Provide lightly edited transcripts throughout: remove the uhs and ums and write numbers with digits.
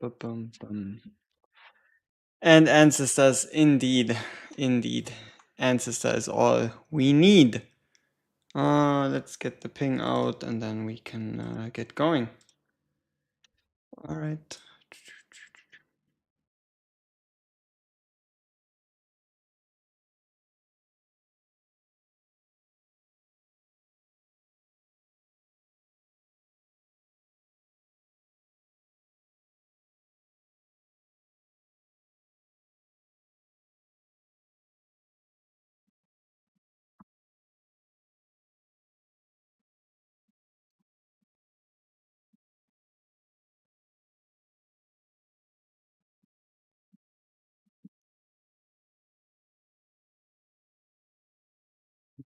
Ba-bum-bum. And ancestors, indeed. Ancestor is all we need. Let's get the ping out and then we can get going. All right.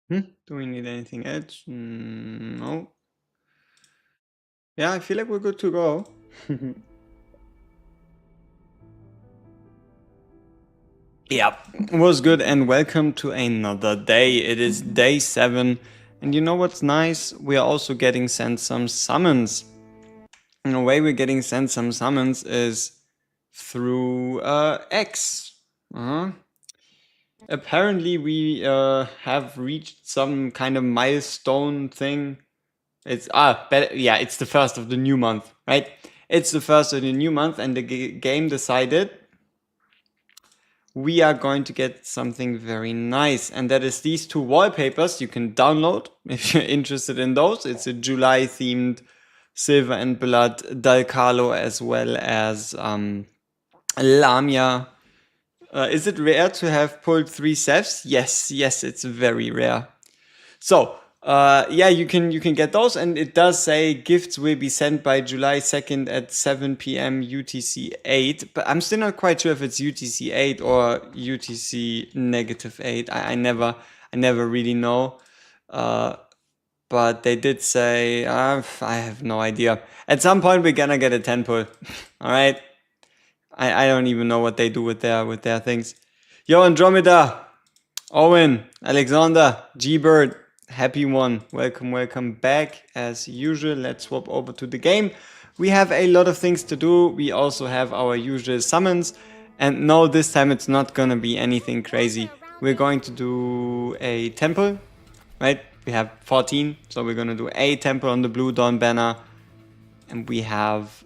Do we need anything else? No. Yeah, I feel like we're good to go. Yep, was good and welcome to another day. It is day 7 and you know what's nice? We are also getting sent some summons. And the way we're getting sent some summons is through X. Apparently we have reached some kind of milestone thing. It's it's the first of the new month, right? It's the first of the new month and the game decided we are going to get something very nice, and that is these 2 wallpapers you can download if you're interested in those. It's a July themed Silver and Blood Dalcalo as well as Lamia. Is it rare to have pulled 3 Sevs? Yes, it's very rare. So yeah, you can get those, and it does say gifts will be sent by July 2nd at 7 p.m. UTC 8, but I'm still not quite sure if it's UTC 8 or UTC -8. I never really know. But they did say, I have no idea. At some point we're gonna get a 10 pull. All right. I don't even know what they do with their things. Yo, Andromeda, Owen, Alexander, G-Bird, happy one. Welcome back as usual. Let's swap over to the game. We have a lot of things to do. We also have our usual summons. And no, this time it's not gonna be anything crazy. We're going to do a temple, right? We have 14, so we're gonna do a temple on the Blue Dawn banner. And we have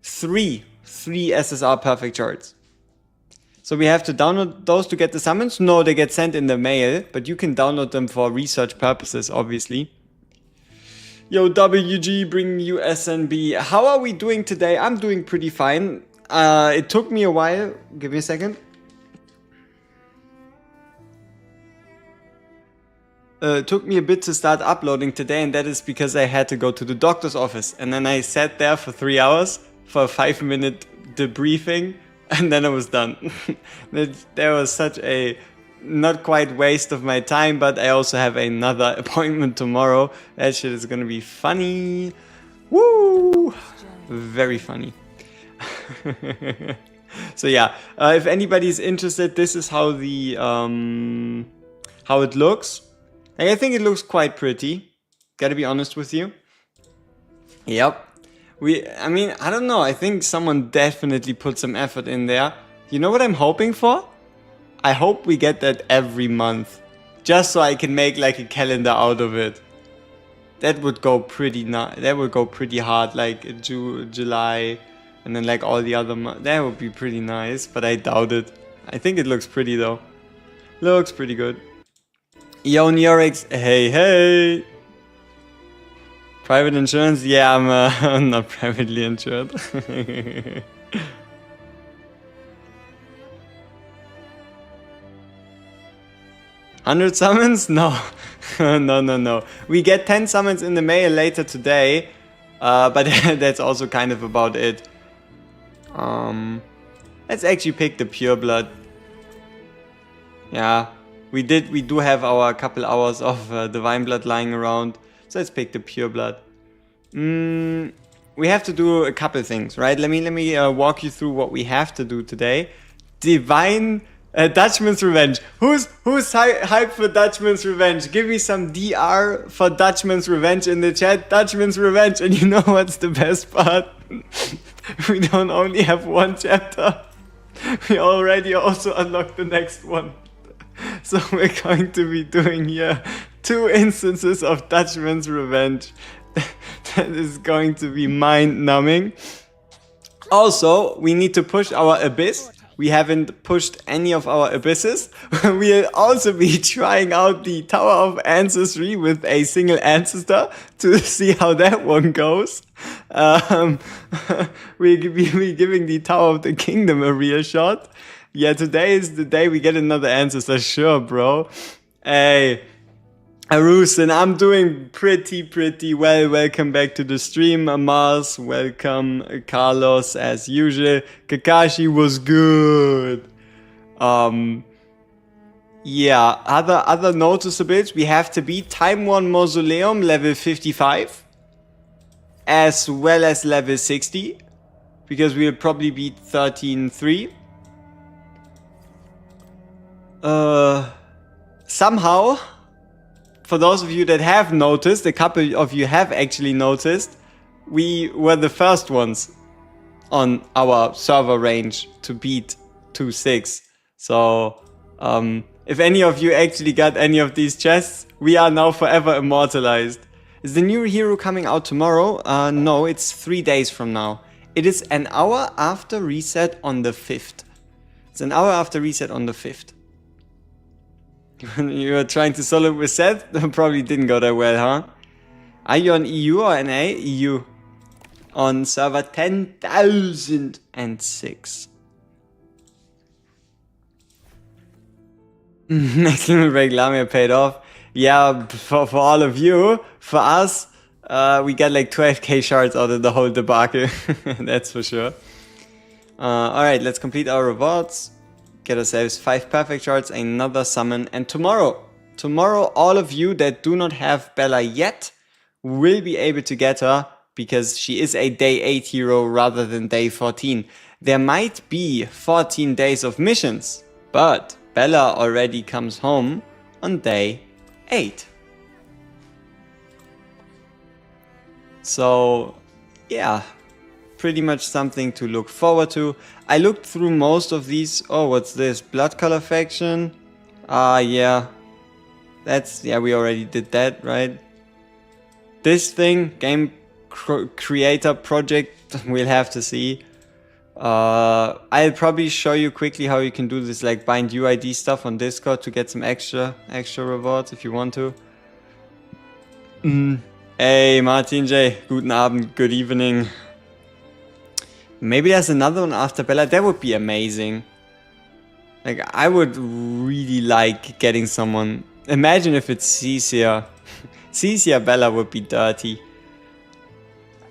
3 SSR perfect charts. So we have to download those to get the summons. No, they get sent in the mail, but you can download them for research purposes, obviously. Yo, WG, bring you SNB. How are we doing today? I'm doing pretty fine. It took me a while. Give me a second. It took me a bit to start uploading today, and that is because I had to go to the doctor's office. And then I sat there for 3 hours for a 5-minute debriefing, and then I was done. There was such a not quite waste of my time, but I also have another appointment tomorrow. That shit is gonna be funny. Woo! Very funny. So yeah, if anybody's interested, this is how the how it looks. I think it looks quite pretty. Gotta be honest with you. Yep. I mean, I don't know. I think someone definitely put some effort in there. You know what I'm hoping for? I hope we get that every month. Just so I can make like a calendar out of it. That would go pretty that would go pretty hard, like July and then like all the other months. That would be pretty nice, but I doubt it. I think it looks pretty though. Looks pretty good. Yo, Neorix, hey. Private insurance? Yeah, I'm not privately insured. 100 summons? No. No. We get 10 summons in the mail later today, but that's also kind of about it. Let's actually pick the pure blood. Yeah. We do have our couple hours of divine blood lying around, so let's pick the pure blood. We have to do a couple things, right? Let me walk you through what we have to do today. Divine Dutchman's Revenge. Who's hyped for Dutchman's Revenge? Give me some DR for Dutchman's Revenge in the chat. Dutchman's Revenge, and you know what's the best part? We don't only have one chapter. We already also unlocked the next one. So we're going to be doing here 2 instances of Dutchman's Revenge. That is going to be mind-numbing. Also, we need to push our abyss. We haven't pushed any of our abysses. We'll also be trying out the Tower of Ancestry with a single ancestor to see how that one goes. We'll be giving the Tower of the Kingdom a real shot. Yeah, today is the day we get another ancestor. Sure, bro. Hey, Arusin, I'm doing pretty well. Welcome back to the stream, Mars. Welcome, Carlos, as usual. Kakashi was good. Yeah, other noticeables. We have to beat Time 1 Mausoleum level 55. As well as level 60. Because we'll probably beat 13-3. Somehow, for those of you that have noticed, a couple of you have actually noticed, we were the first ones on our server range to beat 2-6. So, if any of you actually got any of these chests, we are now forever immortalized. Is the new hero coming out tomorrow? No, it's 3 days from now. It is an hour after reset on the 5th. It's an hour after reset on the 5th. You were trying to solo with Seth? Probably didn't go that well, huh? Are you on EU or NA? EU. On server 10,006. Excellent break, Lamia paid off. Yeah, for all of you. For us, we got like 12k shards out of the whole debacle. That's for sure. Alright, let's complete our rewards. Get ourselves 5 perfect shards, another summon, and tomorrow, all of you that do not have Bella yet will be able to get her because she is a day 8 hero rather than day 14. There might be 14 days of missions, but Bella already comes home on day 8. So, yeah. Pretty much something to look forward to. I looked through most of these. Oh, what's this? Blood color faction? Yeah. Yeah, we already did that, right? This thing, game creator project, we'll have to see. I'll probably show you quickly how you can do this, like bind UID stuff on Discord to get some extra rewards if you want to. Hey, Martin J. Guten Abend, good evening. Maybe there's another one after Bella. That would be amazing. Like, I would really like getting someone. Imagine if it's Cecia. Cecia Bella would be dirty.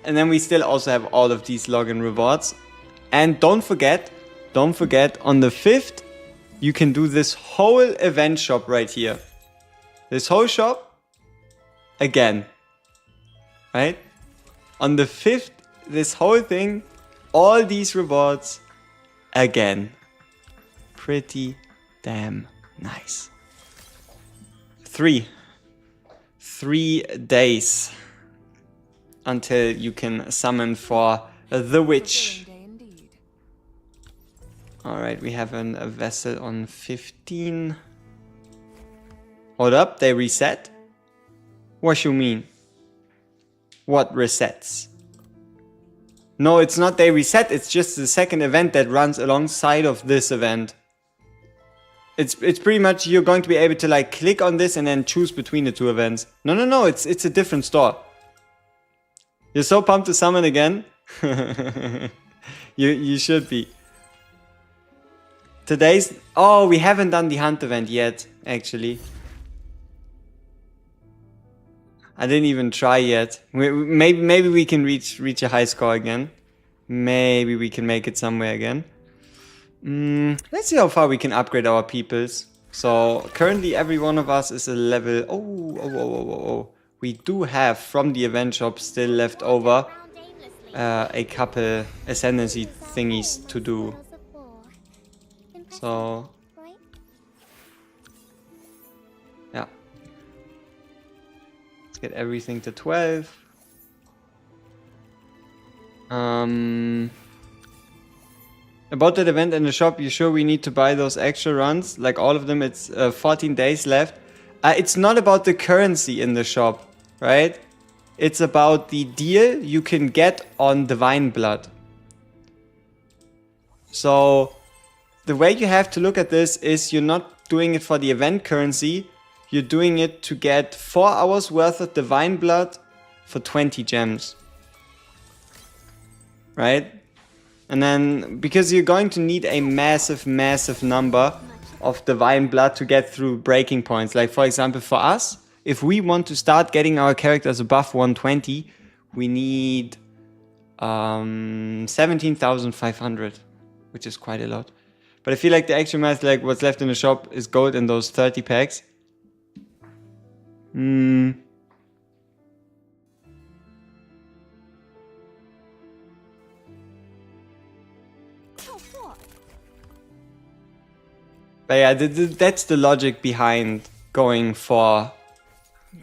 And then we still also have all of these login rewards. And don't forget, on the 5th, you can do this whole event shop right here. This whole shop, again. Right? On the 5th, this whole thing, all these rewards again. Pretty damn nice. 3 days until you can summon for the witch. Alright, we have a vessel on 15. Hold up, they reset? What you mean? What resets? No, it's not they reset, it's just the second event that runs alongside of this event. It's pretty much you're going to be able to like click on this and then choose between the 2 events. No, it's a different store. You're so pumped to summon again? you should be. Oh, we haven't done the hunt event yet, actually. I didn't even try yet. Maybe we can reach a high score again. Maybe we can make it somewhere again. Let's see how far we can upgrade our peoples. So currently every one of us is a level. Oh. We do have from the event shop still left over a couple ascendancy thingies to do. So yeah. Get everything to 12. About that event in the shop, you sure we need to buy those extra runs? Like all of them, it's 14 days left. It's not about the currency in the shop, right? It's about the deal you can get on divine blood. So the way you have to look at this is you're not doing it for the event currency. You're doing it to get 4 hours worth of divine blood for 20 gems. Right? And then, because you're going to need a massive, massive number of divine blood to get through breaking points. Like, for example, for us, if we want to start getting our characters above 120, we need 17,500, which is quite a lot. But I feel like the actual math, like what's left in the shop is gold in those 30 packs. But yeah, that's the logic behind going for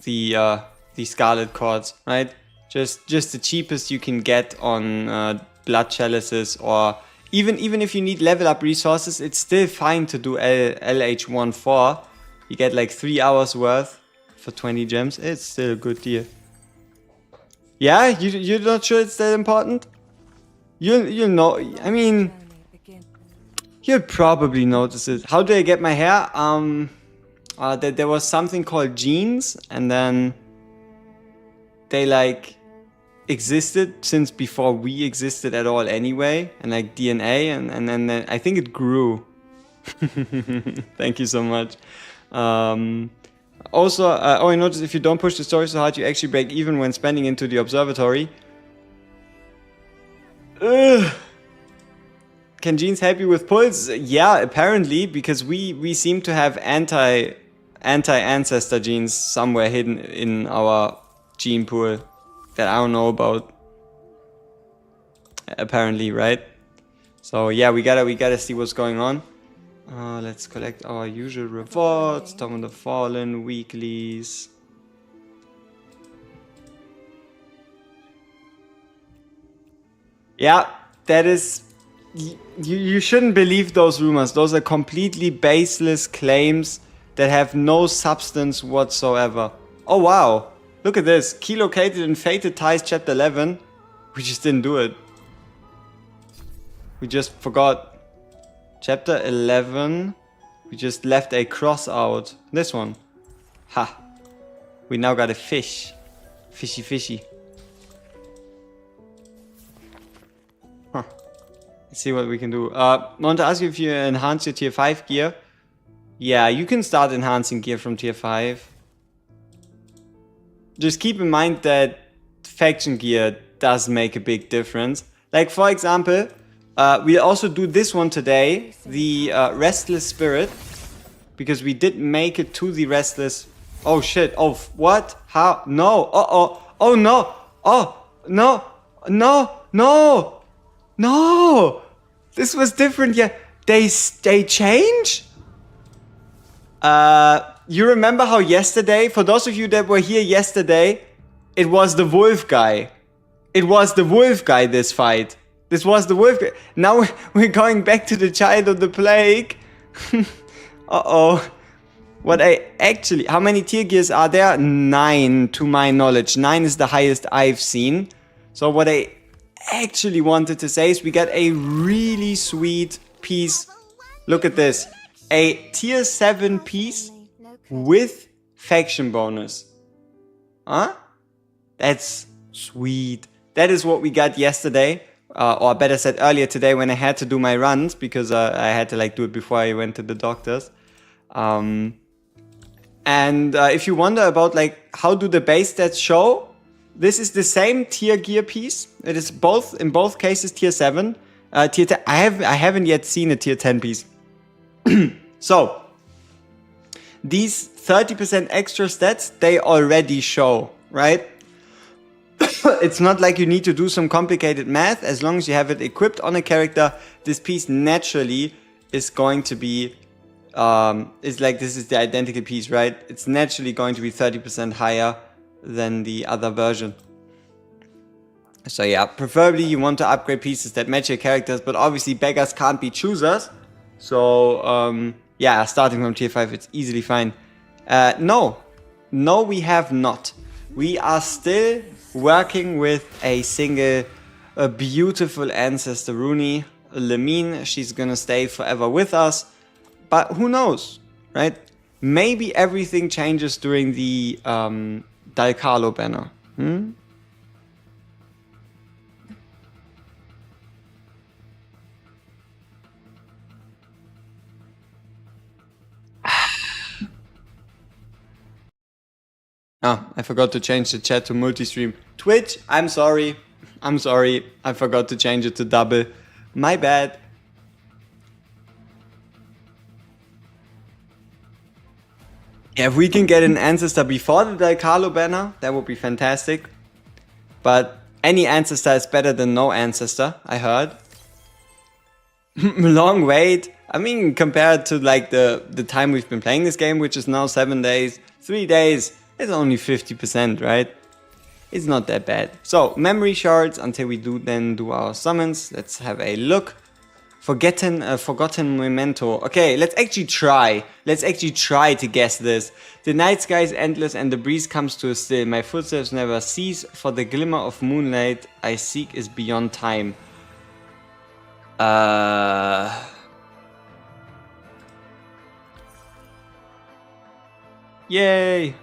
the Scarlet Cords, right? Just the cheapest you can get on blood chalices, or even if you need level up resources, it's still fine to do LH14. You get like 3 hours worth for 20 gems. It's still a good deal. Yeah, you're not sure it's that important? You'll know. I mean, you'll probably notice it. How do I get my hair? There was something called genes, and then they like existed since before we existed at all anyway, and like DNA, and then I think it grew. Thank you so much. Also, I noticed if you don't push the story so hard, you actually break even when spending into the observatory. Ugh. Can genes help you with pulls? Yeah, apparently, because we seem to have anti-ancestor genes somewhere hidden in our gene pool that I don't know about. Apparently, right? So yeah, we gotta see what's going on. Let's collect our usual rewards. Tom of the Fallen, weeklies. Yeah, that is... You shouldn't believe those rumors. Those are completely baseless claims that have no substance whatsoever. Oh wow, look at this. Key located in Fated Ties Chapter 11. We just didn't do it. We just forgot. Chapter 11. We just left a cross out. This one. Ha. We now got a fish. Fishy fishy. Huh. Let's see what we can do. I want to ask you if you enhance your tier 5 gear. Yeah, you can start enhancing gear from tier 5. Just keep in mind that faction gear does make a big difference. Like, for example, we'll also do this one today, the Restless Spirit, because we did make it to the Restless... Oh shit, oh, what? How? No, oh no, oh, no, no, no! No! This was different, yeah. They change? You remember how yesterday, for those of you that were here yesterday, it was the wolf guy. It was the wolf guy, this fight. This was the wolf guy. Now we're going back to the Child of the Plague. Uh-oh. What I actually... How many tier gears are there? 9, to my knowledge. 9 is the highest I've seen. So what I actually wanted to say is we got a really sweet piece. Look at this. A tier 7 piece with faction bonus. Huh? That's sweet. That is what we got yesterday. Or better said earlier today when I had to do my runs. Because I had to like do it before I went to the doctors. And if you wonder about like how do the base stats show, this is the same tier gear piece. It is both in both cases tier 7. Tier 10. I haven't yet seen a tier 10 piece. So these 30% extra stats they already show, right? It's not like you need to do some complicated math. As long as you have it equipped on a character, this piece naturally is going to be it's like this is the identical piece, right? It's naturally going to be 30% higher than the other version. So yeah, preferably you want to upgrade pieces that match your characters, but obviously beggars can't be choosers. So yeah, starting from tier 5, it's easily fine. No, we have not. We are still working with a beautiful ancestor Rooney, Lemine. She's gonna stay forever with us, but who knows, right? Maybe everything changes during the Dalcalo banner. Oh, I forgot to change the chat to multi-stream. Twitch, I'm sorry. I'm sorry. I forgot to change it to double. My bad. Yeah, if we can get an ancestor before the Del Carlo banner, that would be fantastic. But any ancestor is better than no ancestor, I heard. Long wait. I mean, compared to like the time we've been playing this game, which is now 7 days, 3 days, it's only 50%, right? It's not that bad. So, memory shards until we do our summons. Let's have a look. Forgotten memento. Okay, let's actually try. Let's actually try to guess this. The night sky is endless and the breeze comes to a still. My footsteps never cease, for the glimmer of moonlight I seek is beyond time. Yay!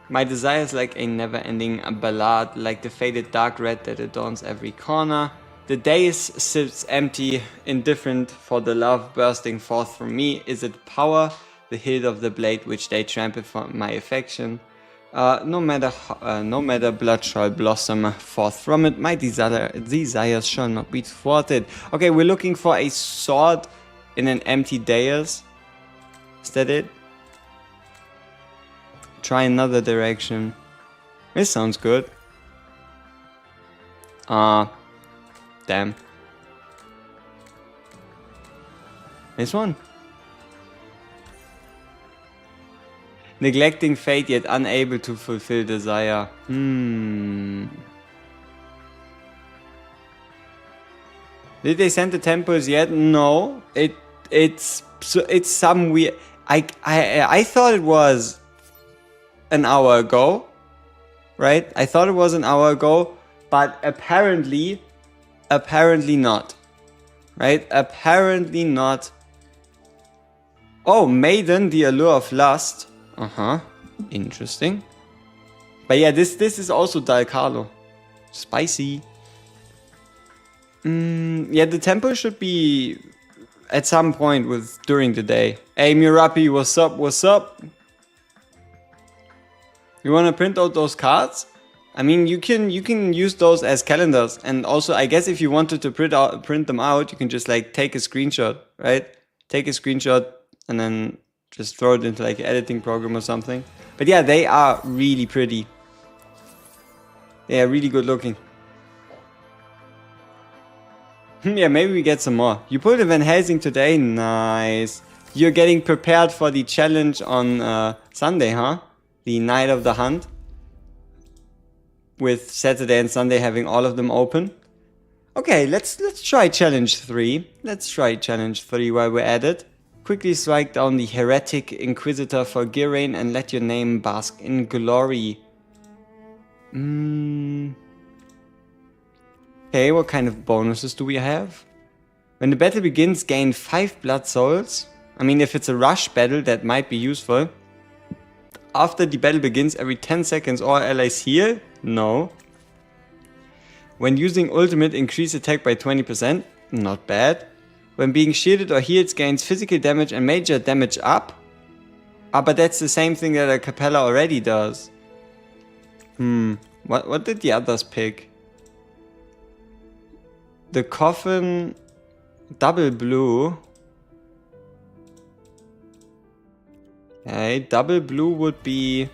My desire is like a never-ending ballad, like the faded dark red that adorns every corner. The day sits empty, indifferent, for the love bursting forth from me. Is it power, the hilt of the blade which they trample for my affection? No matter blood shall blossom forth from it, my desires shall not be thwarted. Okay, we're looking for a sword in an empty dais. Is that it? Try another direction. This sounds good. Damn. This one. Neglecting fate yet unable to fulfill desire. Did they send the temples yet? No. It's some weird. I thought it was an hour ago, right? I thought it was an hour ago, but apparently not, right? Apparently not. Oh, Maiden, the allure of lust. Interesting. But yeah, this is also Dal Carlo. Spicy. Yeah, the temple should be at some point during the day. Hey, Mirapi, what's up? What's up? You wanna print out those cards? I mean, you can use those as calendars, and also I guess if you wanted to print them out, you can just like take a screenshot, right? Take a screenshot and then just throw it into like an editing program or something. But yeah, they are really pretty. They are really good looking. Yeah, maybe we get some more. You pulled a Van Helsing today, nice. You're getting prepared for the challenge on Sunday, huh? The night of the hunt, with Saturday and Sunday having all of them open. Okay, let's try challenge 3. Let's try challenge 3 while we're at it. Quickly strike down the heretic inquisitor for Girain and let your name bask in glory. Okay, what kind of bonuses do we have? When the battle begins, gain 5 blood souls. I mean, if it's a rush battle, that might be useful. After the battle begins, every 10 seconds all allies heal? No. When using ultimate, increase attack by 20%? Not bad. When being shielded or healed, gains physical damage and major damage up? But that's the same thing that a Capella already does. What did the others pick? The Coffin, double blue. Okay, double blue would be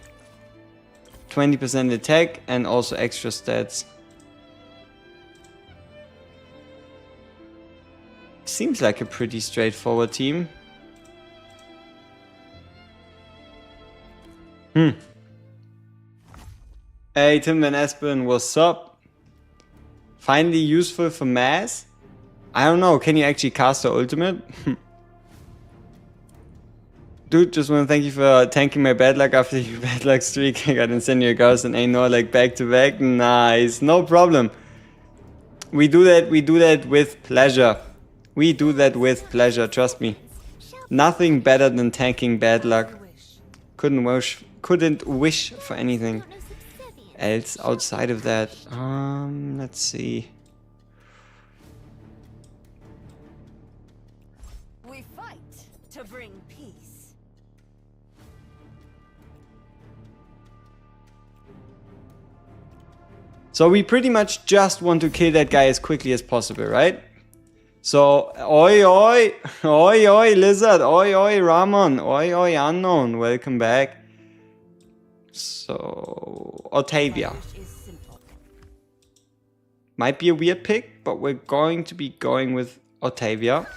20% attack and also extra stats. Seems like a pretty straightforward team. Hey, Tim Van Espen, what's up? Finally useful for mass? I don't know, can you actually cast the ultimate? Dude, just want to thank you for tanking my bad luck after your bad luck streak. I got Incendiary Ghost and Anor like back to back. Nice, no problem. We do that with pleasure. We do that with pleasure, trust me. Nothing better than tanking bad luck. Couldn't wish for anything else outside of that. Let's see. We fight to bring peace. So we pretty much just want to kill that guy as quickly as possible, right? So, oi oi, oi oi lizard, oi oi Ramon, oi oi unknown, welcome back. So, Otavia. Might be a weird pick, but we're going to be going with Otavia.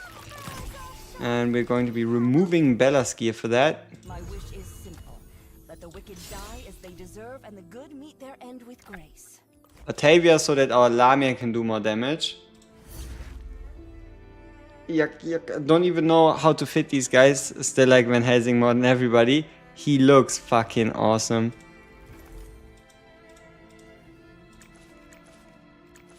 And we're going to be removing Bella's gear for that. My wish is simple. Let the wicked die as they deserve and the good meet their end with grace. Otavia so that our Lamia can do more damage. Yuck, yuck. I don't even know how to fit these guys. Still like Van Helsing more than everybody. He looks fucking awesome.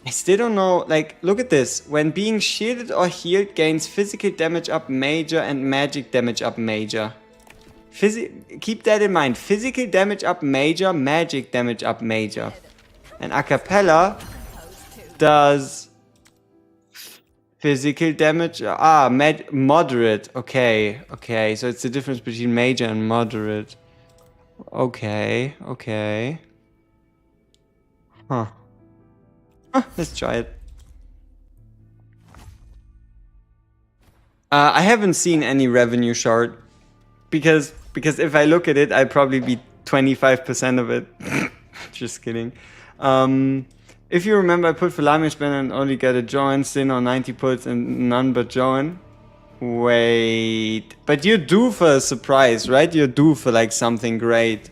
I still don't know, like, look at this. When being shielded or healed, gains physical damage up major and magic damage up major. Keep that in mind. Physical damage up major, magic damage up major. And a cappella does physical damage, moderate. Okay, okay, so it's the difference between major and moderate. Okay, okay. Huh. Let's try it. I haven't seen any revenue shard because if I look at it, I'd probably be 25% of it. Just kidding. If you remember, I put for Lamia spin and only get a join, Sin or 90 puts and none but join. Wait, but you're due for a surprise, right? You're due for like something great.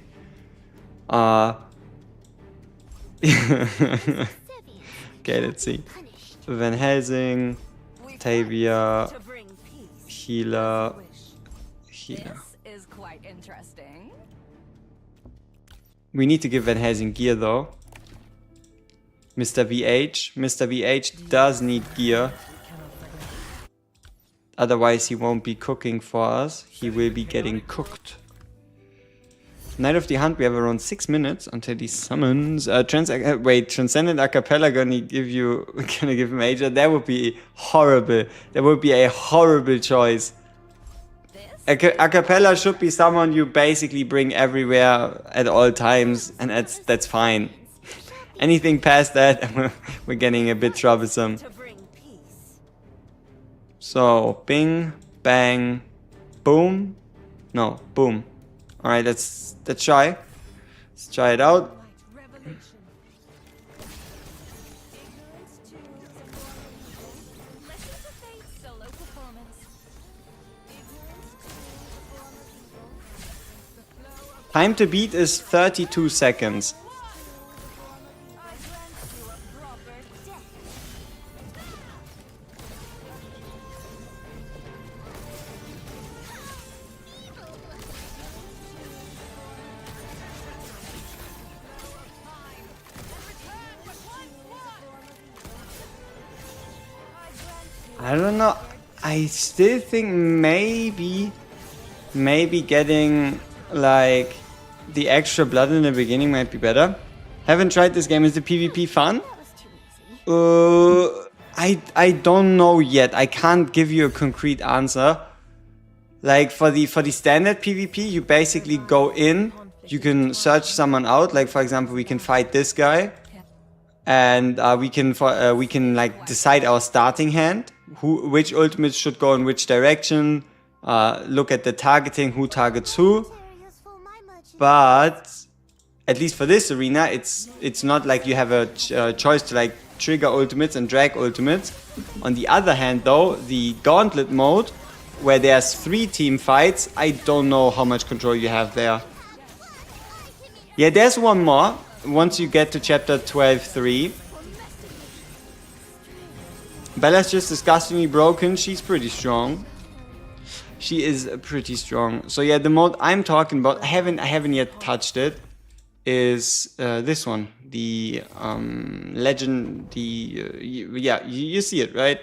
Okay, let's see. Van Helsing, Tavia, healer. This is quite interesting. We need to give Van Helsing gear though. Mr. VH. Mr. VH does need gear. Otherwise he won't be cooking for us. He will be getting cooked. Night of the Hunt, we have around 6 minutes until he summons. Transcendent Acapella gonna give major. That would be horrible. That would be a horrible choice. Acapella should be someone you basically bring everywhere at all times, and that's fine. Anything past that, we're getting a bit troublesome. So, bing, bang, boom. No, boom. Alright, let's try. Let's try it out. Time to beat is 32 seconds. I don't know. I still think maybe getting like the extra blood in the beginning might be better. Haven't tried this game. Is the PvP fun? I don't know yet. I can't give you a concrete answer. Like for the standard PvP, you basically go in, you can search someone out. Like for example, we can fight this guy, and we can like decide our starting hand, which ultimates should go in which direction. Look at the targeting, who targets who. But at least for this arena, it's not like you have a choice to like trigger ultimates and drag ultimates. On the other hand though, the gauntlet mode, where there's 3 team fights, I don't know how much control you have there. Yeah, there's one more. Once you get to chapter 12.3, Bella's just disgustingly broken. She's pretty strong. She is pretty strong. So yeah, the mode I'm talking about, I haven't yet touched it, is this one. The legend, yeah, you see it, right?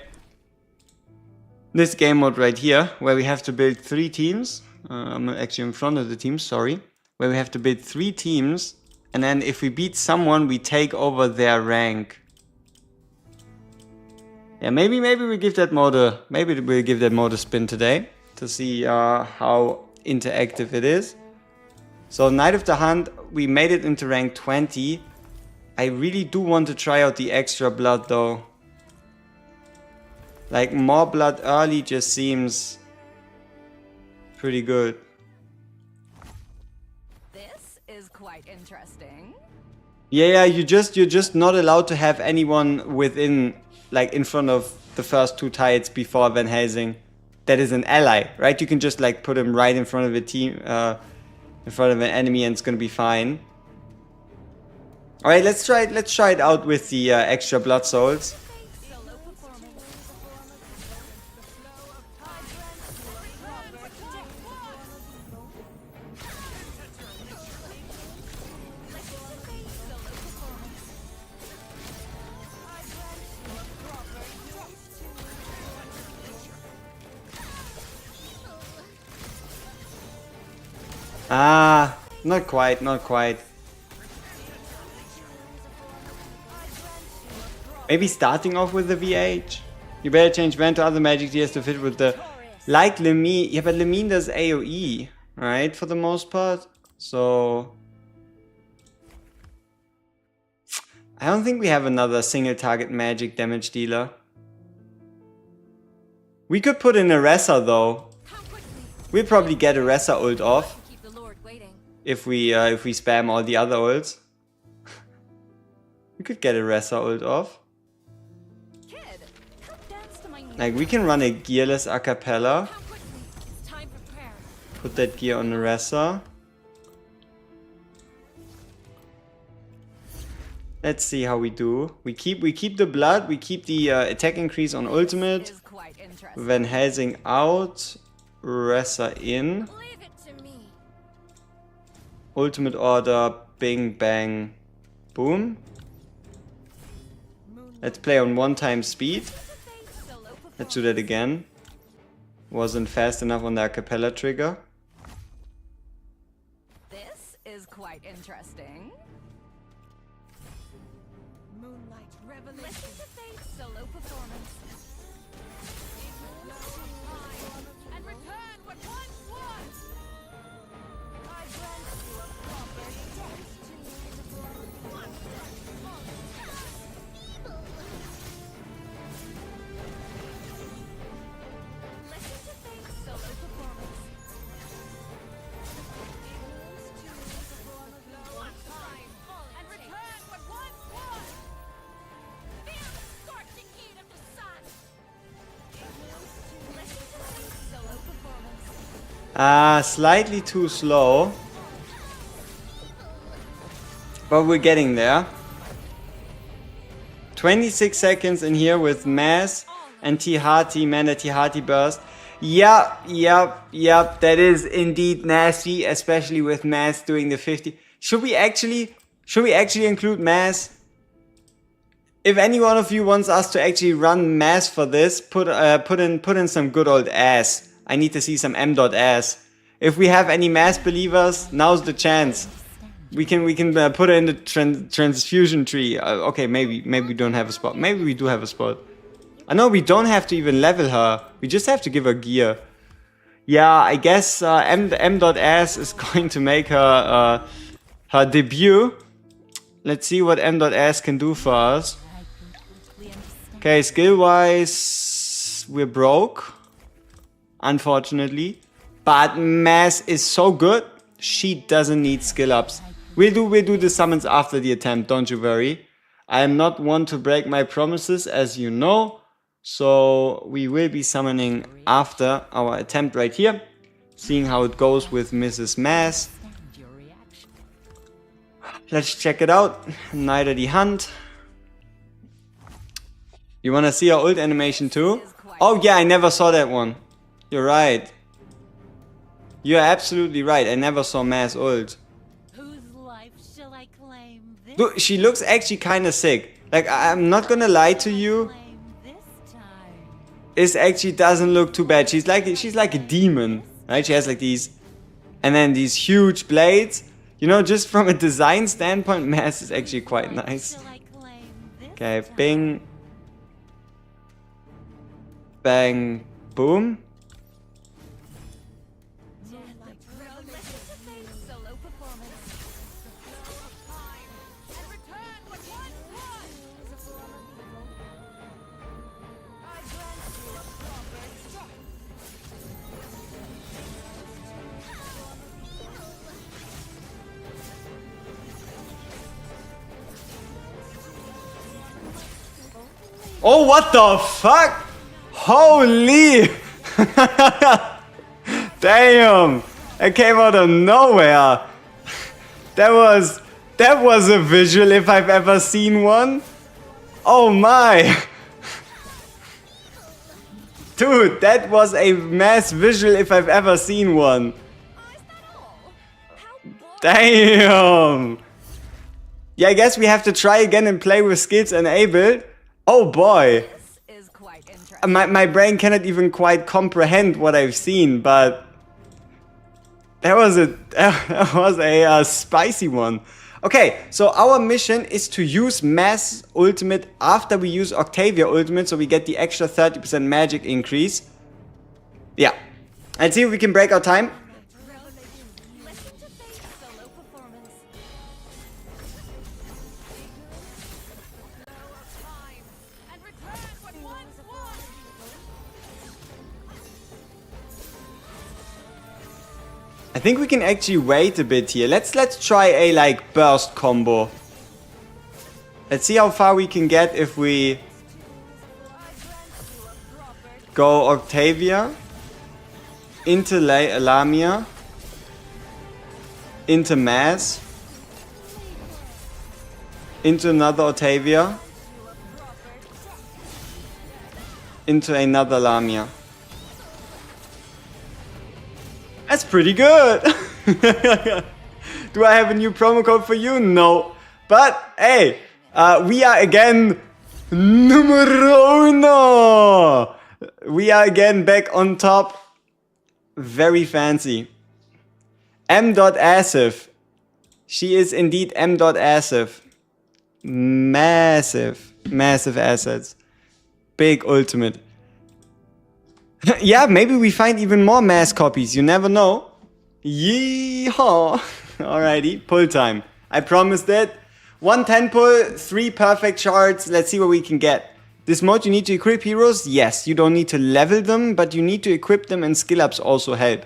This game mode right here, where we have to build 3 teams. I'm not actually in front of the teams, sorry. Where we have to build 3 teams, and then if we beat someone, we take over their rank. Yeah, maybe we give that mode a spin today to see how interactive it is. So Night of the Hunt, we made it into rank 20. I really do want to try out the extra blood though. Like, more blood early just seems pretty good. This is quite interesting. Yeah, you're just not allowed to have anyone within, like, in front of the first 2 tiles before Van Helsing. That is an ally, right? You can just like put him right in front of a team, in front of an enemy, and it's gonna be fine. All right, let's try it out with the extra blood souls. Ah, not quite. Maybe starting off with the VH. You better change Van to other magic tiers to fit with the... Like Lemine. Yeah, but Lemine does AoE, right? For the most part. So... I don't think we have another single target magic damage dealer. We could put in a Ressa though. We'll probably get a Ressa ult off. If we spam all the other ults. We could get a Ressa ult off. Like, we can run a gearless a cappella. Put that gear on the Ressa. Let's see how we do. We keep the blood, we keep the attack increase on ultimate. Van Helsing out. Ressa in. Ultimate order, bing bang boom. Let's play on 1 speed. Let's do that again. Wasn't fast enough on the a cappella trigger. This is quite interesting. Moonlight Revelation. Listen to Faith's solo performance. And return what once was. I grant you a proper destiny. Listen to Faith's solo performance. One time and return what once was. Feel the scorching heat of the sun. Listen to Faith's solo performance. Slightly too slow. But we're getting there. 26 seconds in here with Mass and Tihati, Mana Tihati burst. Yep, that is indeed nasty, especially with Mass doing the 50. Should we actually include Mass? If any one of you wants us to actually run Mass for this, put in some good old ass. I need to see some m.ass. If we have any Mass believers, now's the chance. We can put her in the transfusion tree. Okay, maybe we don't have a spot. Maybe we do have a spot. I know we don't have to even level her. We just have to give her gear. Yeah, I guess m.ass is going to make her her debut. Let's see what m.ass can do for us. Okay, skill-wise, we're broke, unfortunately. But Mass is so good, she doesn't need skill ups. We'll do the summons after the attempt, don't you worry. I am not one to break my promises, as you know. So we will be summoning after our attempt right here. Seeing how it goes with Mrs. Mass. Let's check it out. Night of the Hunt. You wanna see our ult animation too? Oh yeah, I never saw that one. You're right. You're absolutely right. I never saw Mass ult. Whose life shall I claim this? Look, she looks actually kind of sick. Like, I'm not gonna lie to you. Claim this time. It actually doesn't look too bad. She's like a demon, right? She has like these, and then these huge blades. You know, just from a design standpoint, Mass is actually quite nice. Shall I claim this Okay, time? bing, bang, boom. Solo performance. The flow of time and return what once was. I grant you a proper death. Oh, what the fuck? Holy! Damn! It came out of nowhere. That was a visual if I've ever seen one. Oh my! Dude, that was a mass visual if I've ever seen one. Damn! Yeah, I guess we have to try again and play with skills enabled. Oh boy! This is quite interesting. My brain cannot even quite comprehend what I've seen, but that was a spicy one. Okay, so our mission is to use Mass Ultimate after we use Octavia Ultimate, so we get the extra 30% magic increase. Yeah, let's see if we can break our time. Listen to Fate's solo performance. Flow of time and return what once was. I think we can actually wait a bit here. Let's try a like burst combo. Let's see how far we can get if we go Octavia into Lamia into Mass into another Octavia into another Lamia. That's pretty good. Do I have a new promo code for you? No. But hey, we are again numero uno. We are again back on top. Very fancy. M.Asif. She is indeed M.Asif. Massive. Massive assets. Big ultimate. Yeah, maybe we find even more mass copies. You never know. Yeehaw. Alrighty, pull time. I promised it. 110 pull, 3 perfect shards. Let's see what we can get. This mode you need to equip heroes? Yes, you don't need to level them, but you need to equip them and skill ups also help.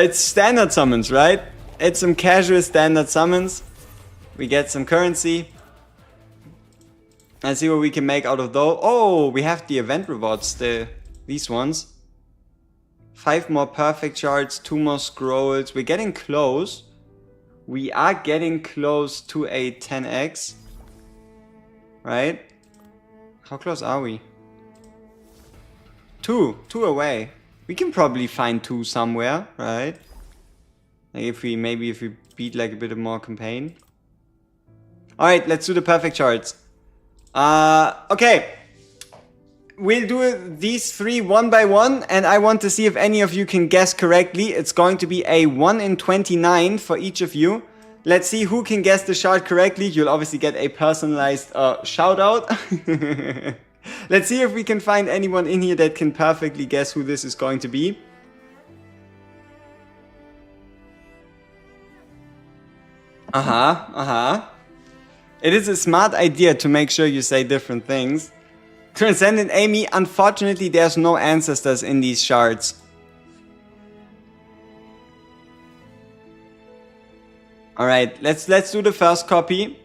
It's standard summons, right? It's some casual standard summons. We get some currency. Let's see what we can make out of those. Oh, we have the event rewards, these ones. 5 more perfect shards, 2 more scrolls. We're getting close. We are getting close to a 10x. Right? How close are we? 2 away. We can probably find 2 somewhere, right? Like if we beat like a bit of more campaign. Alright, let's do the perfect charts. Okay. We'll do these 3 one by one, and I want to see if any of you can guess correctly. It's going to be a 1 in 29 for each of you. Let's see who can guess the shard correctly. You'll obviously get a personalized shout out. Let's see if we can find anyone in here that can perfectly guess who this is going to be. It is a smart idea to make sure you say different things. Transcendent Amy, unfortunately there's no ancestors in these shards. Alright, let's do the first copy.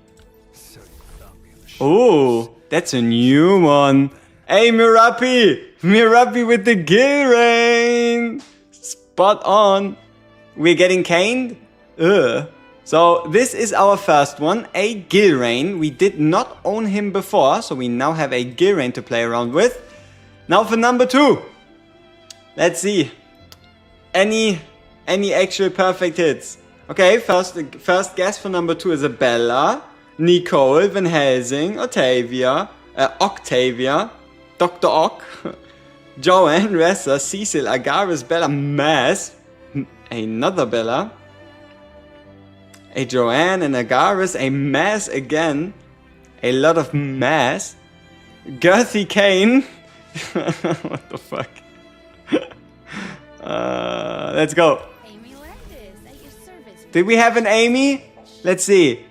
Oh, That's a new one. Hey, Mirapi! Mirapi with the Gilrain! Spot on. We're getting caned? Ugh. So this is our first one, a Gilrain. We did not own him before, so we now have a Gilrain to play around with. Now for number 2. Let's see. Any actual perfect hits. Okay, first guess for number 2 is a Bella, Nicole, Van Helsing, Octavia, Dr. Ock, Joanne, Ressa, Cecil, Agaris, Bella, Mass, another Bella, a Joanne, and Agaris, a Mass again, a lot of Mass, Girthy Kane, what the fuck, let's go. Amy Landis, at your service. Did we have an Amy? Let's see.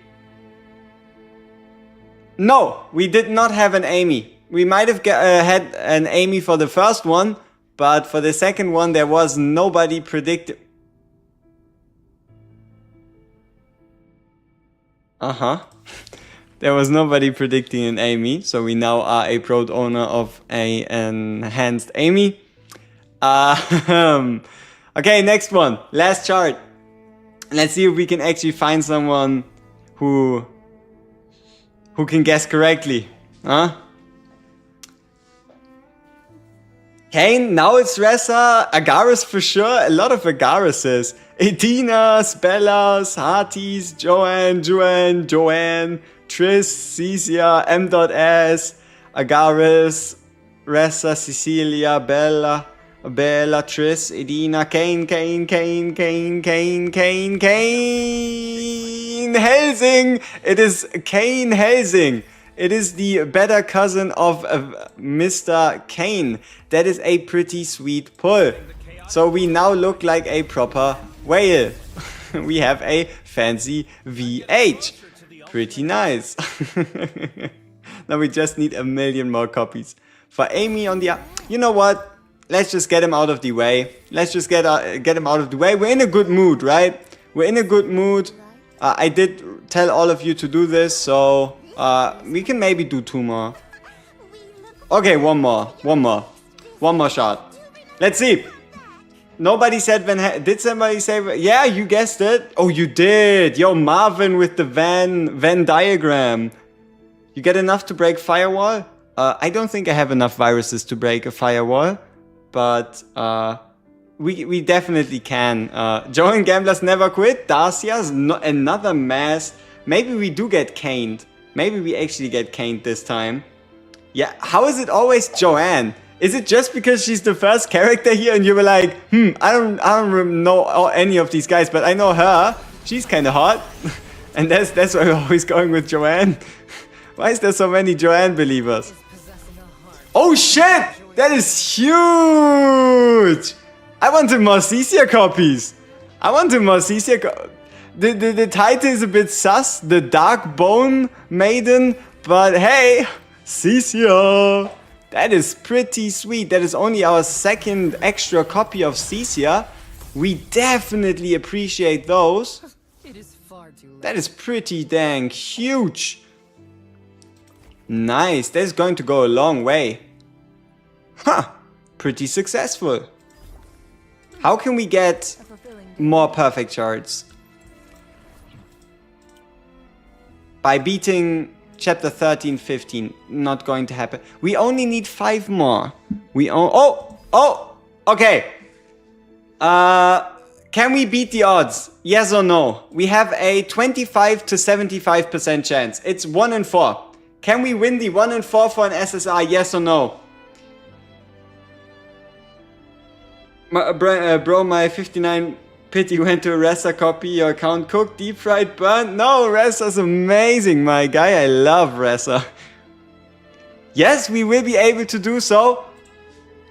No, we did not have an Amy. We might have had an Amy for the first one, but for the second one there was nobody predicted. There was nobody predicting an Amy, so we now are a proud owner of a enhanced Amy. Okay, next one. Last chart. Let's see if we can actually find someone who can guess correctly. Huh? Kane, now it's Ressa, Agaris for sure, a lot of Agarises. Edinas, Bellas, Hearties, Joanne, Triss, Cecia, M.S, Agaris, Ressa, Cecilia, Bella, Triss, Edina, Kane, Helsing! It is Kane Helsing. It is the better cousin of Mr. Kane. That is a pretty sweet pull. So we now look like a proper whale. We have a fancy VH. Pretty nice. Now we just need 1 million more copies. For Amy on the... You know what? Let's just get him out of the way. Let's just get him out of the way. We're in a good mood, right? We're in a good mood. I did tell all of you to do this, so we can maybe do 2 more. Okay, one more shot. Let's see. Nobody said did somebody say? Yeah, you guessed it. Oh, you did. Yo, Marvin with the Venn diagram. You get enough to break firewall? I don't think I have enough viruses to break a firewall, but we definitely can. Joan Gamblers never quit. Darcia's another mass. Maybe we do get caned. Maybe we actually get caned this time. Yeah, how is it always Joanne? Is it just because she's the first character here and you were like, I don't know any of these guys, but I know her. She's kind of hot. And that's why we're always going with Joanne. Why is there so many Joanne believers? Oh shit! That is huge! I wanted more Cecia copies. The title is a bit sus. The Dark Bone Maiden. But hey, Cecia. That is pretty sweet. That is only our second extra copy of Cecia. We definitely appreciate those. It is far too late. That is pretty dang huge. Nice. That is going to go a long way. Huh. Pretty successful. How can we get more perfect charts? By beating chapter 13, 15. Not going to happen. We only need 5 more. Okay. Can we beat the odds? Yes or no? We have a 25 to 75% chance. It's 1 in 4. Can we win the 1 in 4 for an SSR? Yes or no? Bro, my 59 pity went to a Ressa copy. Your account cooked, deep fried, burnt. No, Ressa's amazing, my guy. I love Ressa. Yes, we will be able to do so.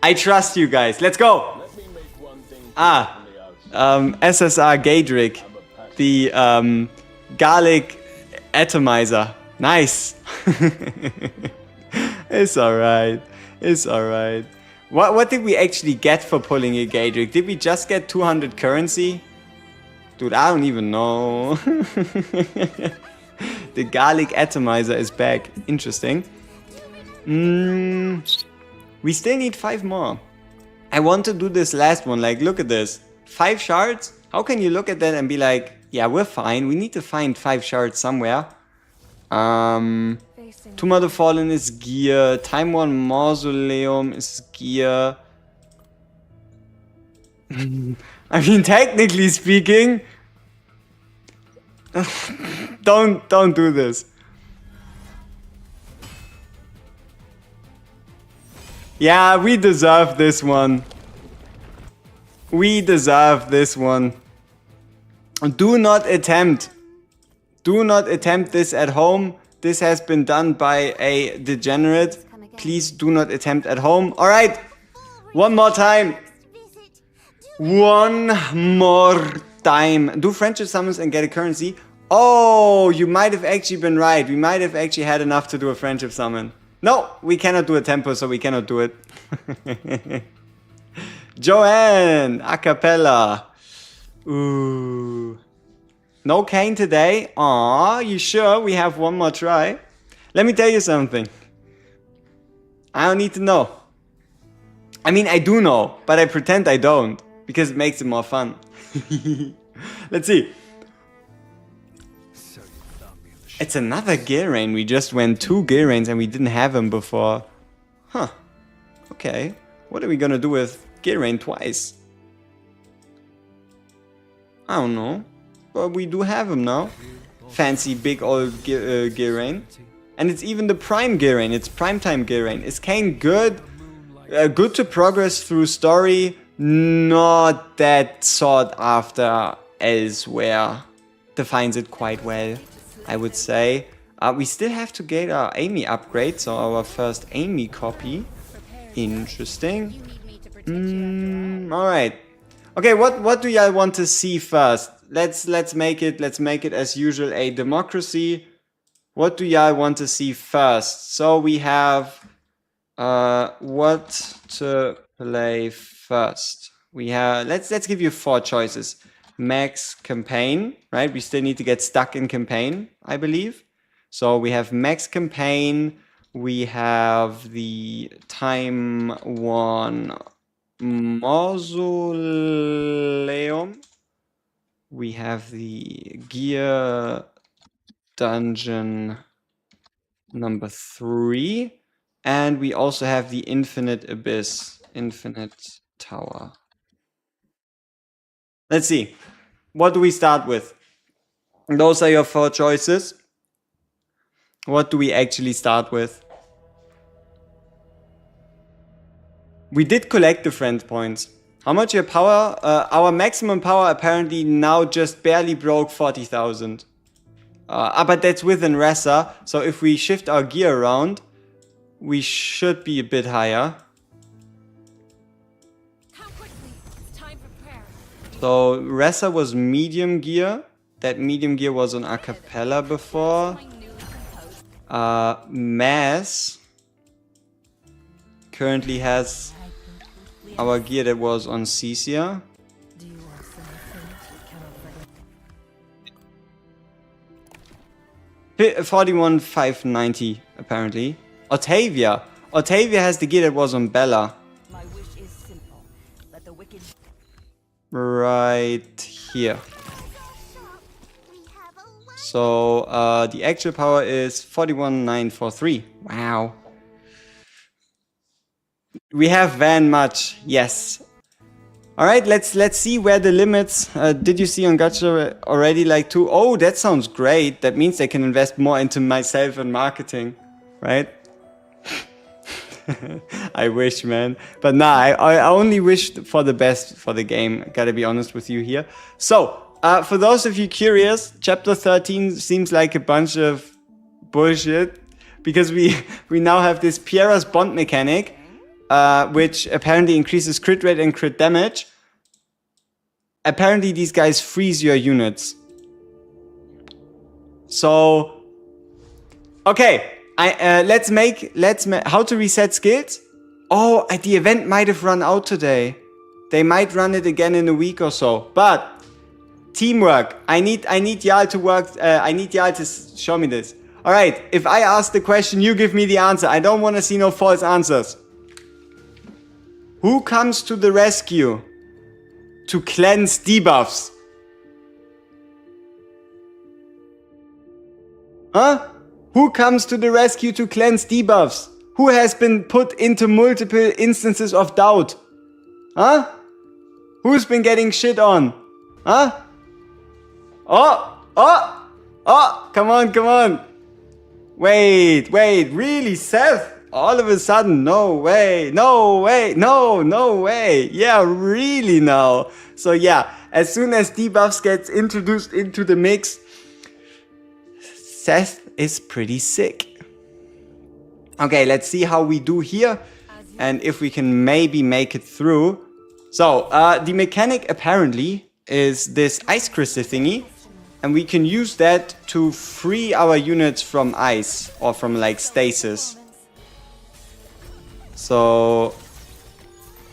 I trust you guys. Let's go. SSR Gadrick, the garlic atomizer. Nice. It's alright. It's alright. What did we actually get for pulling a Gadrick? Did we just get 200 currency? Dude, I don't even know. The garlic atomizer is back. Interesting. We still need 5 more. I want to do this last one. Like, look at this. 5 shards? How can you look at that and be like, yeah, we're fine. We need to find 5 shards somewhere. Tomb of the Fallen is gear. Time Worn Mausoleum is gear. I mean, technically speaking, don't do this. Yeah, we deserve this one. We deserve this one. Do not attempt. Do not attempt this at home. This has been done by a degenerate. Please do not attempt at home. Alright. One more time. One more time. Do friendship summons and get a currency. Oh, you might have actually been right. We might have actually had enough to do a friendship summon. No, we cannot do a tempo, so we cannot do it. Joanne, a cappella. Ooh. No Kane today. Aw, you sure? We have one more try. Let me tell you something. I don't need to know. I mean, I do know, but I pretend I don't. Because it makes it more fun. Let's see. It's another Gilrain. We just went 2 Gilrains and we didn't have him before. Huh. Okay. What are we gonna do with Gilrain twice? I don't know. But we do have him now. Fancy big old Gilrain. And it's even the prime Gilrain. It's primetime Gilrain. Is Kane good? Good to progress through story. Not that sought after elsewhere. Defines it quite well, I would say. We still have to get our Amy upgrade, so our first Amy copy. Interesting. Alright. Okay, what do y'all want to see first? Let's make it as usual a democracy. What do y'all want to see first? So we have what to play first. We have let's give you 4 choices. Max campaign, right? We still need to get stuck in campaign, I believe. So we have max campaign, we have the time worn mausoleum, we have the gear dungeon number 3, and we also have the infinite abyss, infinite tower. Let's see. What do we start with? Those are your 4 choices. What do we actually start with? We did collect the friend points. How much your power? Our maximum power apparently now just barely broke 40,000. But that's within Ressa. So if we shift our gear around, we should be a bit higher. So Ressa was medium gear. That medium gear was on a cappella before. Mass currently has our gear that was on Cecia. 41,590 apparently. Otavia has the gear that was on Bella. My wish is simple. Let the wicked Right here. So the actual power is 41,943. Wow. We have Van much, yes. All right, let's see where the limits. Did you see on Gacha already like 2? Oh, that sounds great. That means I can invest more into myself and marketing, right? I wish, man. But nah, I only wish for the best for the game. Gotta be honest with you here. So, for those of you curious, Chapter 13 seems like a bunch of bullshit. Because we now have this Piera's Bond mechanic, which apparently increases crit rate and crit damage. Apparently these guys freeze your units. So, okay. Let's make how to reset skills. Oh, the event might have run out today. They might run it again in a week or so. But teamwork. I need y'all to work. I need y'all to show me this. Alright, if I ask the question, you give me the answer. I don't want to see no false answers. Who comes to the rescue to cleanse debuffs? Huh? Who comes to the rescue to cleanse debuffs? Who has been put into multiple instances of doubt? Huh? Who's been getting shit on? Huh? Oh, come on. Wait, really, Seth? All of a sudden, no way. Yeah, really now. So yeah, as soon as debuffs gets introduced into the mix, Seth is pretty sick. Okay, let's see how we do here and if we can maybe make it through. So, the mechanic apparently is this ice crystal thingy, and we can use that to free our units from ice or from like stasis. So,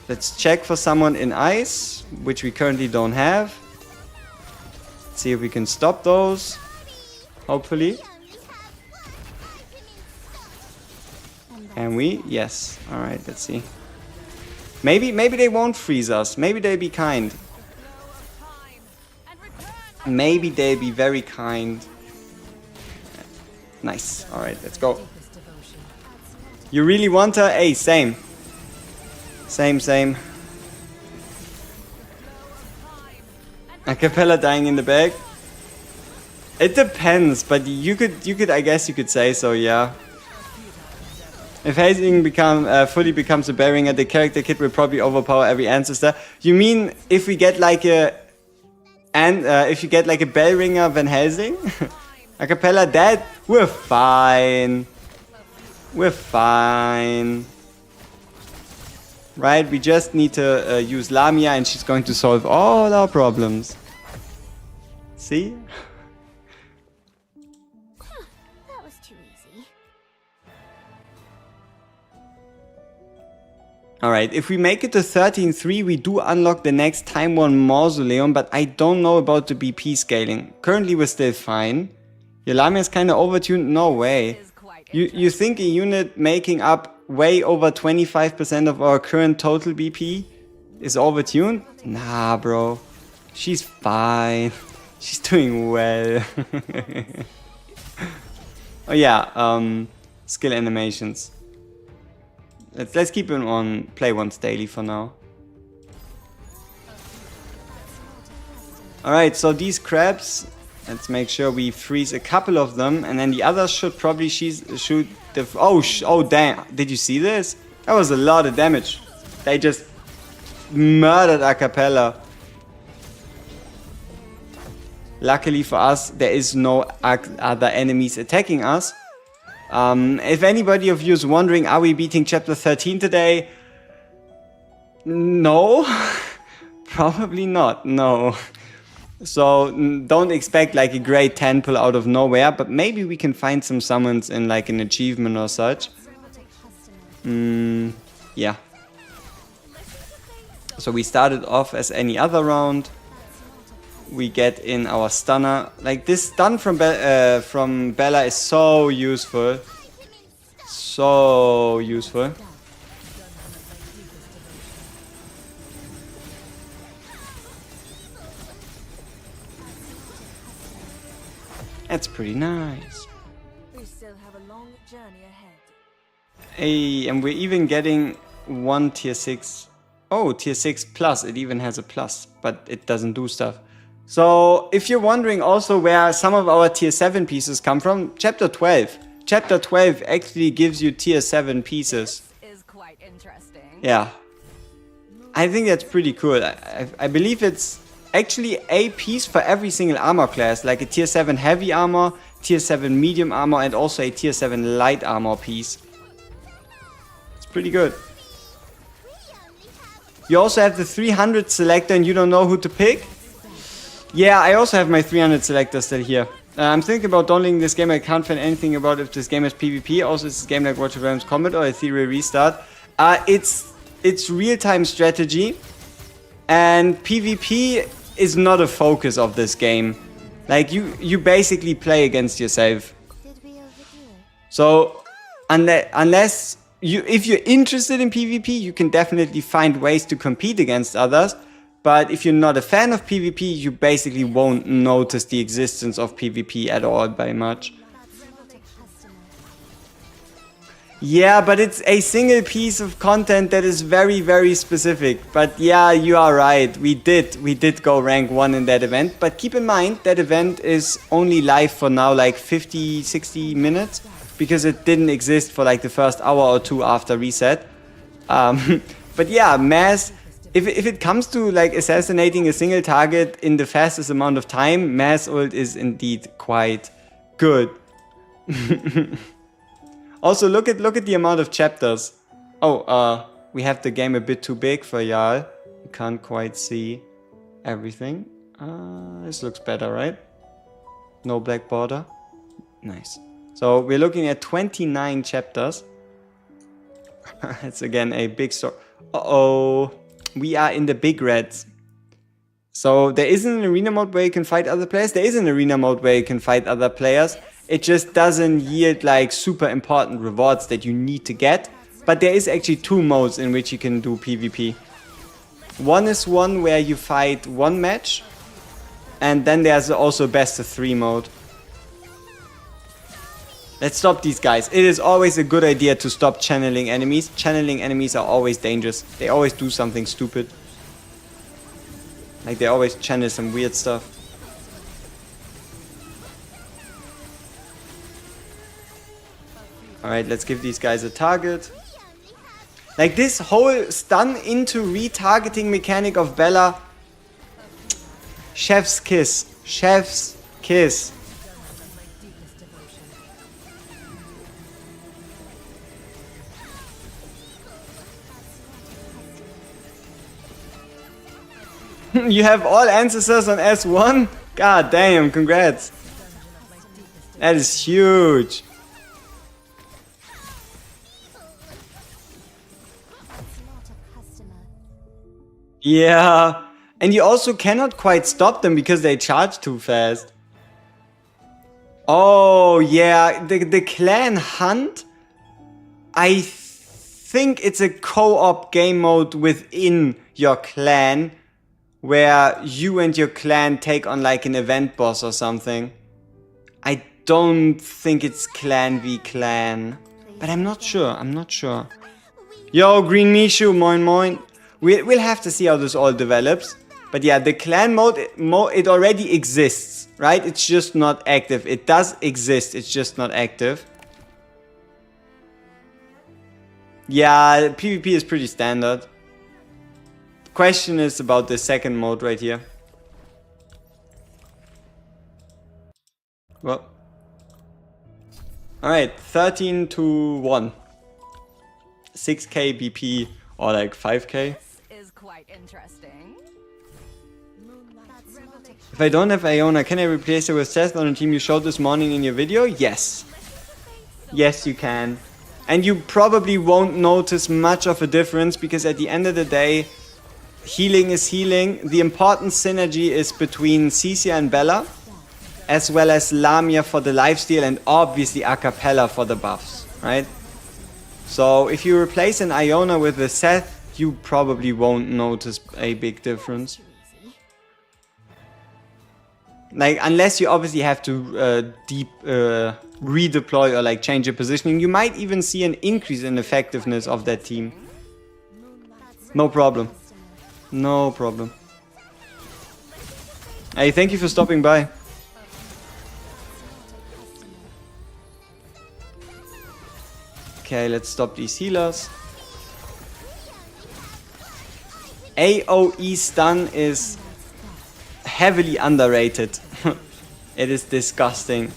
let's check for someone in ice, which we currently don't have. Let's see if we can stop those, hopefully. Can we? Yes. Alright, let's see. Maybe they won't freeze us. Maybe they'll be kind. Maybe they'll be very kind. Nice. Alright, let's go. You really want her? Hey, same. Same. Acapella dying in the back. It depends, but you could I guess you could say so, yeah. If Hazing fully becomes a Bellringer, the character kit will probably overpower every ancestor. You mean if we get like a Bellringer Van Helsing? Acapella dead? We're fine. Right, we just need to use Lamia and she's going to solve all our problems. See? That was too easy. Alright, if we make it to 13-3, we do unlock the next Time Worn Mausoleum, but I don't know about the BP scaling. Currently we're still fine. Your Lamia is kinda overtuned? No way. You think a unit making up way over 25% of our current total BP is overtuned? Nah, bro. She's fine. She's doing well. Oh yeah, skill animations. Let's keep him on play once daily for now. Alright, so these crabs, let's make sure we freeze a couple of them, and then the others should probably shoot the... Oh damn, did you see this? That was a lot of damage. They just murdered Acapella. Luckily for us, there is no other enemies attacking us. If anybody of you is wondering, are we beating chapter 13 today? No. Probably not, no. So don't expect like a great 10 pull out of nowhere, but maybe we can find some summons in like an achievement or such. Yeah. So we started off as any other round. We get in our stunner. Like this stun from Bella is so useful. So useful. That's pretty nice. We still have a long journey ahead. Hey, and we're even getting one tier 6. Oh, tier 6 plus. It even has a plus, but it doesn't do stuff. So, if you're wondering also where some of our tier 7 pieces come from, chapter 12. Chapter 12 actually gives you tier 7 pieces. This is quite interesting. Yeah. I think that's pretty cool. I believe it's actually a piece for every single armor class, like a tier 7 heavy armor, tier 7 medium armor, and also a tier 7 light armor piece. It's pretty good. You also have the 300 selector and you don't know who to pick? Yeah, I also have my 300 selector still here. I'm thinking about downloading this game. I can't find anything about if this game has PvP. Also, is this game like Watch of Realms Combat or Ethereal Restart? It's real-time strategy. And PvP is not a focus of this game. Like, you basically play against yourself. Did we overtake So unless if you're interested in PvP, you can definitely find ways to compete against others. But if you're not a fan of PvP, you basically won't notice the existence of PvP at all by much. Yeah, but it's a single piece of content that is very, very specific. But yeah, you are right. We did go rank 1 in that event. But keep in mind, that event is only live for now like 50, 60 minutes. Because it didn't exist for like the first hour or two after reset. But yeah, Mass, if it comes to like assassinating a single target in the fastest amount of time, Mass ult is indeed quite good. Also, look at the amount of chapters. Oh, we have the game a bit too big for y'all. You can't quite see everything. This looks better, right? No black border. Nice. So we're looking at 29 chapters. It's again a big story. Uh-oh. We are in the big reds. So there isn't an arena mode where you can fight other players. There is an arena mode where you can fight other players. It just doesn't yield like super important rewards that you need to get. But there is actually 2 modes in which you can do PvP. One is one where you fight one match. And then there's also a best of 3 mode. Let's stop these guys. It is always a good idea to stop channeling enemies. Channeling enemies are always dangerous. They always do something stupid. Like they always channel some weird stuff. Alright, let's give these guys a target. Like this whole stun into retargeting mechanic of Bella. Chef's kiss. Chef's kiss. You have all ancestors on S1? God damn, congrats. That is huge. Yeah, and you also cannot quite stop them because they charge too fast. Oh yeah, the clan hunt, I think it's a co-op game mode within your clan where you and your clan take on like an event boss or something. I don't think it's clan v clan, but I'm not sure. Yo, Green Mishu, moin moin. We'll have to see how this all develops. But yeah, the clan mode, it already exists, right? It's just not active. It does exist, it's just not active. Yeah, PvP is pretty standard. The question is about the second mode right here. Well. Alright, 13 to 1. 6k BP or like 5k. Is quite interesting. If I don't have Iona, can I replace her with Seth on a team you showed this morning in your video? Yes. Yes, you can. And you probably won't notice much of a difference because at the end of the day, healing is healing. The important synergy is between Cecia and Bella, as well as Lamia for the lifesteal and obviously Acapella for the buffs, right? So if you replace an Iona with a Seth, you probably won't notice a big difference. Like, unless you obviously have to redeploy or like change your positioning, you might even see an increase in effectiveness of that team. No problem. No problem. Hey, thank you for stopping by. Okay, let's stop these healers. AoE stun is heavily underrated. It is disgusting.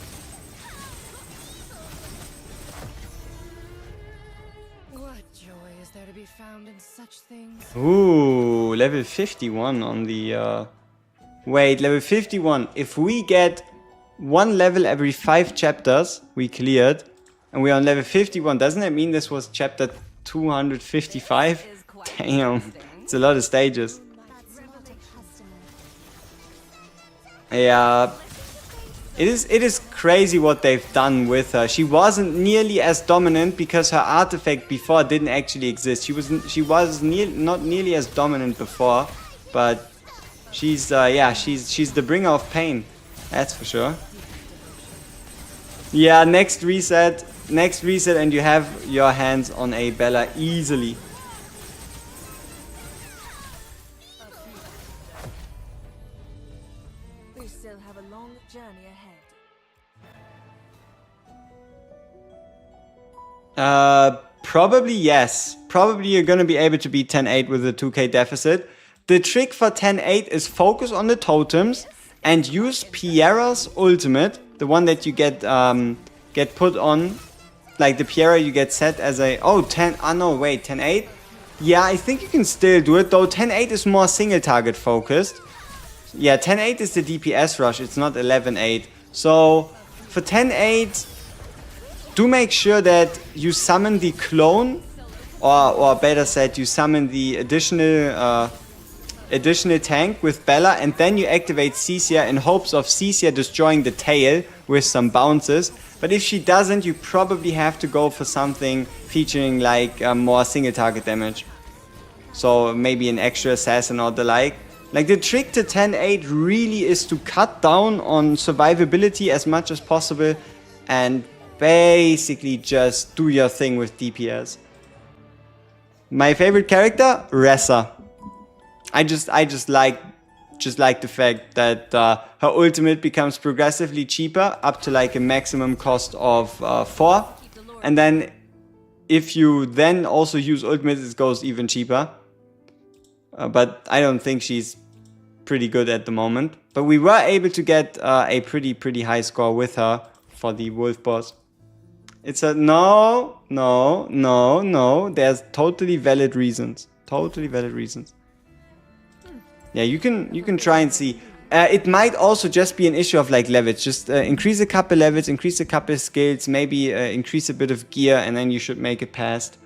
What joy is there to be found in such things? Ooh, level 51 on the... Wait, level 51. If we get 1 level every 5 chapters, we cleared. And we're on level 51. Doesn't that mean this was chapter 255? Damn, it's a lot of stages. Yeah, It is crazy what they've done with her. She wasn't nearly as dominant because her artifact before didn't actually exist. She was not nearly as dominant before, but she's yeah, she's the bringer of pain. That's for sure. Yeah, next reset, and you have your hands on a Bella easily. We still have a long journey ahead. Probably yes. Probably you're gonna be able to beat 10-8 with a 2k deficit. The trick for 10-8 is focus on the totems and use Piera's ultimate, the one that you get put on, like the Piera you get set as a 10. Oh no, wait, 10-8. Yeah, I think you can still do it though. 10-8 is more single target focused. Yeah, 10-8 is the DPS rush. It's not 11-8. So for 10-8. Do make sure that you summon the clone, or better said, you summon the additional tank with Bella, and then you activate Cecia in hopes of Cecia destroying the tail with some bounces. But if she doesn't, you probably have to go for something featuring like more single target damage. So maybe an extra assassin or the like. Like the trick to 10-8 really is to cut down on survivability as much as possible and basically just do your thing with DPS. My favorite character, Ressa. I just like the fact that her ultimate becomes progressively cheaper up to like a maximum cost of 4, and then if you then also use ultimate, it goes even cheaper. But I don't think she's pretty good at the moment. But we were able to get a pretty high score with her for the wolf boss. It's a no. There's totally valid reasons. Yeah, you can try and see. It might also just be an issue of like levels. Just increase a couple levels, increase a couple skills, maybe increase a bit of gear, and then you should make it past.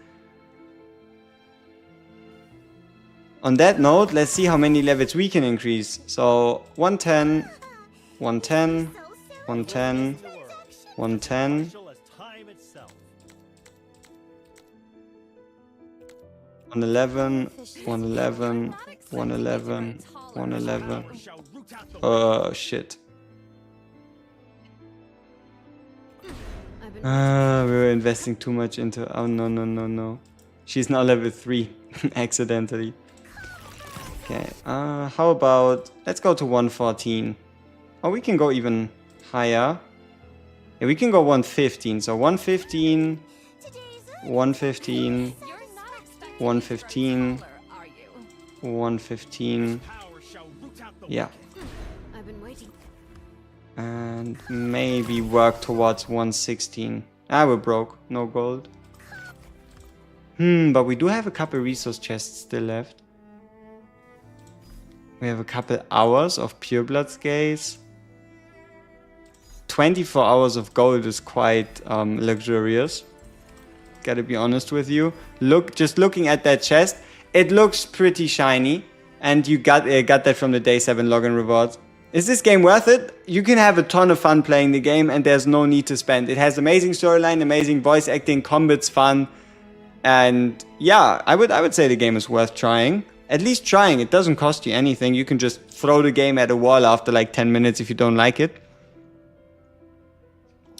On that note, let's see how many levels we can increase. So 110, 110, 110, 110. 111, 111, 111, 111. Oh shit. We were investing too much into. Oh no. She's now level 3 accidentally. Okay. How about let's go to 114. Oh, we can go even higher. Yeah, we can go 115. So 115, 115. 115, 115, yeah, and maybe work towards 116. We're broke, no gold. But we do have a couple resource chests still left. We have a couple hours of pureblood scales. 24 hours of gold is quite luxurious. Gotta be honest with you. Just looking at that chest, it looks pretty shiny, and you got that from the day 7 login rewards. Is this game worth it? You can have a ton of fun playing the game, and there's no need to spend. It has amazing storyline, amazing voice acting, combat's fun, and yeah, I would say the game is worth trying. At least trying. It doesn't cost you anything. You can just throw the game at a wall after like 10 minutes if you don't like it.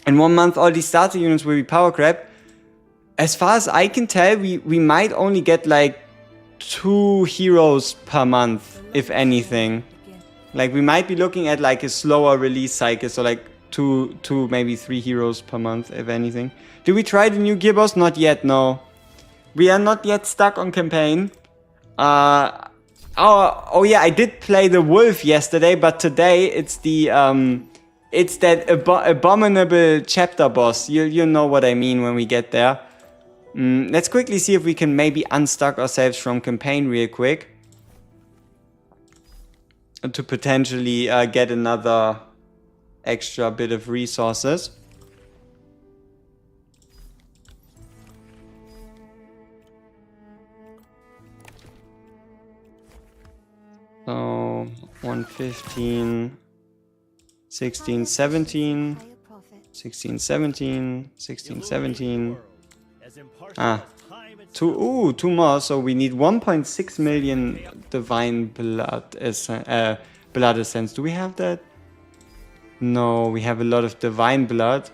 In 1 month, all these starter units will be power crap. As far as I can tell, we might only get like 2 heroes per month, if anything. Like we might be looking at like a slower release cycle, so like two maybe 3 heroes per month, if anything. Did we try the new gear boss? Not yet, no. We are not yet stuck on campaign. Oh yeah, I did play the wolf yesterday, but today it's the it's that abominable chapter boss. You'll know what I mean when we get there. Let's quickly see if we can maybe unstuck ourselves from campaign real quick. To potentially get another extra bit of resources. So 115, 16, 17, Higher profit. 16, 17, 16, 17. As impartial Ah, as time itself. two more. So we need 1.6 million divine blood blood essence. Do we have that? No, we have a lot of divine blood.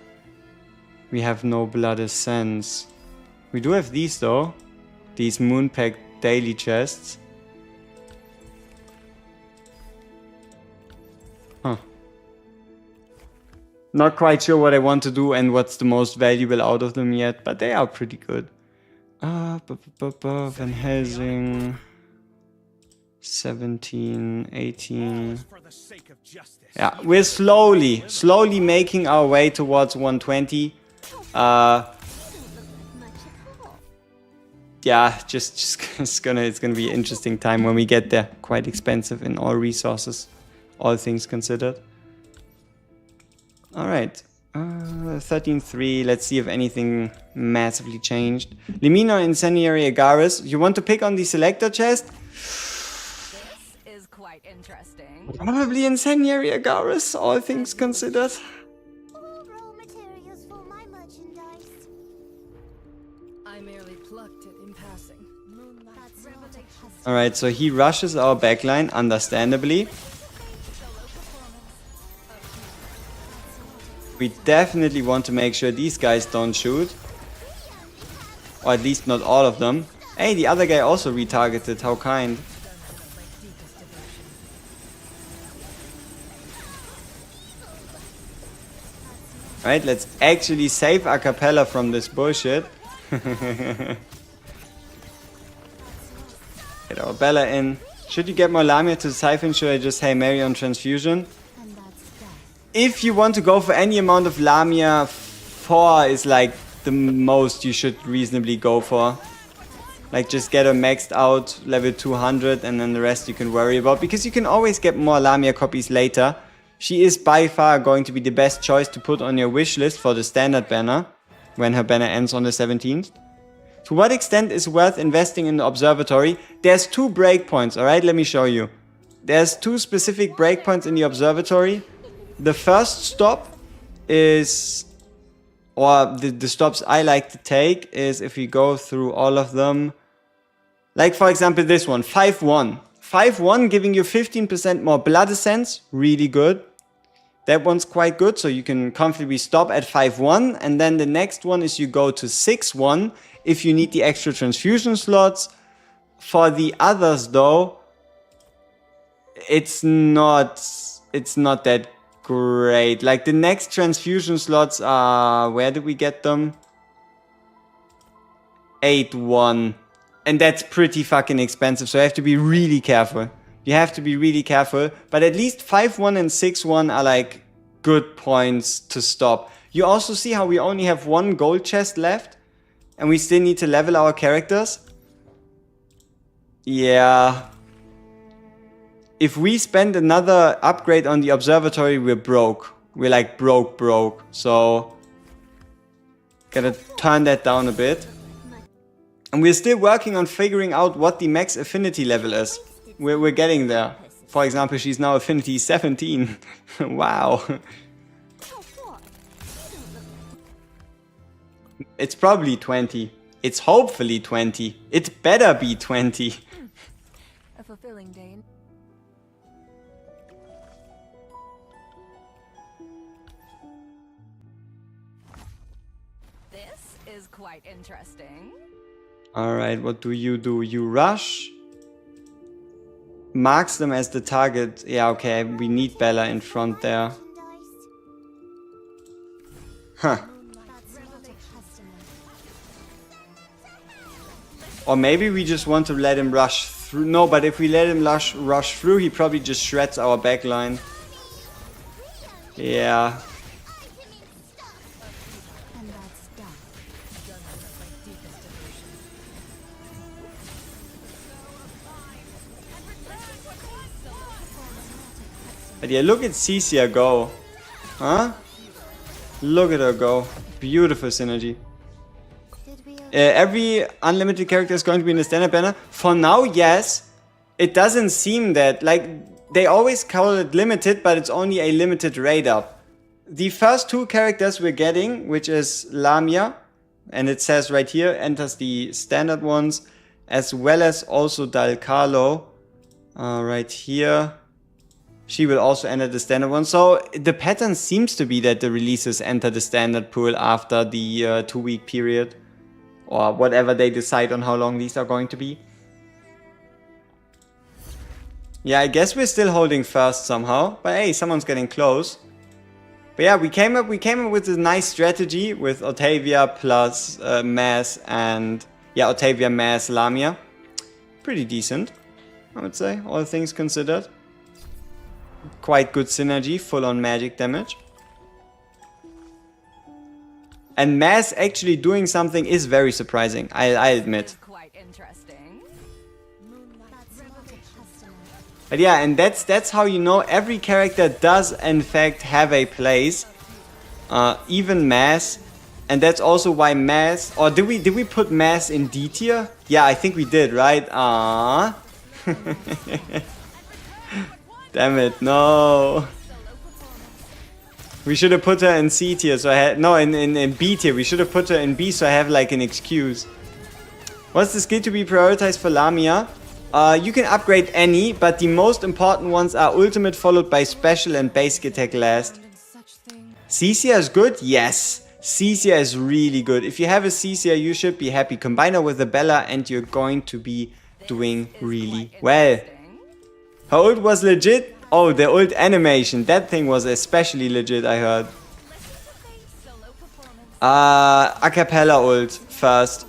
We have no blood essence. We do have these though. These moonpack daily chests. Huh. Not quite sure what I want to do and what's the most valuable out of them yet, but they are pretty good. Van Helsing. 17, 18. For the sake of justice. Yeah, we're slowly making our way towards 120. Yeah, just it's gonna be an interesting time when we get there. Quite expensive in all resources, all things considered. All right, 13.3. Let's see if anything massively changed. Limino, Incendiary, Agaris. You want to pick on the selector chest? This is quite interesting. Probably Incendiary, Agaris, all things considered. All raw materials for my merchandise. I merely plucked it in passing. That's revelation. All right, so he rushes our backline, understandably. We definitely want to make sure these guys don't shoot. Or at least not all of them. Hey, the other guy also retargeted, how kind. Alright, let's actually save a cappella from this bullshit. Get our Bella in. Should you get more Lamia to siphon? Should I just Hail Mary on transfusion? And that's death. If you want to go for any amount of Lamia, 4 is like the most you should reasonably go for. Like just get her maxed out level 200 and then the rest you can worry about. Because you can always get more Lamia copies later. She is by far going to be the best choice to put on your wish list for the standard banner. When her banner ends on the 17th. To what extent is worth investing in the observatory? There's 2 breakpoints, alright? Let me show you. There's 2 specific breakpoints in the observatory. The first stop is, or the stops I like to take is if we go through all of them. Like for example this one, 5-1. 5-1 giving you 15% more blood essence, really good. That one's quite good, so you can comfortably stop at 5-1. And then the next one is you go to 6-1 if you need the extra transfusion slots. For the others though, it's not that great. Like the next transfusion slots are, where did we get them? 8-1. And that's pretty fucking expensive, so you have to be really careful. You have to be really careful. But at least 5-1 and 6-1 are like good points to stop. You also see how we only have 1 gold chest left. And we still need to level our characters. Yeah. If we spend another upgrade on the observatory, we're broke. We're like broke. So gotta turn that down a bit. And we're still working on figuring out what the max affinity level is. We're getting there. For example, she's now affinity 17. Wow. It's probably 20. It's hopefully 20. It better be 20. A fulfilling day. This is quite interesting. Alright, what do? You rush. Marks them as the target. Yeah, okay, we need Bella in front there. Huh. Or maybe we just want to let him rush through. No, but if we let him rush through, he probably just shreds our backline. Yeah. But yeah, look at Cecia go. Huh? Look at her go. Beautiful synergy. Every unlimited character is going to be in the standard banner. For now, yes. It doesn't seem that, like, they always call it limited, but it's only a limited rate up. The first 2 characters we're getting, which is Lamia, and it says right here, enters the standard ones, as well as also Dal Carlo, right here. She will also enter the standard one. So the pattern seems to be that the releases enter the standard pool after the 2-week period, or whatever they decide on how long these are going to be. Yeah, I guess we're still holding first somehow, but hey, someone's getting close. But yeah, we came up with a nice strategy with Otavia plus Mass and yeah, Otavia, Mass, Lamia. Pretty decent, I would say, all things considered. Quite good synergy, full on magic damage. And Mass actually doing something is very surprising, I admit. Quite interesting. But yeah, and that's how you know every character does in fact have a place. Even Mass. And that's also why Mass, or did we put Mass in D tier? Yeah, I think we did, right? Ah. Damn it, no. We should have put her in C tier, so I had, no, in B tier. We should have put her in B, so I have like an excuse. What's the skill to be prioritized for Lamia? You can upgrade any, but the most important ones are ultimate followed by special and basic attack last. Cecia is good? Yes. Cecia is really good. If you have a Cecia, you should be happy. Combine her with a Bella and you're going to be doing really well. Her ult was legit. Oh, the ult animation. That thing was especially legit, I heard. Acapella ult first.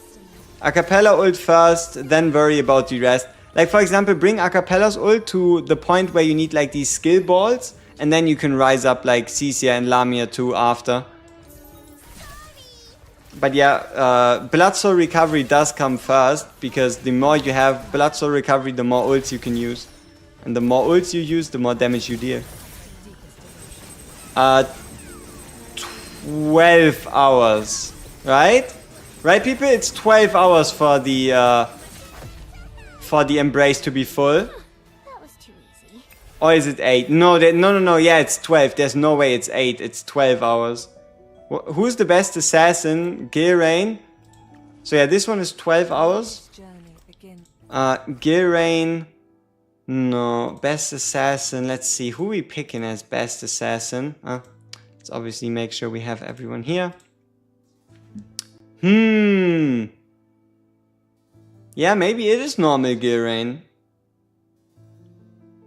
Acapella ult first, then worry about the rest. Like, for example, bring Acapella's ult to the point where you need like these skill balls, and then you can rise up like Cecia and Lamia too after. But yeah, Blood Soul Recovery does come first, because the more you have Blood Soul Recovery, the more ults you can use. And the more ults you use, the more damage you deal. 12 hours, right? Right, people? It's 12 hours for the Embrace to be full. That was too easy. Or is it 8? No, no, yeah, it's 12. There's no way it's 8. It's 12 hours. Who's the best assassin? Gilrain. So yeah, this one is 12 hours. Gilrain. No, best assassin. Let's see, who we picking as best assassin? Let's obviously make sure we have everyone here. Yeah, maybe it is normal Gilrain.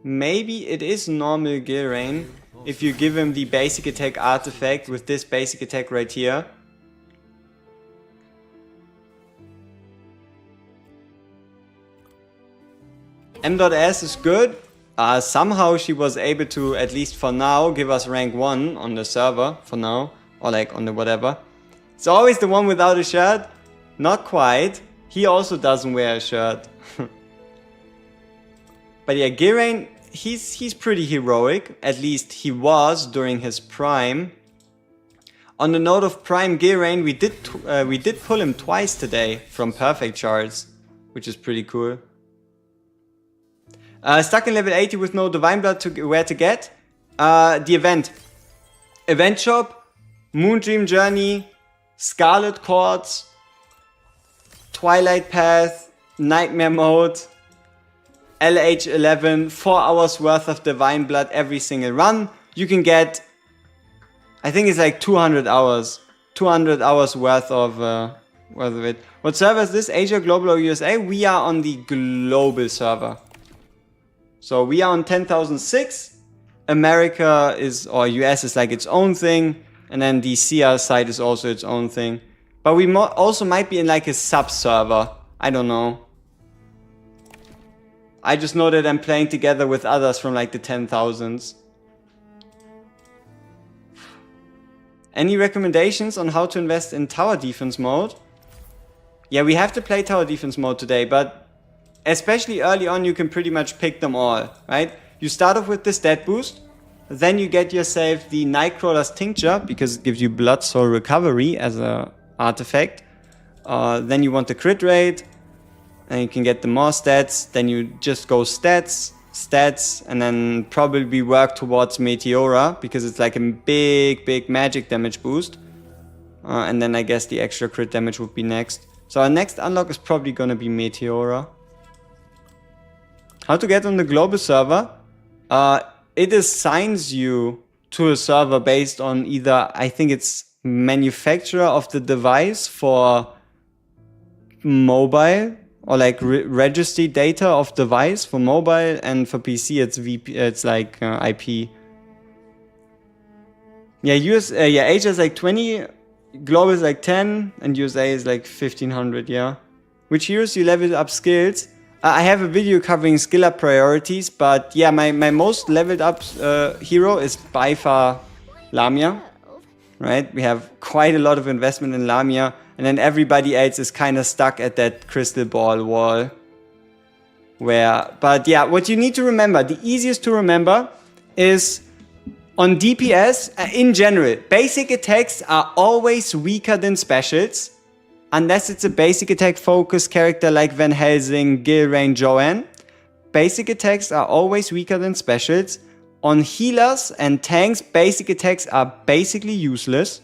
Maybe it is normal Gilrain if you give him the basic attack artifact with this basic attack right here. M.S is good. Somehow she was able to, at least for now, give us rank 1 on the server, for now. Or like on the whatever. It's always the one without a shirt. Not quite. He also doesn't wear a shirt. But yeah, Gilrain, he's pretty heroic. At least he was during his prime. On the note of prime Gilrain, we did pull him twice today from perfect charts, which is pretty cool. Stuck in level 80 with no divine blood where to get? The event. Event shop, Moondream Journey, Scarlet Quartz, Twilight Path, Nightmare Mode, LH11, 4 hours worth of divine blood every single run. You can get, I think it's like 200 hours. 200 hours worth of it. What server is this? Asia, Global or USA? We are on the global server. So we are on 10,006. America is, or US is like its own thing. And then the CR side is also its own thing. But we also might be in like a sub-server. I don't know. I just know that I'm playing together with others from like the 10,000s. Any recommendations on how to invest in tower defense mode? Yeah, we have to play tower defense mode today, but especially early on, you can pretty much pick them all, right? You start off with the stat boost, then you get yourself the Nightcrawler's Tincture, because it gives you Blood Soul Recovery as an artifact. Then you want the crit rate, and you can get the more stats, then you just go stats, stats, and then probably work towards Meteora, because it's like a big magic damage boost. And then I guess the extra crit damage would be next. So our next unlock is probably gonna be Meteora. How to get on the global server? It assigns you to a server based on either, I think it's manufacturer of the device for mobile, or like registry data of device for mobile, and for PC it's like IP. Yeah, Asia is like 20, global is like 10, and USA is like 1500. Yeah. Which heroes you level up skills? I have a video covering skill up priorities, but yeah, my most leveled up hero is by far Lamia. Right? We have quite a lot of investment in Lamia, and then everybody else is kind of stuck at that crystal ball wall. But yeah, what you need to remember, the easiest to remember is on DPS, in general, basic attacks are always weaker than specials, unless it's a basic attack focused character like Van Helsing, Gilrain, Joanne. Basic attacks are always weaker than specials. On healers and tanks, basic attacks are basically useless.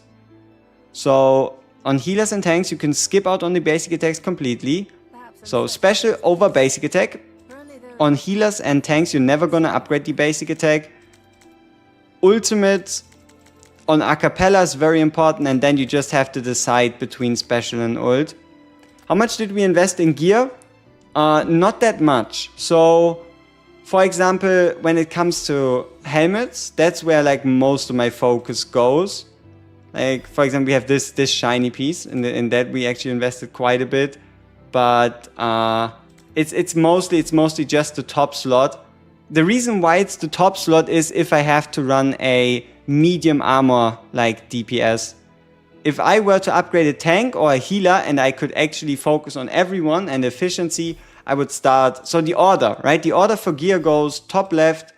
So on healers and tanks, you can skip out on the basic attacks completely. So special over basic attack. On healers and tanks, you're never gonna upgrade the basic attack. Ultimate on acapella is very important, and then you just have to decide between special and ult. How much did we invest in gear? Not that much. So, for example, when it comes to helmets, that's where like most of my focus goes. Like, for example, we have this shiny piece, and in that we actually invested quite a bit. But it's mostly just the top slot. The reason why it's the top slot is if I have to run a medium armor like DPS. If I were to upgrade a tank or a healer and I could actually focus on everyone and efficiency, I would start. So the order, right? The order for gear goes top left,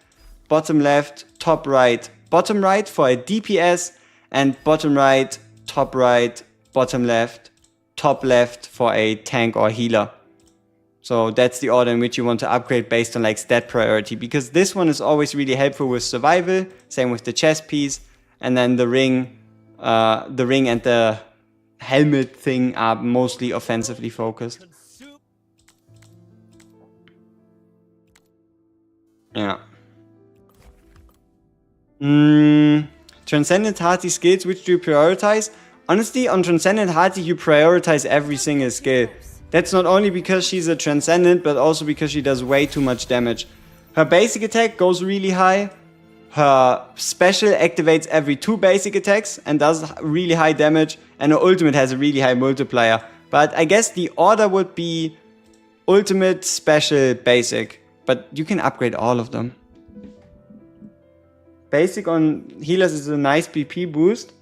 top right. Bottom right for a DPS, and bottom right, top right, bottom left, top left for a tank or healer. So that's the order in which you want to upgrade based on like stat priority, because this one is always really helpful with survival. Same with the chest piece, and then the ring and the helmet thing are mostly offensively focused. Yeah. Transcendent Hearty skills, which do you prioritize? Honestly, on Transcendent Hearty, you prioritize every single skill. That's not only because she's a Transcendent, but also because she does way too much damage. Her basic attack goes really high. Her special activates every 2 basic attacks and does really high damage. And her ultimate has a really high multiplier. But I guess the order would be ultimate, special, basic. But you can upgrade all of them. Basic on healers is a nice BP boost.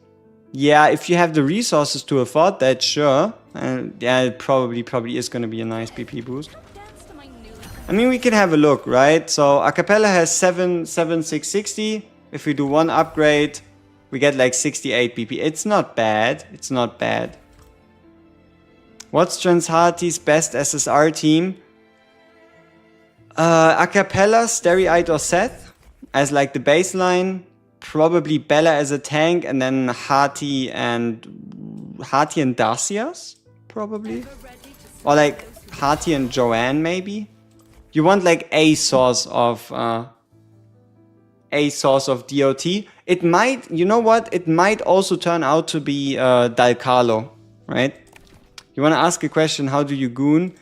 Yeah, if you have the resources to afford that, sure. Yeah, it probably is going to be a nice BP boost. I mean, we can have a look, right? So acapella has 660. If we do one upgrade, we get like 68 BP. It's not bad. It's not bad. What's Transharty's best SSR team? Acapella, Stereite, or Seth as like the baseline. Probably Bella as a tank, and then Hearty and Darcias, probably. Or like Hearty and Joanne, maybe. You want like a source of DOT. It might, you know what? It might also turn out to be Dalcarlo, right? You want to ask a question, how do you goon?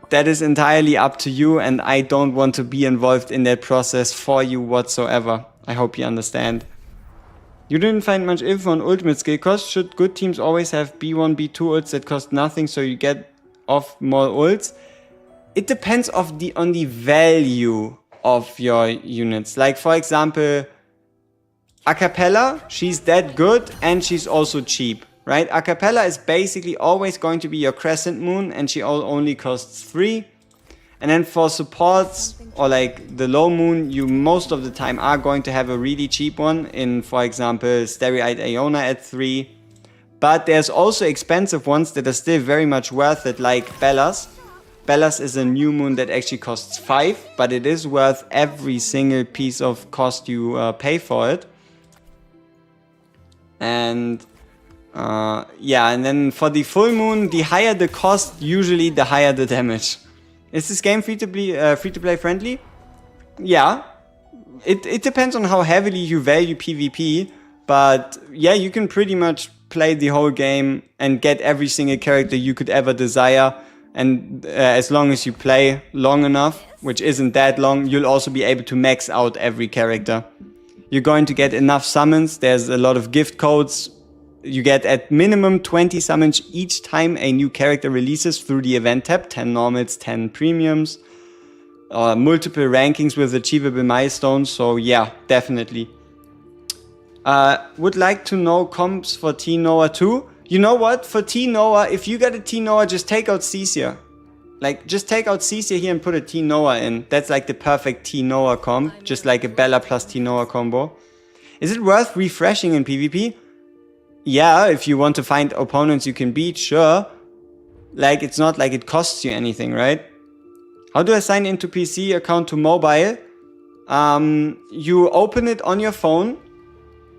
That is entirely up to you, and I don't want to be involved in that process for you whatsoever. I hope you understand. You didn't find much info on ultimate skill cost. Should good teams always have B1, B2 ults that cost nothing so you get off more ults? It depends on the value of your units. Like for example, Acapella, she's that good and she's also cheap, right? Acapella is basically always going to be your Crescent Moon, and she only costs 3. And then for supports or like the low moon, you most of the time are going to have a really cheap one in, for example, Stereite Iona at 3. But there's also expensive ones that are still very much worth it, like Bellas. Bella's is a new moon that actually costs 5, but it is worth every single piece of cost you pay for it. And yeah, and then for the full moon, the higher the cost, usually the higher the damage. Is this game free to play friendly? Yeah, it depends on how heavily you value PvP, but yeah, you can pretty much play the whole game and get every single character you could ever desire. And as long as you play long enough, which isn't that long, you'll also be able to max out every character. You're going to get enough summons. There's a lot of gift codes. You get at minimum 20 summons each time a new character releases through the event tab. 10 normals, 10 premiums. Multiple rankings with achievable milestones. So yeah, definitely. Would like to know comps for T Noah too. You know what? For T Noah, if you got a T Noah, just take out Cecia. Like, just take out Cecia here and put a T Noah in. That's like the perfect T Noah comp. Just like a Bella plus T Noah combo. Is it worth refreshing in PvP? Yeah, if you want to find opponents you can beat, sure. Like, it's not like it costs you anything, right? How do I sign into PC account to mobile? You open it on your phone,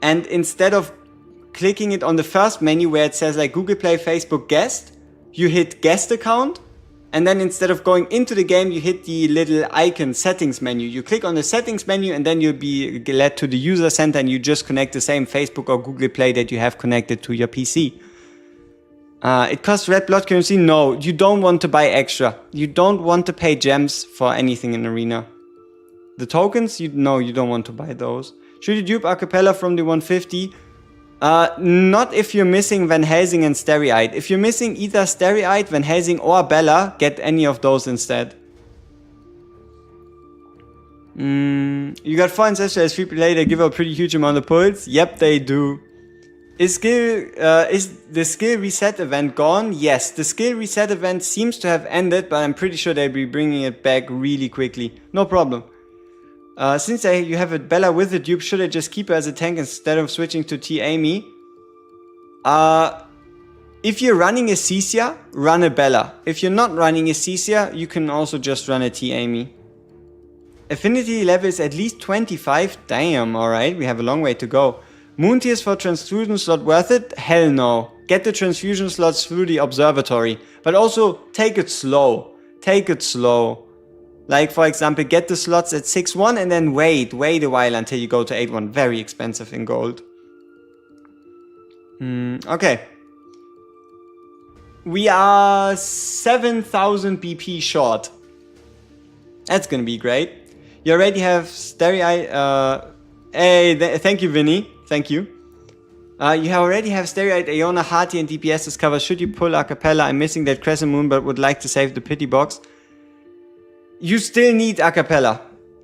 and instead of clicking it on the first menu where it says like Google Play, Facebook, Guest, you hit Guest account, and then instead of going into the game, you hit the little icon settings menu. You click on the settings menu, and then you'll be led to the user center, and you just connect the same Facebook or Google Play that you have connected to your PC. It costs red blood currency? No, you don't want to buy extra. You don't want to pay gems for anything in Arena. The tokens? No, you don't want to buy those. Should you dupe Acapella from the 150? Not if you're missing Van Helsing and Stereite. If you're missing either Stereite, Van Helsing or Bella, get any of those instead. You got 4 ancestors as free play, they give a pretty huge amount of pulls. Yep, they do. Is the skill reset event gone? Yes, the skill reset event seems to have ended, but I'm pretty sure they'll be bringing it back really quickly. No problem. Since you have a Bella with a dupe, should I just keep her as a tank instead of switching to T Amy? If you're running a Cecia, run a Bella. If you're not running a Cecia, you can also just run a T Amy. Affinity level is at least 25. Damn, alright, we have a long way to go. Moon tiers for transfusion slot worth it? Hell no. Get the transfusion slots through the observatory. But also, take it slow. Take it slow. Like, for example, get the slots at 6-1 and then wait a while until you go to 8-1. Very expensive in gold. Okay. We are 7,000 BP short. That's gonna be great. You already have Stereite. Thank you, Vinny. Thank you. You already have Stereite, Iona, Hati, and DPS discovered. Should you pull Acapella? I'm missing that Crescent Moon, but would like to save the pity box. You still need Acapella.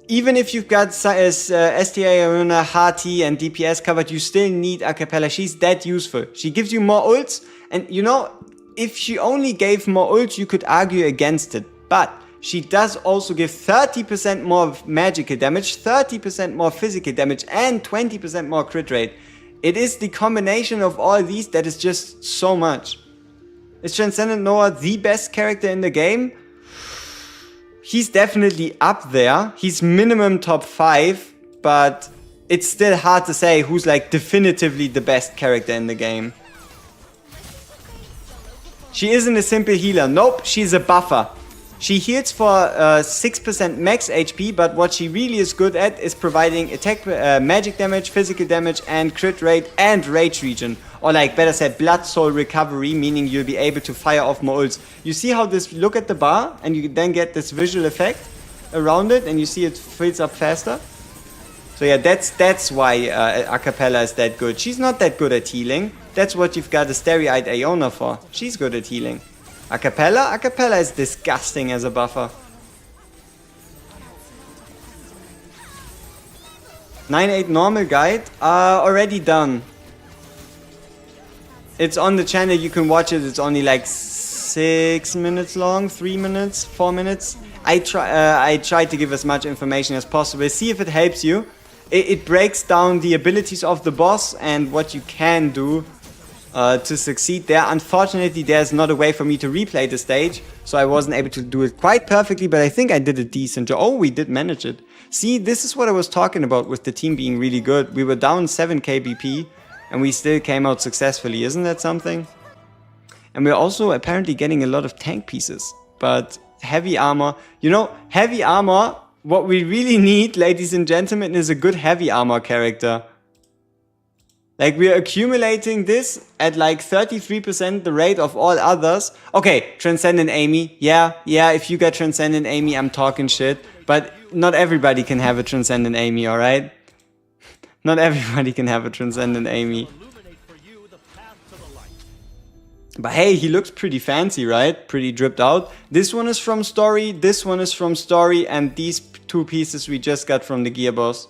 Even if you've got STA, Iona, Hati, and DPS covered, you still need Acapella. She's that useful. She gives you more ults, and you know, if she only gave more ults, you could argue against it. But she does also give 30% more magical damage, 30% more physical damage, and 20% more crit rate. It is the combination of all these that is just so much. Is Transcendent Noah the best character in the game? He's definitely up there. He's minimum top 5, but it's still hard to say who's like definitively the best character in the game. She isn't a simple healer. Nope, she's a buffer. She heals for 6% max HP, but what she really is good at is providing attack, magic damage, physical damage, and crit rate, and rage regen. Or like, better said, blood soul recovery, meaning you'll be able to fire off more ults. You see how this, look at the bar, and you then get this visual effect around it, and you see it fills up faster. So yeah, that's why Acapella is that good. She's not that good at healing. That's what you've got a Stereite Iona for. She's good at healing. Acapella is disgusting as a buffer. 9-8 normal guide, already done. It's on the channel, you can watch it. It's only like 6 minutes long, 3 minutes, 4 minutes. I try to give as much information as possible. See if it helps you. It breaks down the abilities of the boss and what you can do to succeed there. Unfortunately, there's not a way for me to replay the stage, so I wasn't able to do it quite perfectly, but I think I did a decent job. Oh, we did manage it. See, this is what I was talking about with the team being really good. We were down 7k BP, and we still came out successfully. Isn't that something? And we're also apparently getting a lot of tank pieces. But heavy armor, you know, heavy armor, what we really need, ladies and gentlemen, is a good heavy armor character. Like, we're accumulating this at like 33% the rate of all others. Okay, Transcendent Amy. Yeah, if you get Transcendent Amy, I'm talking shit. But not everybody can have a Transcendent Amy, alright? Not everybody can have a Transcendent Amy. Illuminate for you the path to the light. But hey, he looks pretty fancy, right? Pretty dripped out. This one is from story, this one is from story, and these two pieces we just got from the gear boss.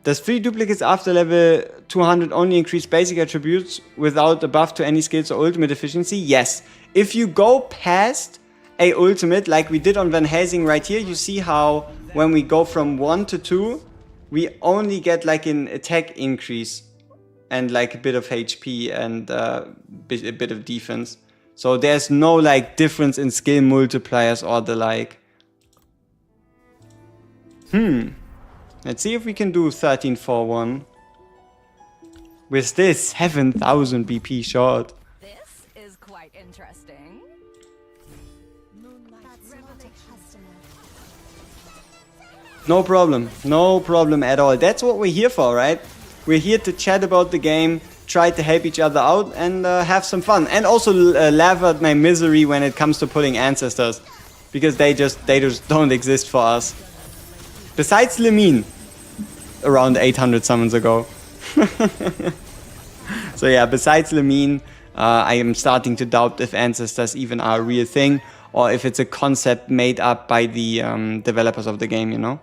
Does 3 duplicates after level 200 only increase basic attributes without a buff to any skills or ultimate efficiency? Yes. If you go past a ultimate, like we did on Van Helsing right here, you see how when we go from 1 to 2, we only get like an attack increase and like a bit of HP and a bit of defense. So there's no like difference in skill multipliers or the like. Let's see if we can do 1341. We're still 7,000 BP short. This is quite interesting. No problem. No problem at all. That's what we're here for, right? We're here to chat about the game, try to help each other out, and have some fun. And also laugh at my misery when it comes to pulling ancestors. Because they just don't exist for us. Besides Lemine. Around 800 summons ago. So yeah, besides Lemine, I am starting to doubt if ancestors even are a real thing, or if it's a concept made up by the developers of the game, you know?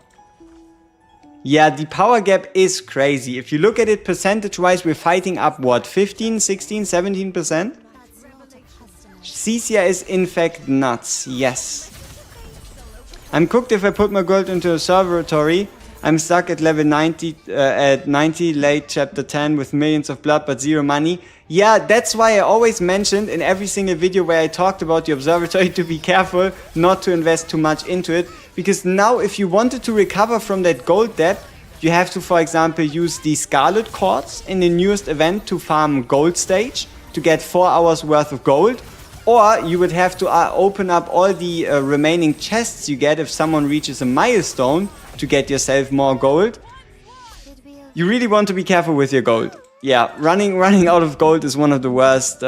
Yeah, the power gap is crazy. If you look at it percentage-wise, we're fighting up, what, 15, 16, 17%? Cecia is in fact nuts, yes. I'm cooked if I put my gold into a observatory. I'm stuck at level 90, late chapter 10 with millions of blood but zero money. Yeah, that's why I always mentioned in every single video where I talked about the observatory to be careful not to invest too much into it. Because now if you wanted to recover from that gold debt, you have to, for example, use the Scarlet Quartz in the newest event to farm gold stage to get 4 hours worth of gold. Or you would have to open up all the remaining chests you get if someone reaches a milestone to get yourself more gold. You really want to be careful with your gold. Yeah, running out of gold is one of the worst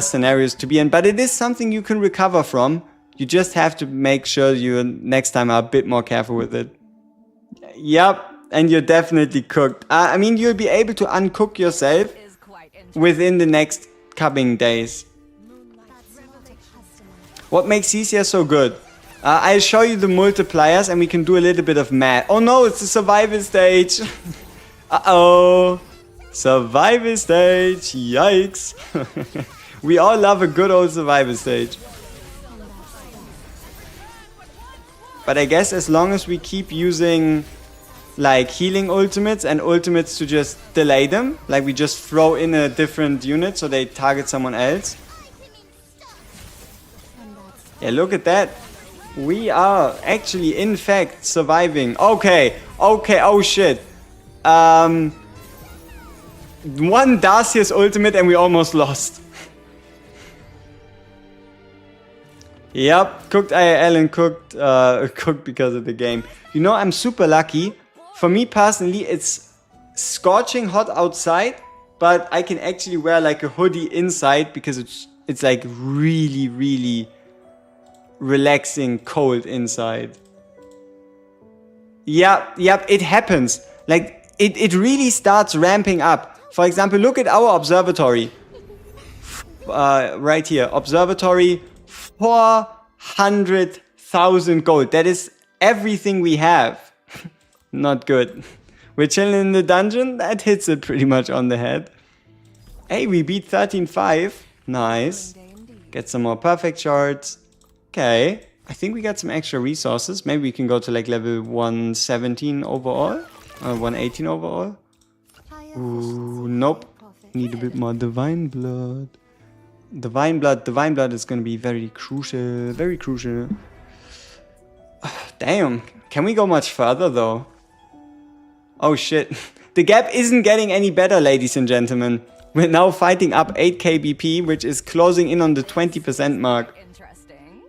scenarios to be in, but it is something you can recover from. You just have to make sure you next time are a bit more careful with it. Yep, and you're definitely cooked. I mean, you'll be able to uncook yourself within the next coming days. What makes Cecia so good? I'll show you the multipliers and we can do a little bit of math. Oh no, it's the survival stage. Uh-oh. Survival stage. Yikes. We all love a good old survival stage. But I guess as long as we keep using like healing ultimates and ultimates to just delay them, like we just throw in a different unit so they target someone else. Yeah, look at that. We are actually, in fact, surviving. Okay, oh shit. One Darcia's ultimate and we almost lost. Yep, cooked IRL and cooked because of the game. You know, I'm super lucky. For me personally, it's scorching hot outside, but I can actually wear like a hoodie inside because it's like really, really relaxing cold inside. Yep, it happens. Like it really starts ramping up. For example, look at our observatory. Right here, observatory, 400,000 gold. That is everything we have. Not good. We're chilling in the dungeon. That hits it pretty much on the head. Hey, we beat 13.5. Nice. Get some more perfect shards. Okay, I think we got some extra resources. Maybe we can go to like level 117 overall. 118 overall. Ooh, nope. Need a bit more divine blood. Divine blood is gonna be very crucial, very crucial. Damn, can we go much further though? Oh shit. The gap isn't getting any better, ladies and gentlemen. We're now fighting up 8k BP, which is closing in on the 20% mark. Interesting.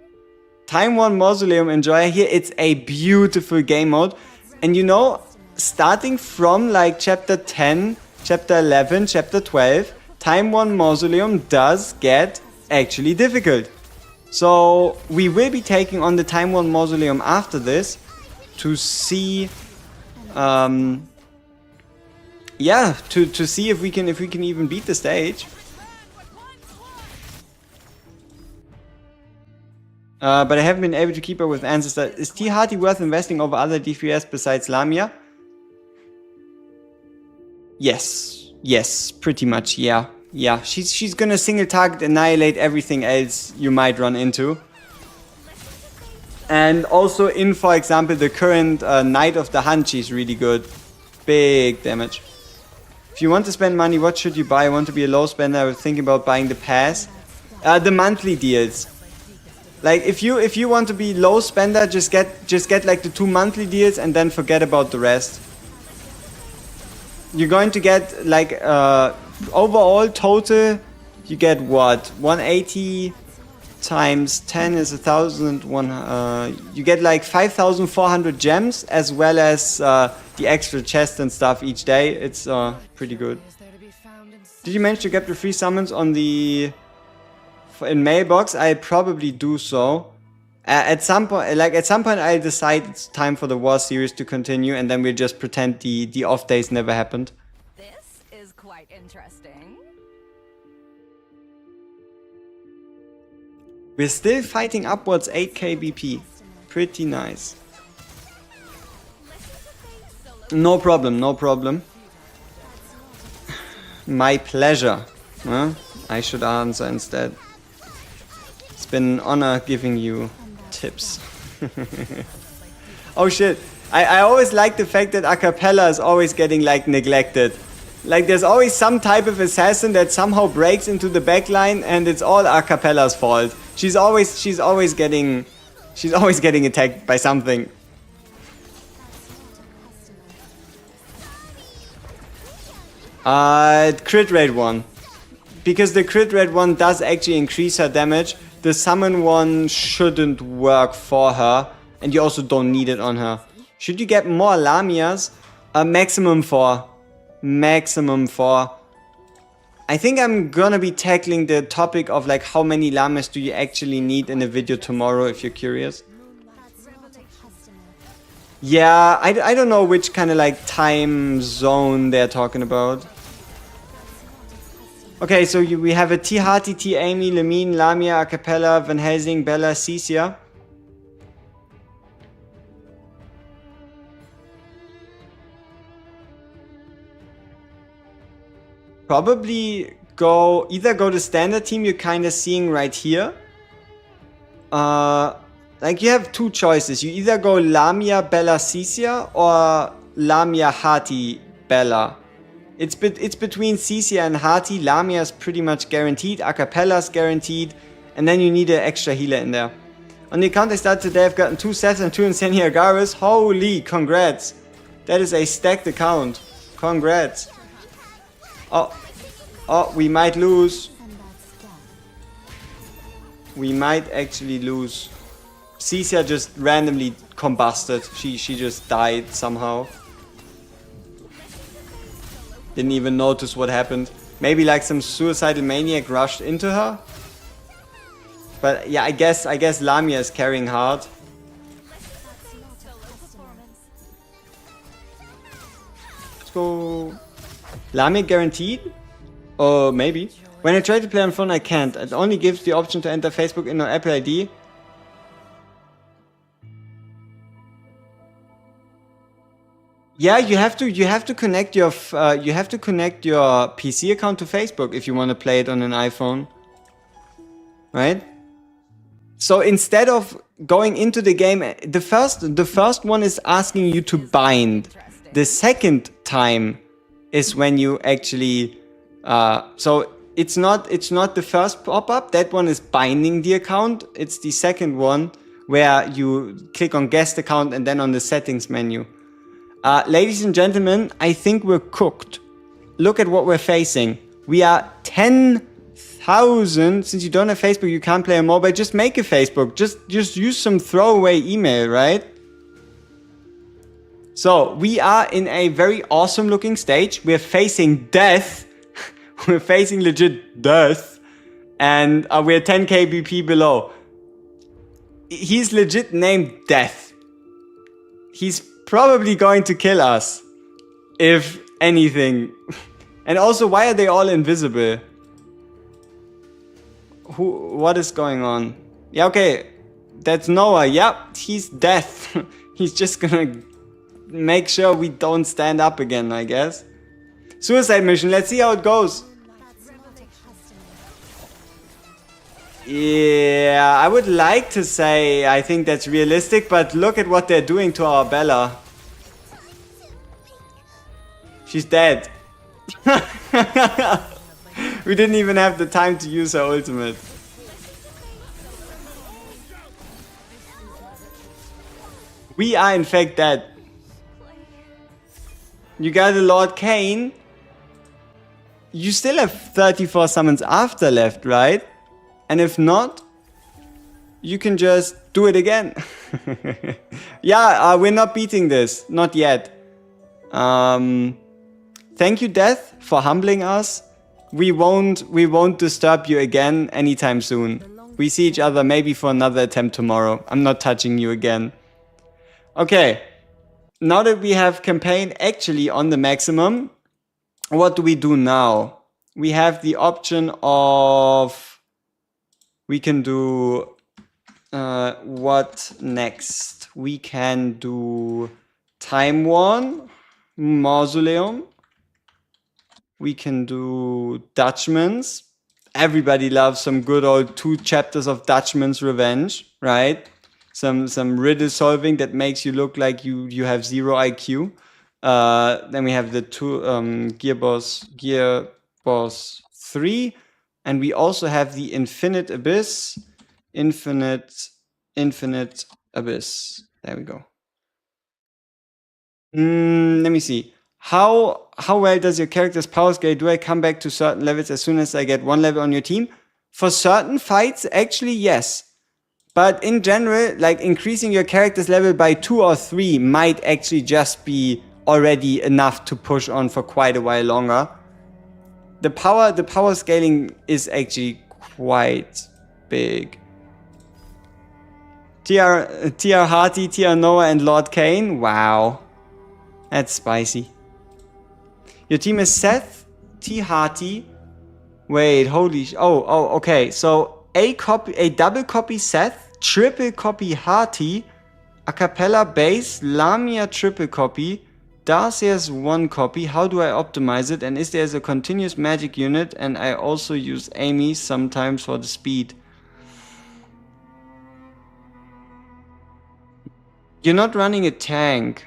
Time 1 Mausoleum Enjoyer here. It's a beautiful game mode. And you know, starting from like chapter 10, chapter 11, chapter 12, Time 1 Mausoleum does get actually difficult. So we will be taking on the Time 1 Mausoleum after this to see yeah, to see if we can even beat the stage. But I haven't been able to keep up with Ancestor. Is T Hardy worth investing over other DPS besides Lamia? Yes, pretty much, yeah. Yeah, she's gonna single target annihilate everything else you might run into. And also in, for example, the current Knight of the Hunt, she's really good. Big damage. If you want to spend money, what should you buy? I want to be a low spender. I was thinking about buying the pass. The monthly deals. Like if you want to be low spender, just get like the 2 monthly deals and then forget about the rest. You're going to get like overall total, you get what? 180 times 10 is 1,000. You get like 5,400 gems as well as the extra chest and stuff each day. It's pretty good. Did you manage to get the free summons on the in mailbox? I probably do so. At some point, I decide it's time for the War series to continue, and then we'll just pretend the off days never happened. This is quite interesting. We're still fighting upwards 8k BP. Pretty nice. No problem, no problem. My pleasure. Huh? I should answer instead. It's been an honor giving you tips. Oh shit. I always like the fact that Acapella is always getting like neglected. Like there's always some type of assassin that somehow breaks into the backline and it's all Acapella's fault. She's always getting attacked by something. Crit rate 1. Because the crit rate 1 does actually increase her damage. The summon 1 shouldn't work for her. And you also don't need it on her. Should you get more Lamias? Maximum 4. Maximum 4. I think I'm gonna be tackling the topic of like how many Lamias do you actually need in a video tomorrow if you're curious. Yeah, I don't know which kind of like time zone they're talking about. Okay, so we have a T Harty, T Amy, Lamine, Lamia, Acapella, Van Helsing, Bella, Cecia. Probably either go to standard team you're kind of seeing right here. Like you have 2 choices. You either go Lamia, Bella, Cecia or Lamia, Harty, Bella. It's between Cecia and Harty. Lamia is pretty much guaranteed. Acapella is guaranteed. And then you need an extra healer in there. On the account I started today, I've gotten 2 Seths and 2 Insane Agaras. Holy, congrats. That is a stacked account. Congrats. Oh, we might lose. We might actually lose. Cecia just randomly combusted. She just died somehow. Didn't even notice what happened. Maybe like some suicidal maniac rushed into her. But yeah, I guess Lamia is carrying hard. Let's go. Lamia guaranteed? Oh, maybe. When I try to play on phone, I can't. It only gives the option to enter Facebook in or Apple ID. Yeah, you have to connect your PC account to Facebook if you want to play it on an iPhone, right? So instead of going into the game, the first one is asking you to bind. The second time is when you actually So it's not the first pop-up. That one is binding the account. It's the second one where you click on guest account and then on the settings menu. Ladies and gentlemen, I think we're cooked. Look at what we're facing. We are 10,000. Since you don't have Facebook, you can't play on mobile. Just make a Facebook. Just use some throwaway email, right? So we are in a very awesome looking stage. We're facing death. We're facing legit death. And we're 10k BP below. He's legit named Death. He's probably going to kill us. If anything. And also, why are they all invisible? What is going on? Yeah, okay. That's Noah. Yep, he's Death. He's just gonna make sure we don't stand up again, I guess. Suicide mission, let's see how it goes. Yeah, I would like to say I think that's realistic, but look at what they're doing to our Bella. She's dead. We didn't even have the time to use her ultimate. We are in fact dead. You got a Lord Kane. You still have 34 summons after left, right? And if not, you can just do it again. Yeah, we're not beating this. Not yet. Thank you, Death, for humbling us. We won't disturb you again anytime soon. We see each other maybe for another attempt tomorrow. I'm not touching you again. Okay. Now that we have campaign actually on the maximum, what do we do now? We have the option of... We can do... what next? We can do... Time Worn, Mausoleum. We can do Dutchman's. Everybody loves some good old 2 chapters of Dutchman's Revenge, right? Some riddle solving that makes you look like you have 0 IQ. Then we have the 2 Gearboss 3, and we also have the Infinite Abyss. Infinite Abyss. There we go. Let me see. How well does your character's power scale? Do I come back to certain levels as soon as I get 1 level on your team? For certain fights, actually, yes. But in general, like increasing your character's level by 2 or 3 might actually just be already enough to push on for quite a while longer. The power scaling is actually quite big. TR Harty, TR Noah, and Lord Kane. Wow. That's spicy. Your team is Seth, T Harty. Wait, holy okay. So a double copy Seth, triple copy Harty, a cappella base, Lamia triple copy, Darcia's 1 copy. How do I optimize it? And is there a continuous magic unit? And I also use Amy sometimes for the speed. You're not running a tank.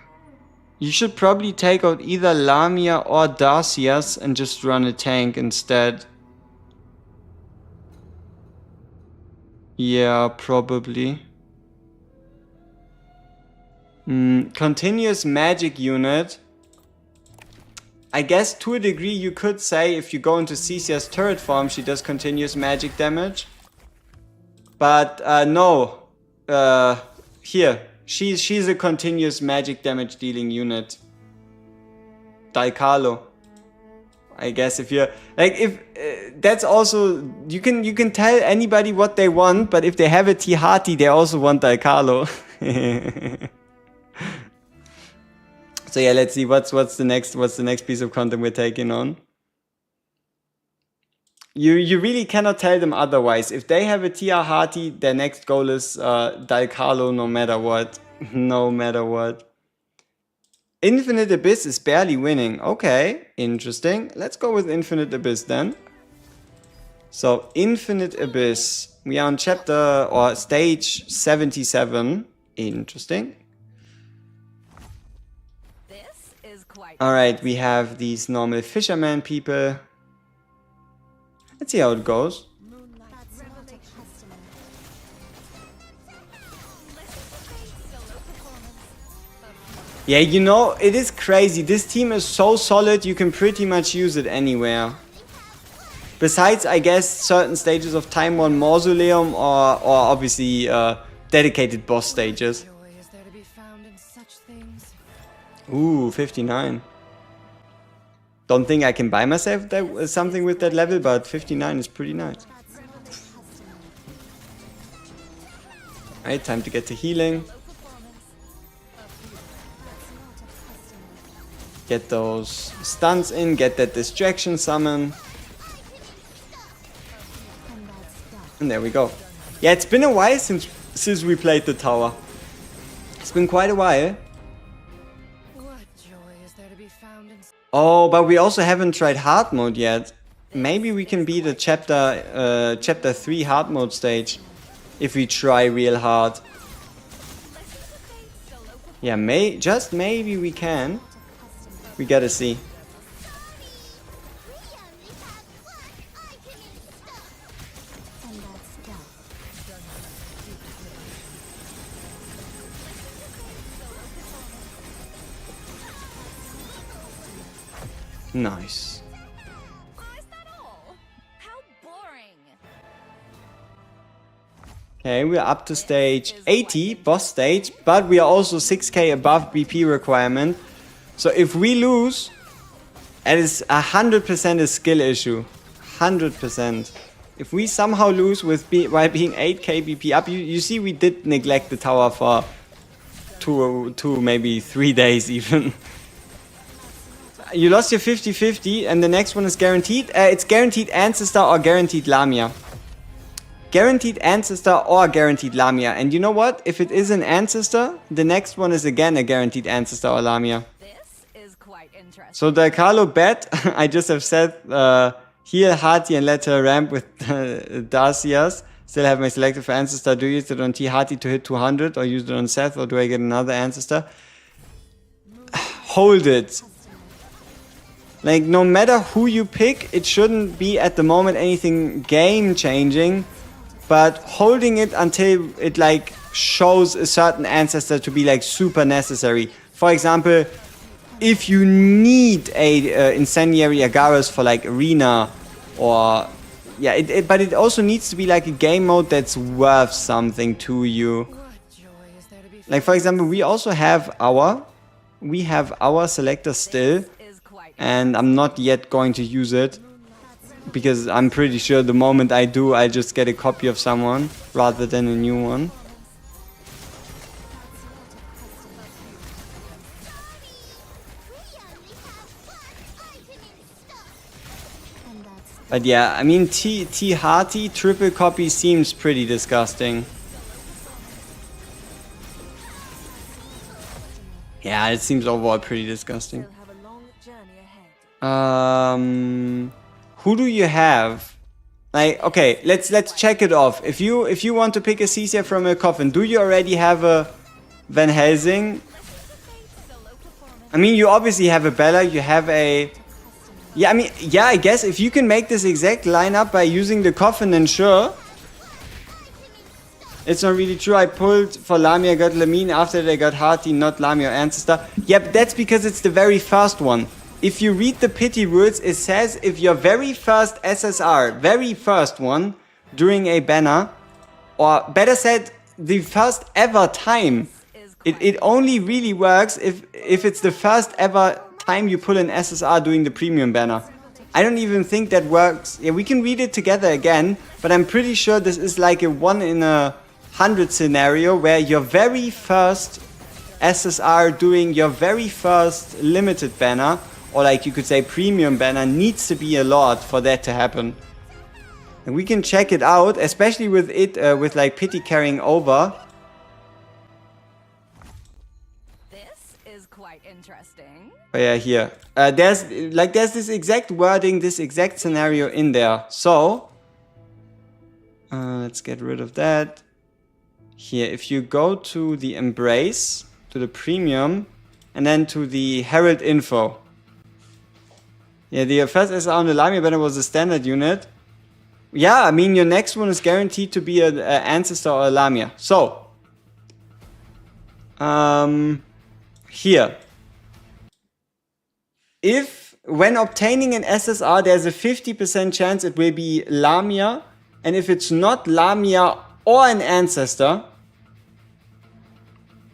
You should probably take out either Lamia or Darcia's and just run a tank instead. Yeah, probably. Continuous magic unit. I guess to a degree you could say if you go into Cecia's turret form, she does continuous magic damage. But no. Here. She's a continuous magic damage dealing unit. Daikalo. I guess if you're like that's also you can tell anybody what they want, but if they have a T Harty, they also want Daikalo. So yeah, let's see what's the next piece of content we're taking on. You really cannot tell them otherwise. If they have a TR Harty, their next goal is Daikalo no matter what. No matter what. Infinite Abyss is barely winning. Okay, interesting. Let's go with Infinite Abyss then. So, Infinite Abyss. We are on chapter or stage 77. Interesting. This is quite Alright, we have these normal fisherman people. Let's see how it goes. That's not a customer. Yeah, you know, it is crazy. This team is so solid, you can pretty much use it anywhere. Besides, I guess, certain stages of Time 1 Mausoleum or obviously dedicated boss stages. Joy is there to be found in such things. Ooh, 59. Don't think I can buy myself that, something with that level, but 59 is pretty nice. That's not a customer. Alright, time to get to healing. That's not a customer. Get those stunts in, get that distraction summon. And that's that. And there we go. Yeah, it's been a while since we played the tower. It's been quite a while. What joy is there to be found in Oh, but we also haven't tried hard mode yet. Maybe we can beat a chapter 3 hard mode stage if we try real hard. Yeah, just maybe we can. We gotta see. And that's that. Nice. Oh, is that all? How boring. Okay, we're up to stage 80, boss stage, but we are also 6k above BP requirement. So if we lose, it is 100% a skill issue. 100%. If we somehow lose while being 8k BP up, you see we did neglect the tower for two maybe 3 days even. You lost your 50-50 and the next one is guaranteed. It's guaranteed Ancestor or guaranteed Lamia. Guaranteed Ancestor or guaranteed Lamia. And you know what? If it is an Ancestor, the next one is again a guaranteed Ancestor or Lamia. This is quite interesting. So the Carlo bet, I just have said, heal Hati and let her ramp with Darcias. Still have my selected for Ancestor. Do you use it on T Hati to hit 200 or use it on Seth, or do I get another Ancestor? Hold it. Like, no matter who you pick, it shouldn't be at the moment anything game changing, but holding it until it like shows a certain Ancestor to be like super necessary. For example, if you need a Incendiary Agaras for like Arena, or yeah, but it also needs to be like a game mode that's worth something to you. What joy is there to be found? Like for example, we also have our selector still. And I'm not yet going to use it, because I'm pretty sure the moment I do, I just get a copy of someone rather than a new one. But yeah, I mean, T Hati triple copy seems pretty disgusting. Yeah, it seems overall pretty disgusting. Still have a long journey ahead. Who do you have? Like, okay, let's check it off. If you want to pick a Cecia from a coffin, do you already have a Van Helsing? I mean, you obviously have a Bella, you have a... Yeah, I mean, yeah, I guess if you can make this exact lineup by using the coffin, then sure. It's not really true. I pulled for Lamia, got Lamine, after they got Hati, not Lamia or Ancestor. Yeah, but that's because it's the very first one. If you read the pity rules, it says if your very first SSR, very first one, during a banner, or better said, the first ever time, it only really works if it's the first ever time you pull an SSR doing the premium banner. I don't even think that works. Yeah, we can read it together again, but I'm pretty sure this is like a 1 in 100 scenario where your very first SSR doing your very first limited banner, or like you could say premium banner, needs to be a lot for that to happen. And we can check it out, especially with it, with like pity carrying over. This is quite interesting. Oh yeah, here. There's this exact wording, this exact scenario in there. So, let's get rid of that. Here, if you go to the Embrace, to the Premium, and then to the Herald Info. Yeah, the first SR on the Lamia banner was a standard unit. Yeah, I mean, your next one is guaranteed to be an ancestor or a Lamia. So, here. If, when obtaining an SSR, there's a 50% chance it will be Lamia. And if it's not Lamia or an ancestor,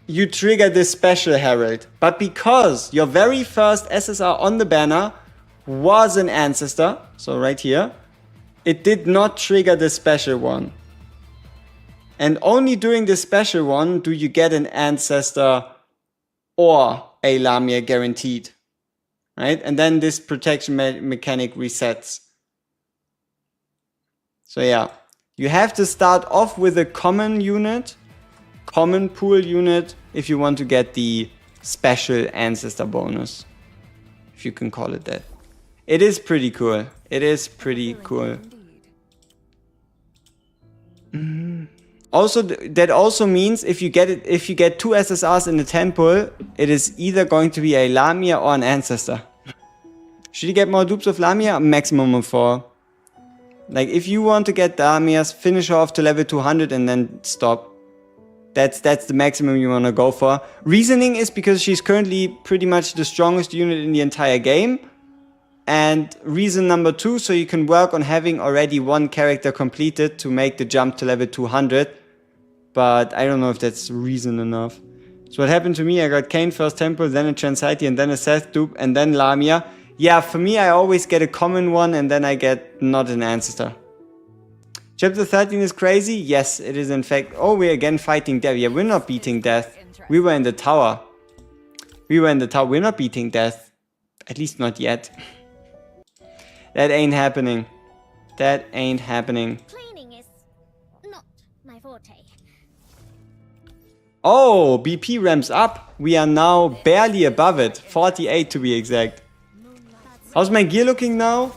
you trigger this special herald. But because your very first SSR on the banner was an ancestor, so right here, it did not trigger the special one. And only during the special one do you get an ancestor or a Lamia guaranteed. Right? And then this protection mechanic resets. So yeah, you have to start off with a common unit, common pool unit, if you want to get the special ancestor bonus. If you can call it that. It is pretty cool. It is pretty cool. Also, that also means if you get 2 SSRs in the temple, it is either going to be a Lamia or an ancestor. Should you get more dupes of Lamia? Maximum of 4. Like if you want to get Lamias, finish her off to level 200 and then stop. That's the maximum you want to go for. Reasoning is because she's currently pretty much the strongest unit in the entire game. And reason number 2, so you can work on having already 1 character completed to make the jump to level 200. But I don't know if that's reason enough. So what happened to me, I got Kayn first temple, then a Transite, and then a Seth dupe, and then Lamia. Yeah, for me I always get a common one and then I get not an ancestor. Chapter 13 is crazy? Yes, it is in fact. Oh, we're again fighting death. Yeah, we're not beating death. We were in the tower. We're not beating death. At least not yet. That ain't happening. That ain't happening. Cleaning is not my forte. Oh, BP ramps up. We are now barely above it. 48 to be exact. How's my gear looking now?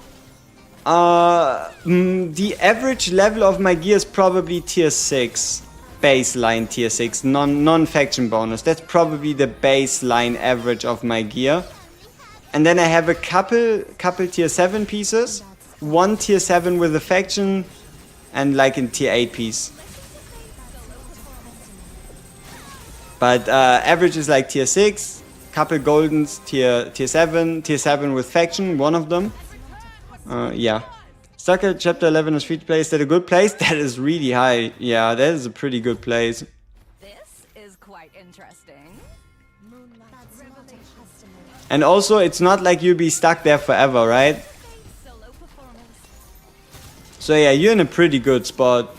The average level of my gear is probably tier 6. Baseline tier 6. Non-faction bonus. That's probably the baseline average of my gear. And then I have a couple tier 7 pieces. 1 tier 7 with a faction. And like a tier 8 piece. But average is like tier 6. Couple goldens, tier 7 with faction, one of them. Yeah. Stucker chapter 11 is free to play. Is that a good place? That is really high. Yeah, that is a pretty good place. This is quite interesting. And also, it's not like you'll be stuck there forever, right? Solo performance. So yeah, you're in a pretty good spot.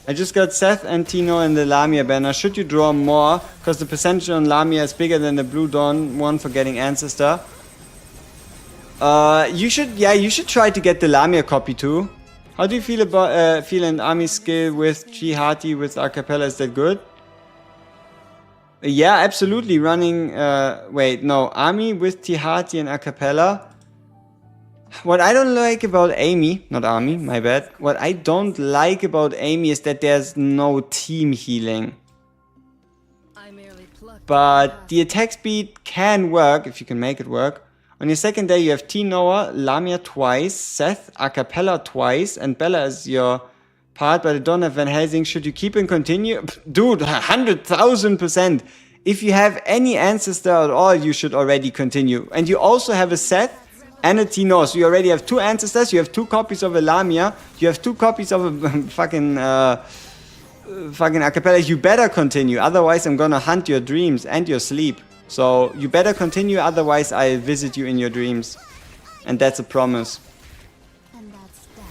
I just got Seth and Tino in the Lamia banner. Should you draw more? Because the percentage on Lamia is bigger than the Blue Dawn one for getting Ancestor. You should try to get the Lamia copy too. How do you feel about an army skill with Jihati with Acapella? Is that good? Yeah, absolutely. Running army with Jihati and Acapella. What I don't like about Amy, not Army, my bad. What I don't like about Amy is that there's no team healing. But the attack speed can work, if you can make it work. On your second day you have T-Noah, Lamia twice, Seth, Acapella twice, and Bella is your part, but I don't have Van Helsing. Should you keep and continue? Dude, 100,000%. If you have any Ancestor at all, you should already continue. And you also have a Seth and a Tino. So you already have 2 Ancestors, you have 2 copies of a Lamia, you have 2 copies of a fucking Acapella. You better continue, otherwise I'm gonna hunt your dreams and your sleep. So you better continue, otherwise I'll visit you in your dreams. And that's a promise. And that's that.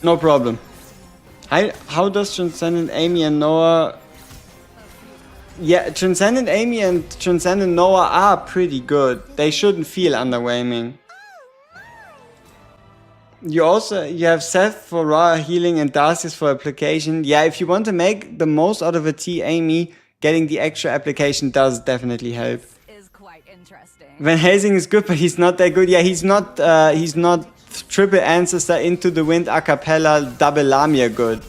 No problem. How does Transcendent Amy and Noah... Yeah, Transcendent Amy and Transcendent Noah are pretty good. They shouldn't feel underwhelming. You have Seth for raw healing and Darcy's for application. Yeah, if you want to make the most out of a T Amy, getting the extra application does definitely help. Is quite interesting. Van Helsing is good, but he's not that good. Yeah, he's not triple ancestor into the wind a cappella double Lamia good.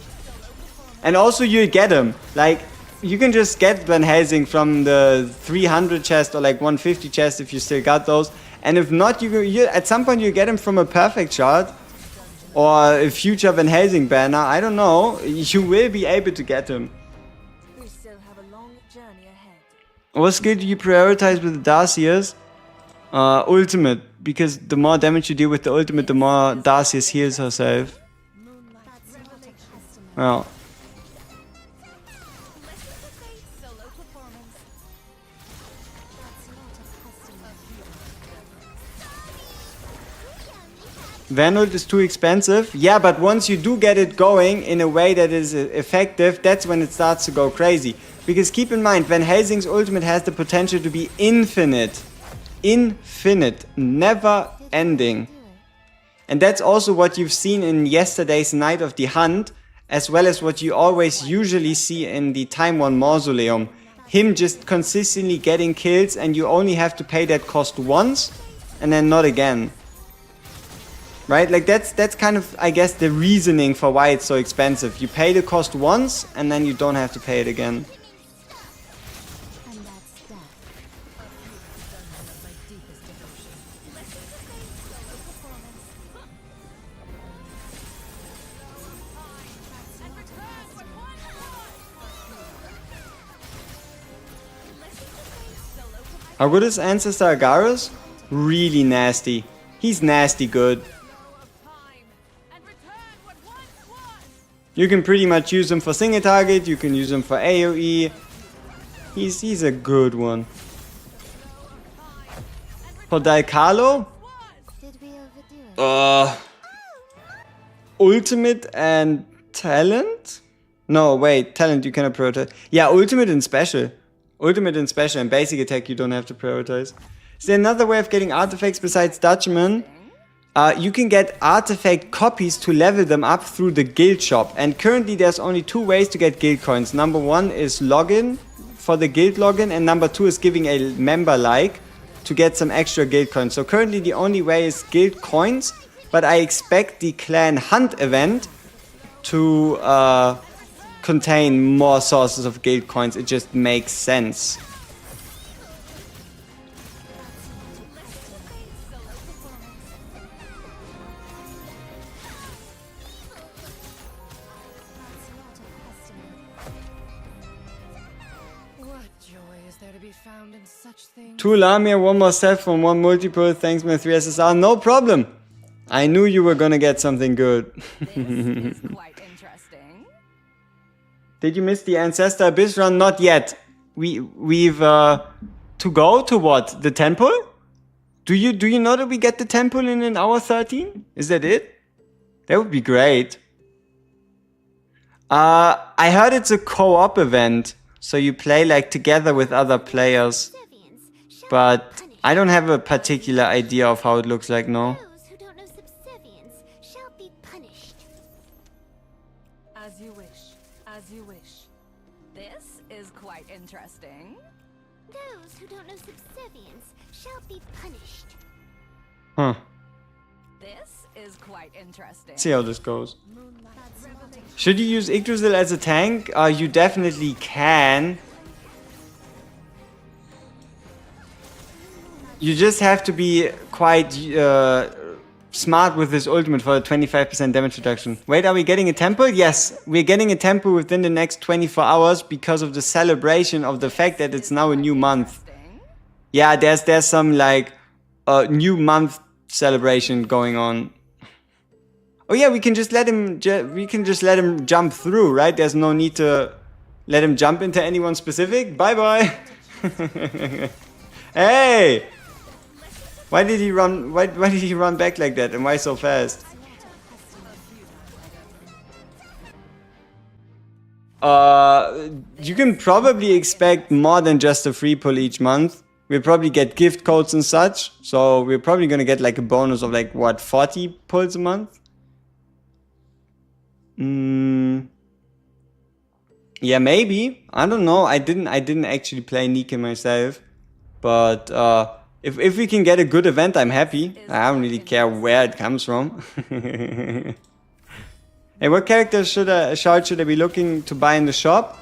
And also you get him. Like, you can just get Van Helsing from the 300 chest or like 150 chest if you still got those. And if not, you at some point you get him from a perfect shard. Or a future Van Helsing banner. I don't know. You will be able to get him. We still have a long journey ahead. What skill do you prioritize with the Darcius? Ultimate. Because the more damage you deal with the ultimate, the more Darcius heals herself. That's not a testament. Well. Solo performance. That's not a testament. Vanult is too expensive. Yeah, but once you do get it going in a way that is effective, that's when it starts to go crazy. Because keep in mind, Van Helsing's ultimate has the potential to be infinite. Infinite. Never ending. And that's also what you've seen in yesterday's Night of the Hunt, as well as what you always usually see in the Time One Mausoleum. Him just consistently getting kills, and you only have to pay that cost once, and then not again. Right? Like that's kind of, I guess, the reasoning for why it's so expensive. You pay the cost once, and then you don't have to pay it again. And that's that. How good is Ancestor Agarus? Really nasty. He's nasty good. You can pretty much use him for single target, you can use him for AoE. He's a good one. For Dalcalo? Did we overdo it? Ultimate and talent? No, wait, talent you cannot prioritize. Yeah, ultimate and special. Ultimate and special, and basic attack you don't have to prioritize. Is there another way of getting artifacts besides Dutchman? You can get artifact copies to level them up through the guild shop. And currently there's only two ways to get guild coins. Number one is login for the guild login, and number two is giving a member like to get some extra guild coins. So currently the only way is guild coins, but I expect the clan hunt event to contain more sources of guild coins. It just makes sense. What joy is there to be found in such things? 2 Lamia, 1 more set from 1 multiple. Thanks, my 3 SSR. No problem. I knew you were gonna get something good. This is quite interesting. Did you miss the Ancestor Abyss run? Not yet. We've to go to what? The temple? Do you know that we get the temple in an hour 13? Is that it? That would be great. I heard it's a co-op event, so you play like together with other players. But I don't have a particular idea of how it looks like now. Those who don't know subservience shall be punished. As you wish. As you wish. This is quite interesting. Those who don't know subservience shall be punished. Huh. This is quite interesting. See how this goes. That's not a Should you use Yggdrasil as a tank? You definitely can. You just have to be quite smart with this ultimate for a 25% damage reduction. Wait, are we getting a temple? Yes, we're getting a temple within the next 24 hours because of the celebration of the fact that it's now a new month. Interesting. Yeah, there's some like new month celebration going on. Oh yeah, we can just let him jump through, right? There's no need to let him jump into anyone specific. Bye bye. Hey, why did he run? Why did he run back like that? And why so fast? You can probably expect more than just a free pull each month. We'll probably get gift codes and such. So we're probably gonna get like a bonus of like what, 40 pulls a month? Yeah, maybe. I don't know. I didn't actually play Nika myself, but If we can get a good event, I'm happy. I don't really care where it comes from. Hey, what character shard should I be looking to buy in the shop?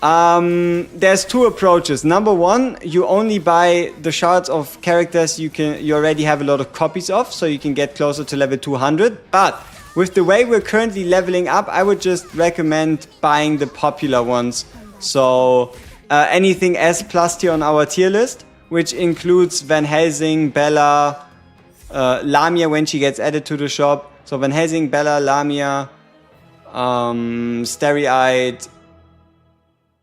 There's two approaches. Number one, you only buy the shards of characters you already have a lot of copies of, so you can get closer to level 200. But with the way we're currently leveling up, I would just recommend buying the popular ones. So anything S plus tier on our tier list, which includes Van Helsing, Bella, Lamia when she gets added to the shop. So Van Helsing, Bella, Lamia, Starry-Eyed,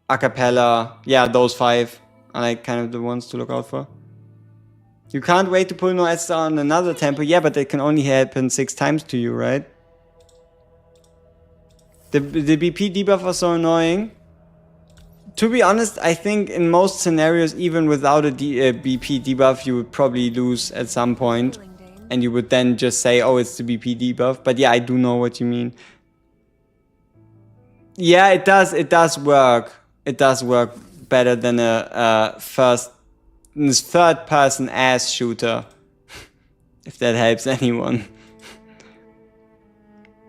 Acapella, yeah, those 5 are like kind of the ones to look out for. You can't wait to pull no Esther on another temple, yeah, but it can only happen 6 times to you, right? The BP debuff was so annoying. To be honest, I think in most scenarios, even without a BP debuff, you would probably lose at some point. And you would then just say, oh, it's the BP debuff. But yeah, I do know what you mean. Yeah, it does work. It does work better than a third person ass shooter. If that helps anyone.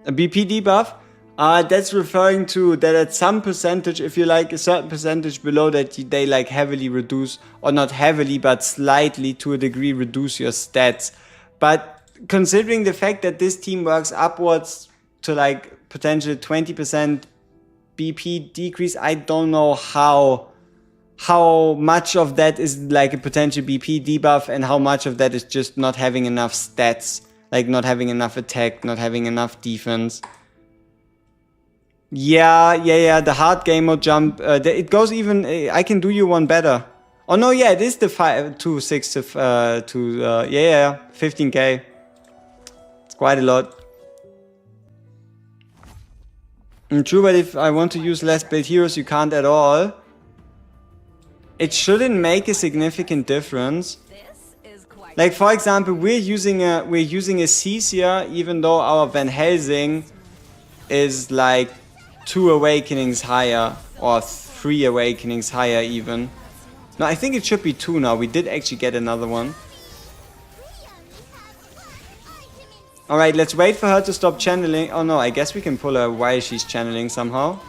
A BP debuff? That's referring to that at some percentage, if you like a certain percentage below that, they like heavily reduce, or not heavily, but slightly to a degree reduce your stats. But considering the fact that this team works upwards to like potentially 20% BP decrease, I don't know how much of that is like a potential BP debuff and how much of that is just not having enough stats, like not having enough attack, not having enough defense. Yeah, the hard game mode jump, it goes even, I can do you one better. Oh no, yeah, it is the 15k. It's quite a lot. True, but if I want to use less build heroes, you can't at all. It shouldn't make a significant difference. Like for example, we're using a Cecia, even though our Van Helsing is like 2 awakenings higher, or 3 awakenings higher even. No, I think it should be 2 now. We did actually get another one. Alright, let's wait for her to stop channeling. Oh no, I guess we can pull her while she's channeling somehow.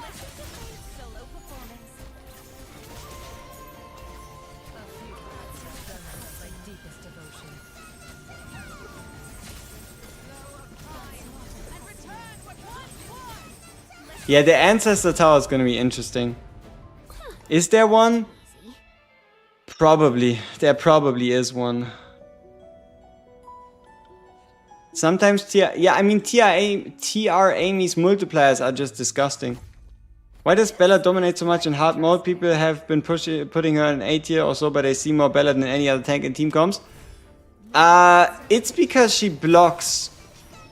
Yeah, the Ancestor Tower is gonna be interesting. Is there one? Probably. There probably is one. Sometimes TR Amy's multipliers are just disgusting. Why does Bella dominate so much in hard mode? People have been putting her in A tier or so, but I see more Bella than any other tank in team comps. It's because she blocks.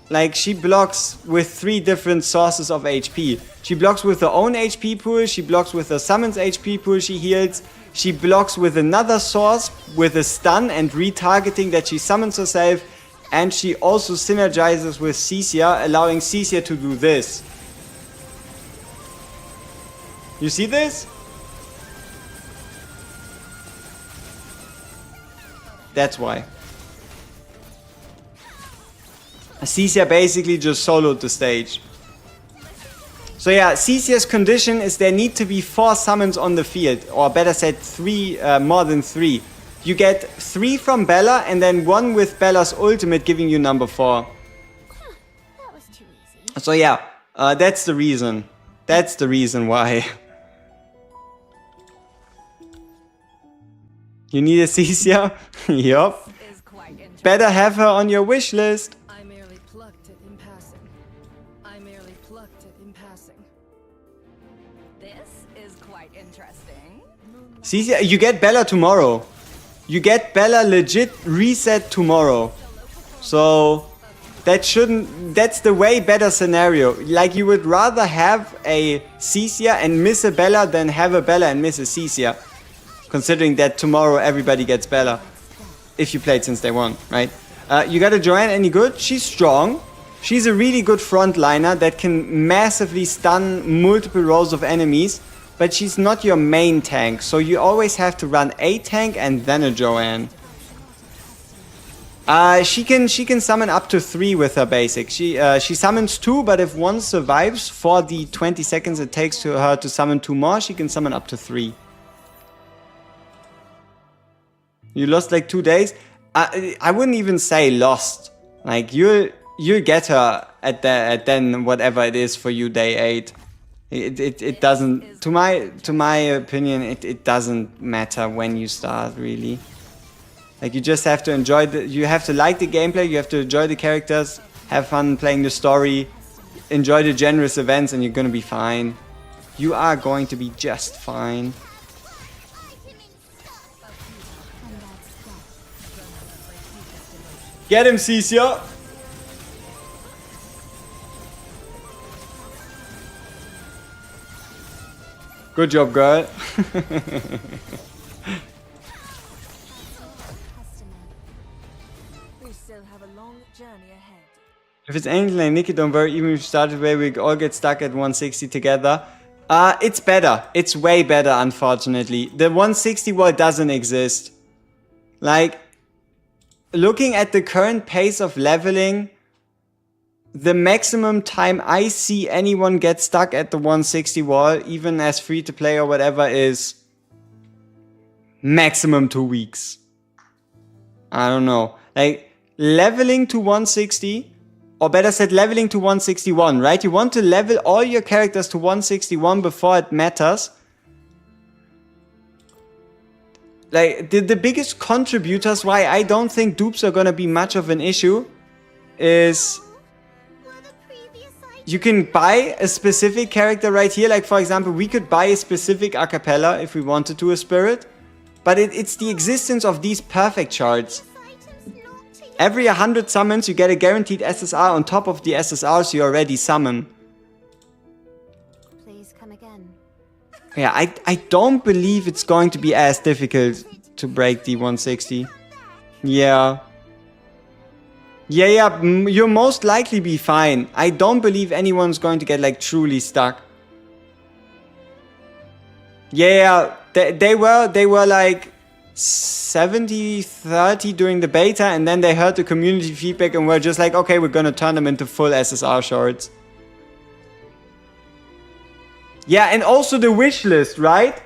Like, she blocks with 3 different sources of HP. She blocks with her own HP pool, she blocks with her summon's HP pool she heals, she blocks with another source with a stun and retargeting that she summons herself, and she also synergizes with Cecia, allowing Cecia to do this. You see this? That's why. Cecia basically just soloed the stage. So yeah, Cecia's condition is there need to be 4 summons on the field, or better said 3, more than 3. You get 3 from Bella and then 1 with Bella's ultimate giving you number 4. That was too easy. So yeah, that's the reason. That's the reason why. You need a Cecia? Yup. Better have her on your wish list. I merely plucked it in passing. This is quite interesting. Cecia, you get Bella tomorrow. You get Bella legit reset tomorrow. So that's the way better scenario. Like, you would rather have a Cecia and miss a Bella than have a Bella and miss a Cecia. Considering that tomorrow everybody gets Bella. If you played since day 1, right? You got a Joanne, any good? She's strong. She's a really good frontliner that can massively stun multiple rows of enemies. But she's not your main tank, so you always have to run a tank and then a Joanne. She can summon up to 3 with her basic. She summons 2, but if one survives for the 20 seconds it takes to her to summon 2 more, she can summon up to 3. You lost like 2 days? I wouldn't even say lost. Like you'll get her at then whatever it is for you day 8. It doesn't, to my opinion, it doesn't matter when you start really. Like you just have to enjoy you have to like the gameplay, you have to enjoy the characters, have fun playing the story, enjoy the generous events, and you're gonna be fine. You are going to be just fine. Get him, Cecia! Good job, girl. We still have a long journey ahead. If it's anything like Nikki, don't worry, even if you started where we all get stuck at 160 together. It's better. It's way better, unfortunately. The 160 wall doesn't exist. Like, looking at the current pace of leveling, the maximum time I see anyone get stuck at the 160 wall, even as free to play or whatever, is maximum 2 weeks. I don't know. Like, leveling to 160, or better said, leveling to 161, right? You want to level all your characters to 161 before it matters. Like, the biggest contributors why I don't think dupes are gonna be much of an issue is you can buy a specific character right here. Like, for example, we could buy a specific acapella if we wanted to, a spirit. But it's the existence of these perfect shards. Every 100 summons, you get a guaranteed SSR on top of the SSRs you already summon. Please come again. Yeah, I don't believe it's going to be as difficult to break the 160. Yeah. Yeah, you'll most likely be fine. I don't believe anyone's going to get like truly stuck. Yeah, they were like 70-30 during the beta, and then they heard the community feedback and were just like, okay, we're gonna turn them into full SSR shards. Yeah, and also the wish list, right?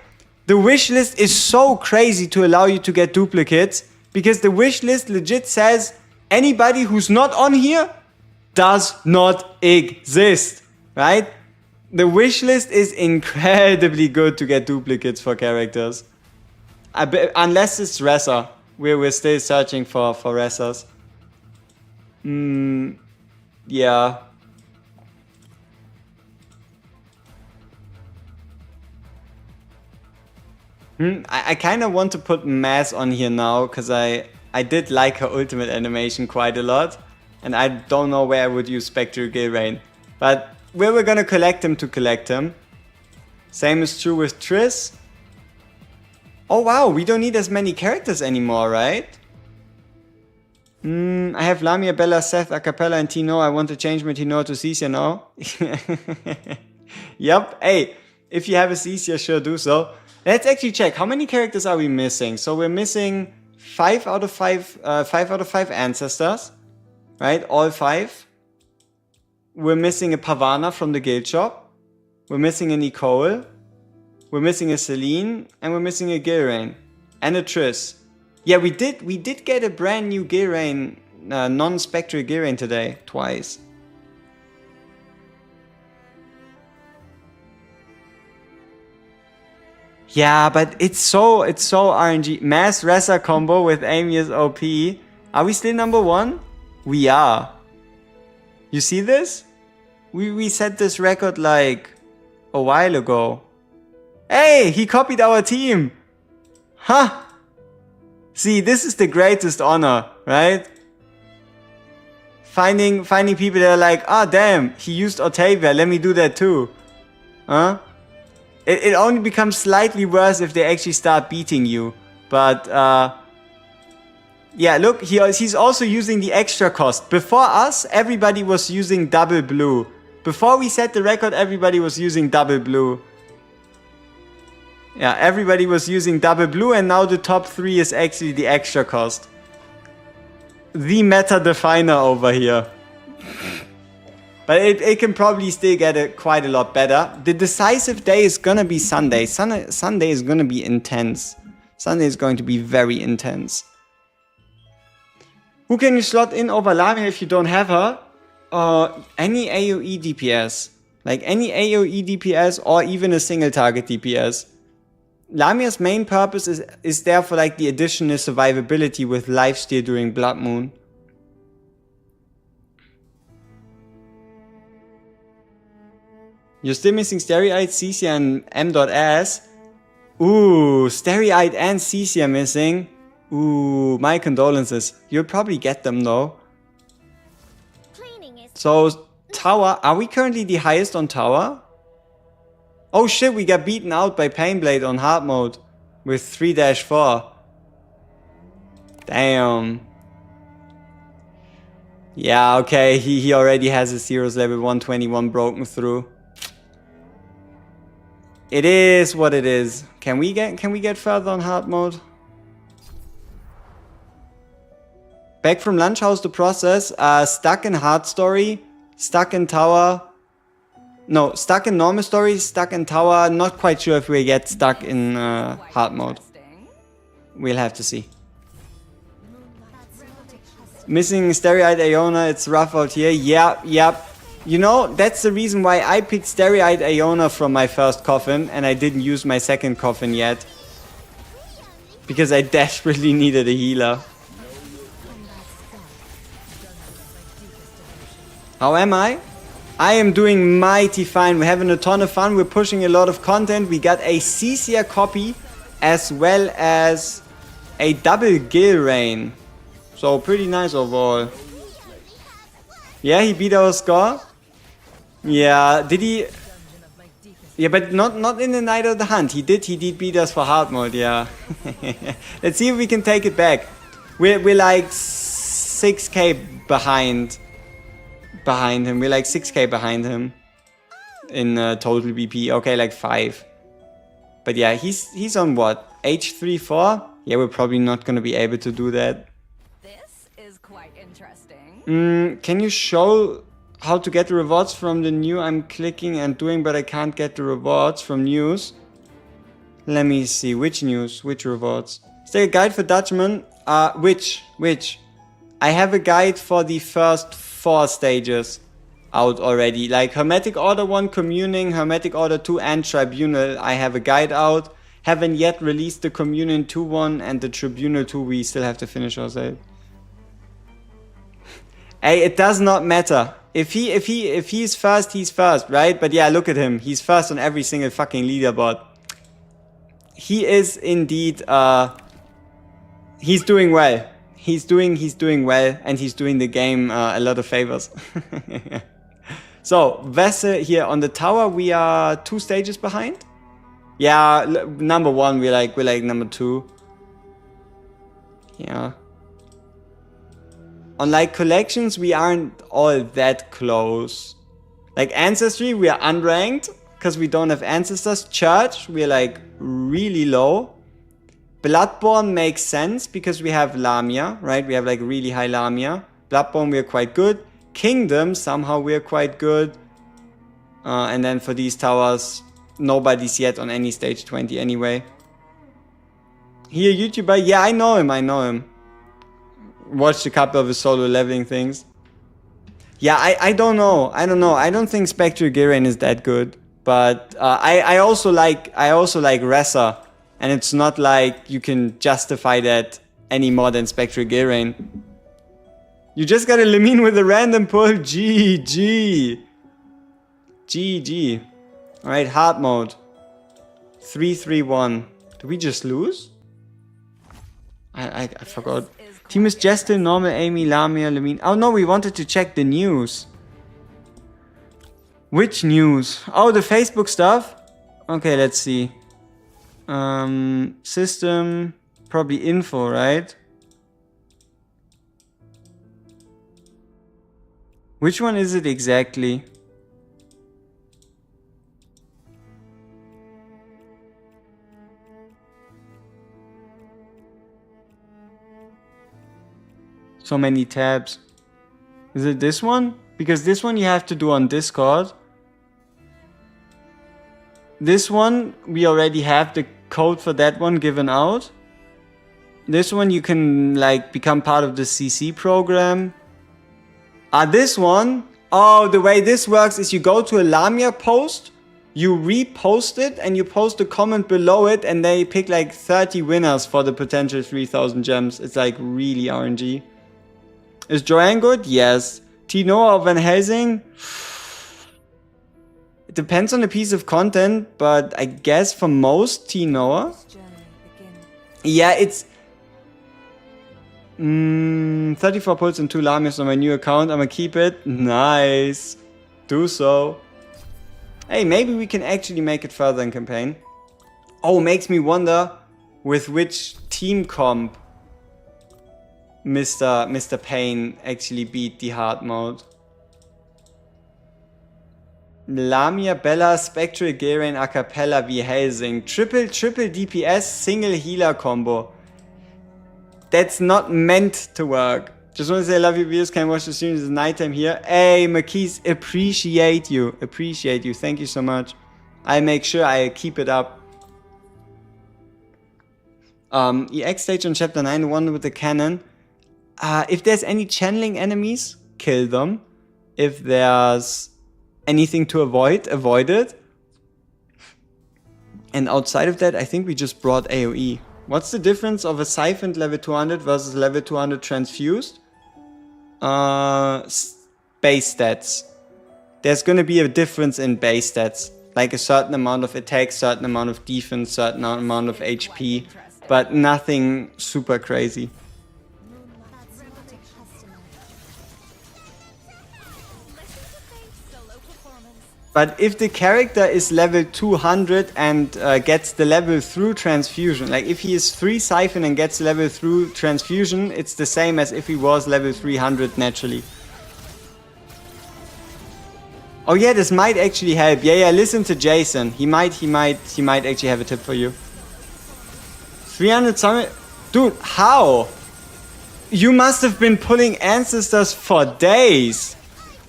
The wish list is so crazy to allow you to get duplicates, because the wish list legit says anybody who's not on here does not exist, right? The wish list is incredibly good to get duplicates for characters. Unless it's Ressa. We're still searching for Ressas. Yeah. I kind of want to put Mass on here now, because I did like her ultimate animation quite a lot. And I don't know where I would use Spectral Gilrain. But we're gonna collect him to collect him. Same is true with Triss. Oh wow, we don't need as many characters anymore, right? I have Lamia, Bella, Seth, Acapella, and Tino. I want to change my Tino to Cecia now. Yep, hey, if you have a Cecia, sure do so. Let's actually check, how many characters are we missing? So we're missing 5 out of 5 ancestors, right? All 5. We're missing a Pavana from the guild shop. We're missing a Nicole. We're missing a Celine, and we're missing a Gilrain. And a Triss. Yeah, we did get a brand new Gilrain, non-spectral Gilrain today, twice. Yeah, but it's so RNG. Mass Ressa combo with Amy is OP. Are we still number 1? We are. You see this? We set this record like a while ago. Hey, he copied our team. Huh? See, this is the greatest honor, right? Finding people that are like, ah, damn, he used Octavia, let me do that too. Huh? It only becomes slightly worse if they actually start beating you. But, yeah, look, he's also using the extra cost. Before us, everybody was using double blue. Before we set the record, everybody was using double blue. Yeah, everybody was using double blue, and now the top 3 is actually the extra cost. the meta definer over here. But it can probably still get it quite a lot better. The decisive day is gonna be Sunday. Sunday is gonna be intense. Sunday is going to be very intense. Who can you slot in over Lamia if you don't have her? Any AoE DPS. Like any AoE DPS or even a single target DPS. Lamia's main purpose is there for like the additional survivability with lifesteal during Blood Moon. You're still missing Starry-Eyed, Cecia, and M.S. Ooh, Starry-Eyed and Cecia missing. Ooh, my condolences. You'll probably get them though. So, Tower. Are we currently the highest on Tower? Oh shit, we got beaten out by Painblade on hard mode with 3-4. Damn. Yeah, okay, he already has his heroes level 121 broken through. It is what it is. Can we get further on hard mode? Back from lunch, how's the process? Stuck in hard story, stuck in tower. No, stuck in normal story, stuck in tower. Not quite sure if we get stuck in hard mode. We'll have to see. Missing Starry-Eyed Iona, it's rough out here. Yep. You know, that's the reason why I picked Starry-Eyed Iona from my first coffin and I didn't use my second coffin yet. Because I desperately needed a healer. How am I? I am doing mighty fine. We're having a ton of fun. We're pushing a lot of content. We got a Cecia copy as well as a double Gilrain. So pretty nice overall. Yeah, he beat our score. Yeah, did he? Yeah, but not in the Night of the Hunt. He did beat us for hard mode. Yeah. Let's see if we can take it back. We're like 6k behind him. We're like 6k behind him in total BP. Okay, like 5. But yeah, he's on what? H3-4? Yeah, we're probably not gonna be able to do that. This is quite interesting. Can you show how to get the rewards from the new? I'm clicking and doing, but I can't get the rewards from news. Let me see, which news, which rewards? Is there a guide for Dutchman? Which? I have a guide for the first 4 stages out already. Like Hermetic Order 1, Communing, Hermetic Order 2 and Tribunal. I have a guide out. Haven't yet released the Communion 2 one and the Tribunal 2 we still have to finish ourselves. Hey, it does not matter. If he's first, he's first, right? But yeah, look at him. He's first on every single fucking leaderboard. He is indeed he's doing well. He's doing well, and he's doing the game a lot of favors. So, Vessel here on the tower, we are 2 stages behind. Yeah, number 1, we're like number 2. Yeah. On like collections, we aren't all that close. Like Ancestry, we are unranked because we don't have ancestors. Church, we're like really low. Bloodborne makes sense because we have Lamia, right? We have like really high Lamia. Bloodborne, we're quite good. Kingdom, somehow we're quite good. And then for these towers, nobody's yet on any stage 20 anyway. Here, YouTuber, yeah, I know him. Watched a couple of his solo leveling things. Yeah, I don't know. I don't think Spectral Gilrain is that good. But I also like Ressa. And it's not like you can justify that any more than Spectral Gilrain. You just got a Lemine with a random pull. GG. Alright, hard mode. 3-3-1. Did we just lose? I forgot. Team is Jestel, Normal, Amy, Lamia, Lemine. Oh no, we wanted to check the news. Which news? Oh, the Facebook stuff? Okay, let's see. System, probably info, right? Which one is it exactly? So many tabs. Is it this one? Because this one you have to do on Discord. This one, we already have the code for that one given out. This one you can like become part of the CC program. This one, oh, the way this works is you go to a Lamia post, you repost it and you post a comment below it and they pick like 30 winners for the potential 3000 gems. It's like really RNG. Is Joanne good? Yes. Tinoa or Van Helsing? It depends on the piece of content, but I guess for most Tinoa. Yeah, it's 34 pulls and 2 Lamias on my new account. I'm gonna keep it. Nice. Do so. Hey, maybe we can actually make it further in campaign. Oh, makes me wonder with which team comp Mr. Payne actually beat the hard mode. Lamia, Bella, Spectral, Garen, Acapella, V Helsing. Triple DPS, single healer combo. That's not meant to work. Just want to say I love your videos. Can watch the stream. It's nighttime here. Hey, Marquise, appreciate you. Appreciate you. Thank you so much. I'll make sure I keep it up. EX stage on chapter 9, the one with the cannon. If there's any channeling enemies, kill them. If there's anything to avoid it. And outside of that, I think we just brought AoE. What's the difference of a siphoned level 200 versus level 200 transfused? Base stats. There's gonna be a difference in base stats. Like a certain amount of attack, certain amount of defense, certain amount of HP. But nothing super crazy. But if the character is level 200 and gets the level through transfusion, like if he is 3 siphon and gets level through transfusion, it's the same as if he was level 300 naturally. Oh yeah, this might actually help. Yeah, listen to Jason. He might actually have a tip for you. 300 summon... Dude, how? You must have been pulling ancestors for days.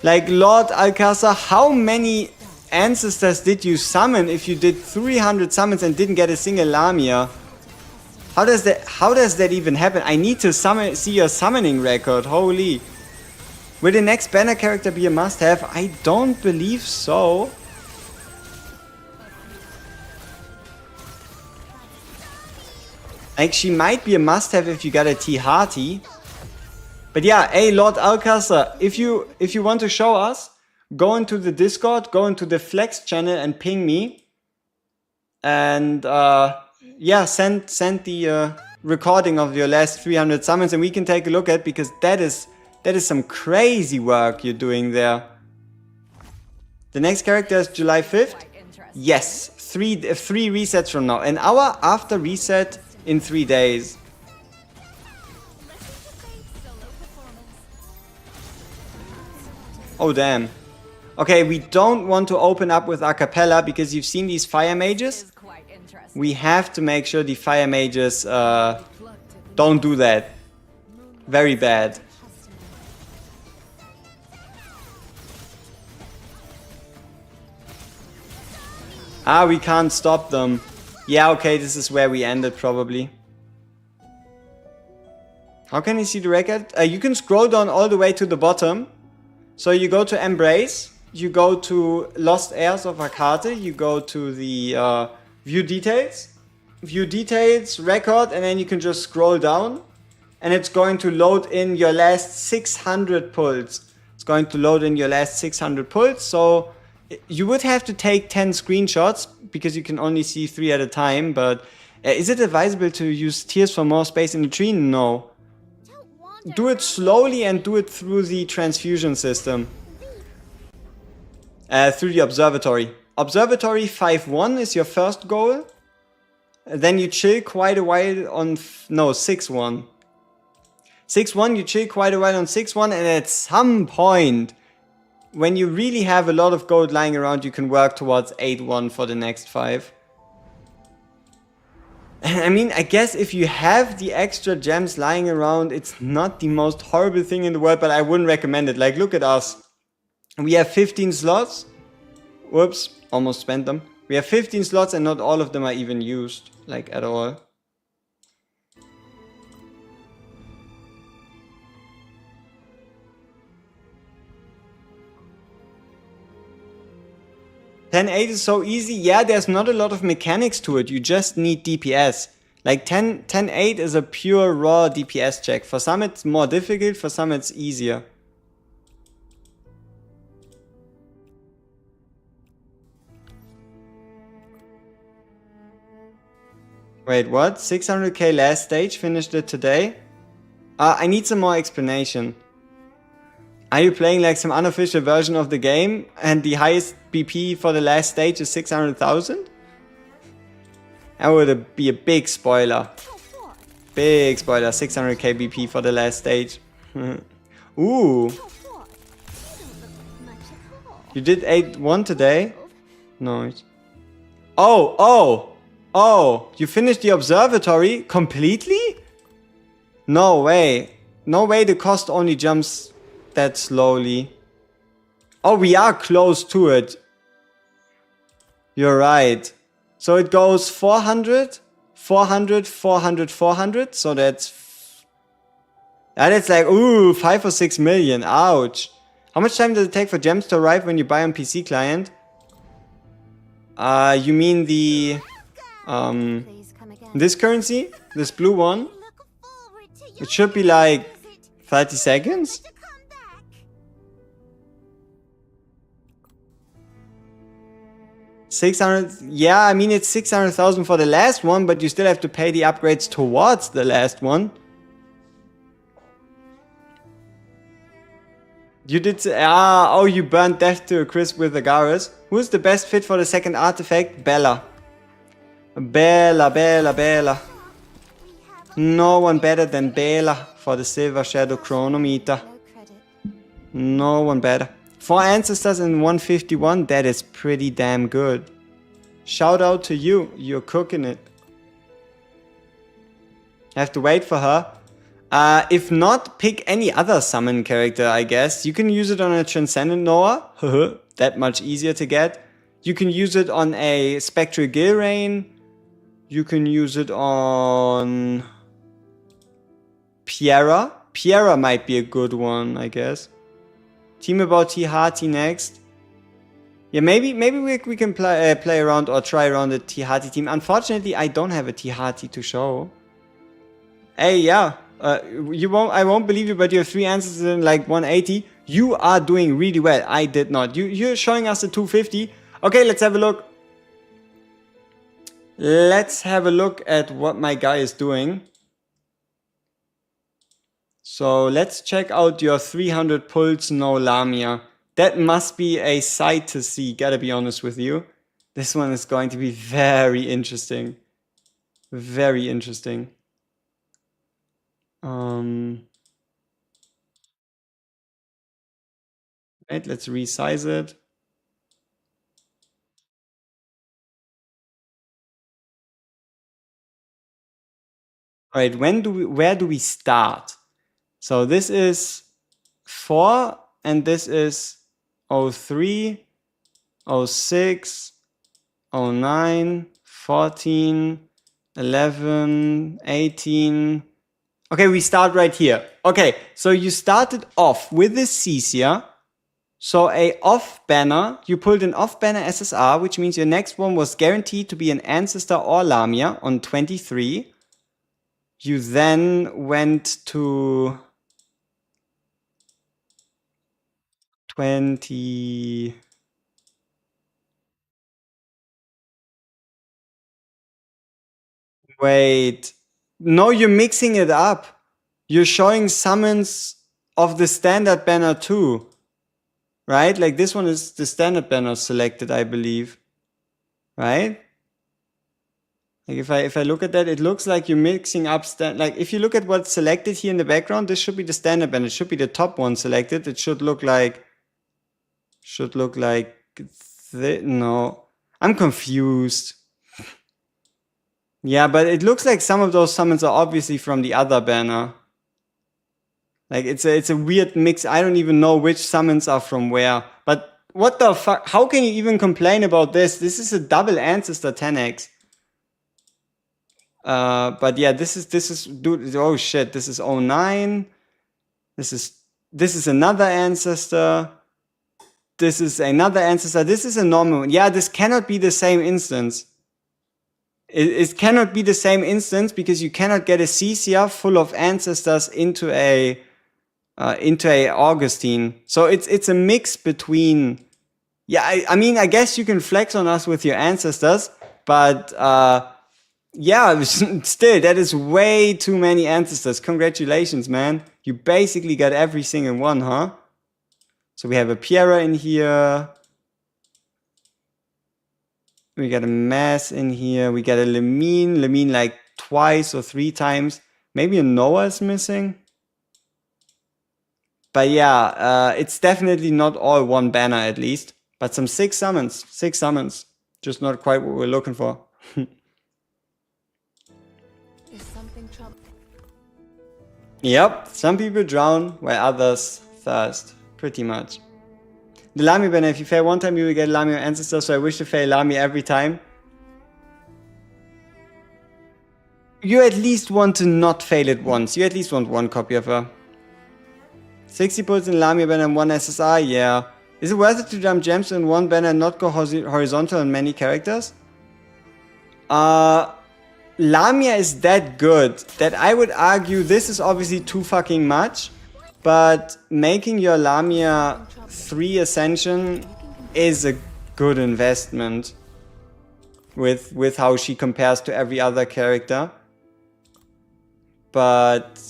Like Lord Alcazar, how many ancestors did you summon if you did 300 summons and didn't get a single Lamia? How does that even happen? I need to see your summoning record. Holy. Will the next banner character be a must-have? I don't believe so. Like, she might be a must-have if you got a T-Hearty. But yeah, hey Lord Alcazar, if you want to show us, go into the Discord, go into the Flex channel and ping me. And yeah, send the recording of your last 300 summons and we can take a look at, because that is some crazy work you're doing there. The next character is July 5th. Yes, three resets from now. An hour after reset in 3 days. Oh damn. Okay, we don't want to open up with Acapella because you've seen these fire mages. We have to make sure the fire mages don't do that. Very bad. We can't stop them. Yeah, okay, this is where we ended probably. How can you see the record? You can scroll down all the way to the bottom. So you go to Embrace, you go to Lost Heirs of Arcate, you go to the View Details, Record, and then you can just scroll down. And it's going to load in your last 600 pulls. It's going to load in your last 600 pulls, so you would have to take 10 screenshots, because you can only see 3 at a time, but is it advisable to use Tears for more space in the tree? No. Do it slowly and do it through the transfusion system. Through the observatory. Observatory 5-1 is your first goal. Then you chill quite a while on... No, 6-1. 6-1, you chill quite a while on 6-1, and at some point, when you really have a lot of gold lying around, you can work towards 8-1 for the next 5. I mean, I guess if you have the extra gems lying around, it's not the most horrible thing in the world, but I wouldn't recommend it. Like, look at us. We have 15 slots. Whoops, almost spent them. We have 15 slots and not all of them are even used, like, at all. $10.8 is so easy. Yeah, there's not a lot of mechanics to it. You just need DPS. Like 10.8 is a pure raw DPS check. For some it's more difficult, for some it's easier. Wait, what? 600k last stage, finished it today? I need some more explanation. Are you playing like some unofficial version of the game and the highest BP for the last stage is 600,000? That would be a big spoiler. Big spoiler, 600k BP for the last stage. Ooh. You did 8-1 today? No. Oh, you finished the observatory completely? No way. No way the cost only jumps that slowly. Oh, we are close to it. You're right. So it goes 400, 400, 400, 400. So that's like, ooh, 5 or 6 million. Ouch. How much time does it take for gems to arrive when you buy on PC client? You mean the this currency? This blue one? It should be like 30 seconds? 600, yeah, I mean it's 600,000 for the last one, but you still have to pay the upgrades towards the last one. You did, oh, you burned death to a crisp with the Garrus. Who's the best fit for the second artifact? Bella. Bella. No one better than Bella for the Silver Shadow Chronometer. No one better. 4 ancestors in 151, that is pretty damn good. Shout out to you, you're cooking it. Have to wait for her. If not, pick any other summon character, I guess. You can use it on a Transcendent Noah, that much easier to get. You can use it on a Spectral Gilrain. You can use it on Piera. Piera might be a good one, I guess. Team about Tihati next. Yeah, maybe we can play around or try around the Tihati team. Unfortunately, I don't have a Tihati to show. Hey, yeah. I won't believe you, but you have 3 answers in like 180. You are doing really well. I did not. You're showing us a 250. Okay, let's have a look. Let's have a look at what my guy is doing. So let's check out your 300 pulse no Lamia. That must be a sight to see, gotta be honest with you. This one is going to be very interesting. Very interesting. Right, let's resize it. All right, where do we start? So this is 4 and this is 03, 06, 09, 14, 11, 18. Okay, we start right here. Okay, so you started off with this Cecia. So a off banner, you pulled an off banner SSR, which means your next one was guaranteed to be an Ancestor or Lamia on 23. You then went to 20. Wait. No, you're mixing it up. You're showing summons of the standard banner too. Right? Like this one is the standard banner selected, I believe. Right? Like if I look at that, it looks like you're mixing up like if you look at what's selected here in the background, this should be the standard banner. It should be the top one selected. It should look like no. I'm confused. Yeah, but it looks like some of those summons are obviously from the other banner. Like, it's a weird mix. I don't even know which summons are from where. But what the fuck? How can you even complain about this? This is a double Ancestor 10x. But yeah, this is, dude, oh shit, this is 09. This is another Ancestor. This is another Ancestor. This is a normal one. Yeah, this cannot be the same instance. It cannot be the same instance because you cannot get a CCR full of Ancestors into a Augustine. So it's a mix between. Yeah, I mean, I guess you can flex on us with your Ancestors, but yeah, still, that is way too many Ancestors. Congratulations, man. You basically got every single one, huh? So we have a Piera in here. We got a Mass in here. We got a Lemine. Lemine like twice or 3 times. Maybe a Noah is missing. But yeah, it's definitely not all one banner at least. But some 6 summons. 6 summons. Just not quite what we're looking for. Is something trouble? Yep, some people drown while others thirst. Pretty much. The Lami banner, if you fail one time, you will get Lami or Ancestor, so I wish to fail Lami every time. You at least want to not fail it once. You at least want 1 copy of her. 60 pulls in Lami banner and 1 SSR, yeah. Is it worth it to jump gems in 1 banner and not go horizontal on many characters? Lamia is that good that I would argue this is obviously too fucking much. But making your Lamia 3 Ascension is a good investment with how she compares to every other character. But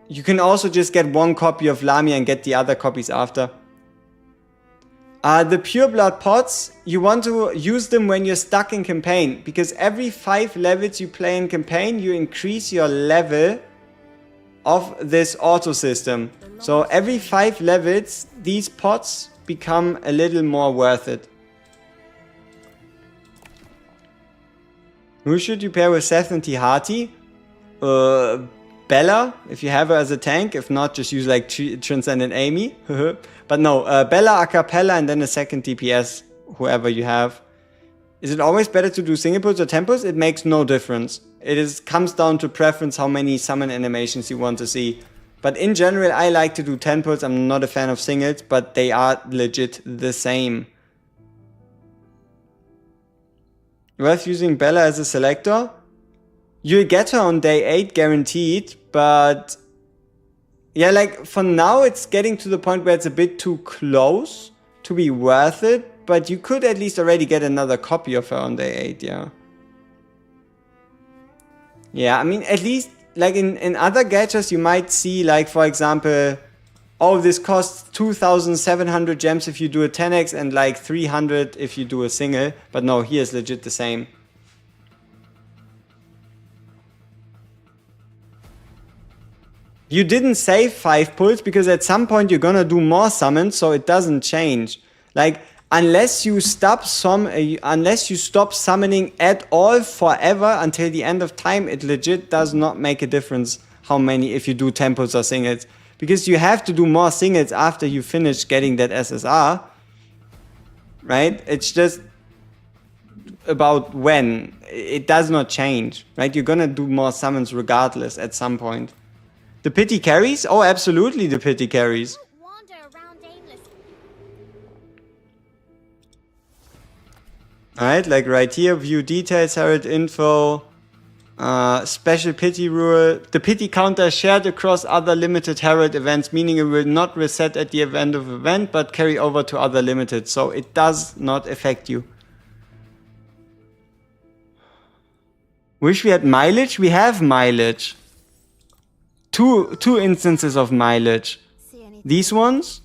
you can also just get 1 copy of Lamia and get the other copies after. The Pure Blood pots, you want to use them when you're stuck in campaign. Because every 5 levels you play in campaign, you increase your level of this auto system. So every 5 levels, these pots become a little more worth it. Who should you pair with Seth and Tihati? Bella, if you have her as a tank. If not, just use like Transcendent Amy. But no, Bella, a cappella, and then a second DPS, whoever you have. Is it always better to do single pulls or tempos? It makes no difference. It comes down to preference how many summon animations you want to see. But in general, I like to do 10 pulls. I'm not a fan of singles, but they are legit the same. Worth using Bella as a selector? You'll get her on day 8 guaranteed, but yeah, like for now it's getting to the point where it's a bit too close to be worth it. But you could at least already get another copy of her on day 8, yeah. Yeah, I mean, at least, like in other gachas, you might see, like, for example, oh, this costs 2,700 gems if you do a 10x and, like, 300 if you do a single. But no, here's legit the same. You didn't save 5 pulls because at some point you're gonna do more summons, so it doesn't change. Like, unless you stop summoning at all forever until the end of time, it legit does not make a difference how many if you do tempos or singles. Because you have to do more singles after you finish getting that SSR. Right? It's just about when. It does not change. Right? You're gonna do more summons regardless at some point. The pity carries? Oh, absolutely the pity carries. Alright, like right here, view details, herald info, special pity rule. The pity counter is shared across other limited herald events, meaning it will not reset at the end of event, but carry over to other limited, so it does not affect you. Wish we had mileage? We have mileage. Two instances of mileage. These ones,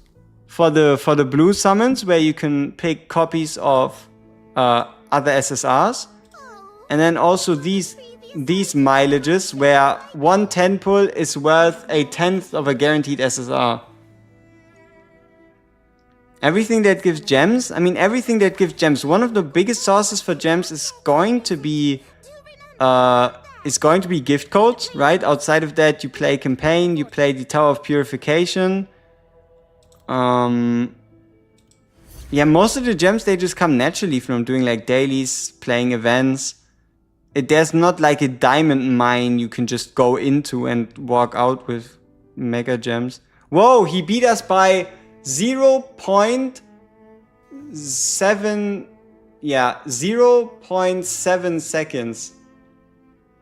for the blue summons, where you can pick copies of other SSRs, and then also these mileages where 1 10 pull is worth 1/10 of a guaranteed SSR. Everything that gives gems, I mean everything that gives gems, one of the biggest sources for gems is going to be is going to be gift codes, right? Outside of that, you play campaign, you play the Tower of Purification. Yeah, most of the gems, they just come naturally from doing like dailies, playing events. There's not like a diamond mine you can just go into and walk out with mega gems. Whoa, he beat us by 0.7, yeah, 0.7 seconds.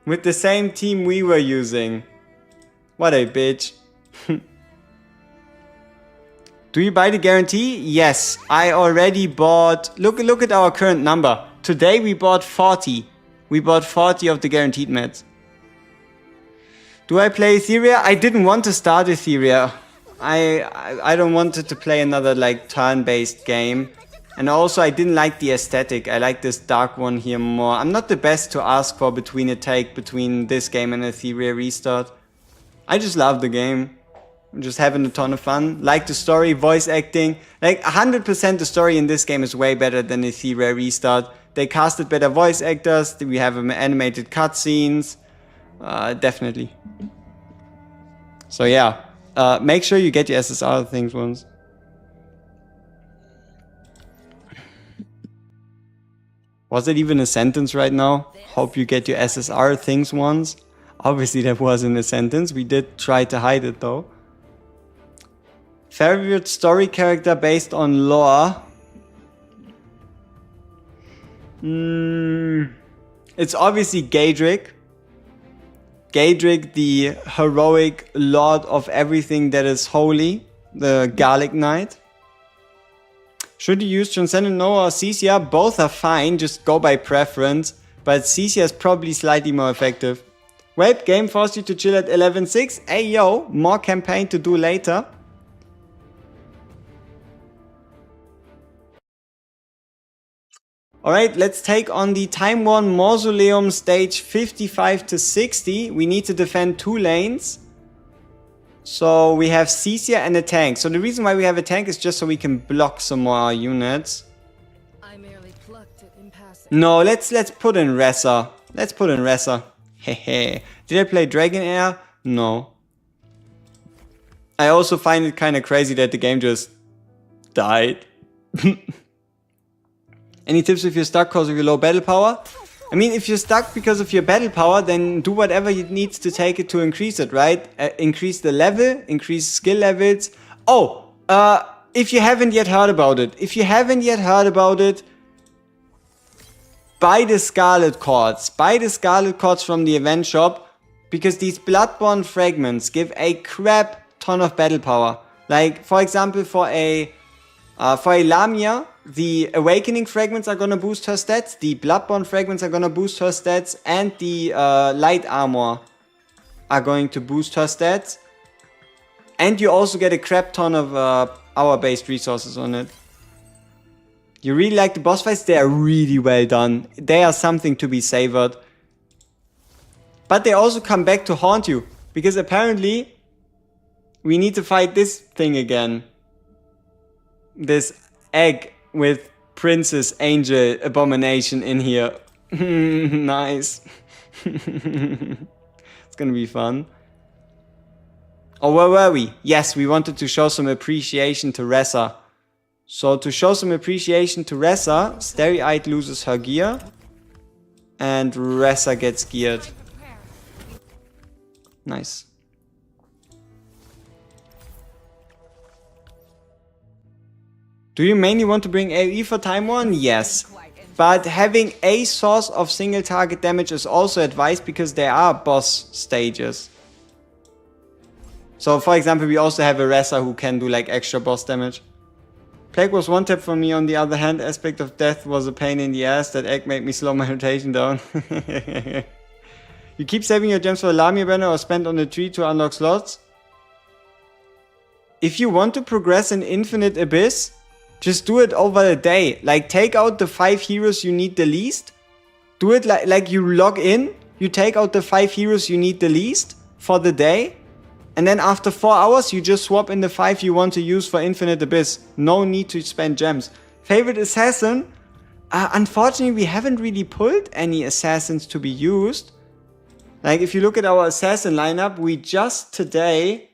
With the same team we were using. What a bitch. Do you buy the guarantee? Yes, I already bought... Look at our current number. Today we bought 40. We bought 40 of the guaranteed meds. Do I play Etheria? I didn't want to start Etheria. I don't want to play another like turn-based game. And also I didn't like the aesthetic. I like this dark one here more. I'm not the best to ask for between this game and Etheria restart. I just love the game. I'm just having a ton of fun. Like the story, voice acting. Like 100% the story in this game is way better than Etheria restart. They casted better voice actors. We have animated cutscenes. Definitely. So yeah. Make sure you get your SSR things once. Was it even a sentence right now? Hope you get your SSR things once. Obviously that wasn't a sentence. We did try to hide it though. Favorite story character based on lore? It's obviously Gaedric. Gaedric, the heroic lord of everything that is holy. The Garlic Knight. Should you use Transcendent Nova or Cecia? Both are fine, just go by preference. But Cecia is probably slightly more effective. Wait, game forced you to chill at 11.6. Hey yo, more campaign to do later. Alright, let's take on the Time Worn Mausoleum stage 55 to 60. We need to defend 2 lanes. So we have Cecia and a tank. So the reason why we have a tank is just so we can block some more units. I merely plucked it in passing. No, let's put in Ressa. Let's put in Ressa. Hehe. Did I play Dragonair? No. I also find it kind of crazy that the game just died. Any tips if you're stuck because of your low battle power? I mean, if you're stuck because of your battle power, then do whatever you need to take it to increase it, right? Increase the level, increase skill levels. Oh, if you haven't yet heard about it. Buy the Scarlet Cords. Buy the Scarlet Cords from the event shop. Because these Bloodborne fragments give a crap ton of battle power. Like, for example, for a Lamia, the Awakening fragments are gonna boost her stats, the Bloodborne fragments are gonna boost her stats, and the Light Armor are going to boost her stats. And you also get a crap ton of hour-based resources on it. You really like the boss fights? They are really well done. They are something to be savored. But they also come back to haunt you. Because apparently, we need to fight this thing again. This egg with Princess Angel Abomination in here. Nice. It's gonna be fun. Oh, where were we? Yes, we wanted to show some appreciation to Ressa. So to show some appreciation to Ressa, Starry-Eyed loses her gear. And Ressa gets geared. Nice. Do you mainly want to bring AoE for Time Worn? Yes. But having a source of single target damage is also advised because there are boss stages. So for example, we also have a Ressa who can do like extra boss damage. Plague was one tap for me. On the other hand, Aspect of Death was a pain in the ass. That egg made me slow my rotation down. You keep saving your gems for a Lamia banner or spend on the tree to unlock slots? If you want to progress in Infinite Abyss, just do it over a day. Like, take out the 5 heroes you need the least. Do it like you log in. You take out the 5 heroes you need the least for the day. And then after 4 hours, you just swap in the 5 you want to use for Infinite Abyss. No need to spend gems. Favorite assassin? Unfortunately, we haven't really pulled any assassins to be used. Like, if you look at our assassin lineup, we just today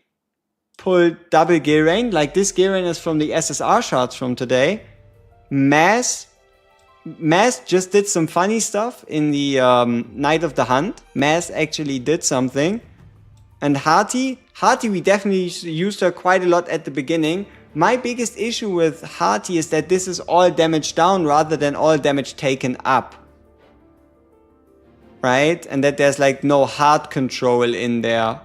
pulled double Gilrain. Like, this Gilrain is from the SSR shards from today. Mass just did some funny stuff in the Night of the Hunt. Mass actually did something. And Hearty, we definitely used her quite a lot at the beginning. My biggest issue with Hearty is that this is all damage down rather than all damage taken up. Right? And that there's like no heart control in there.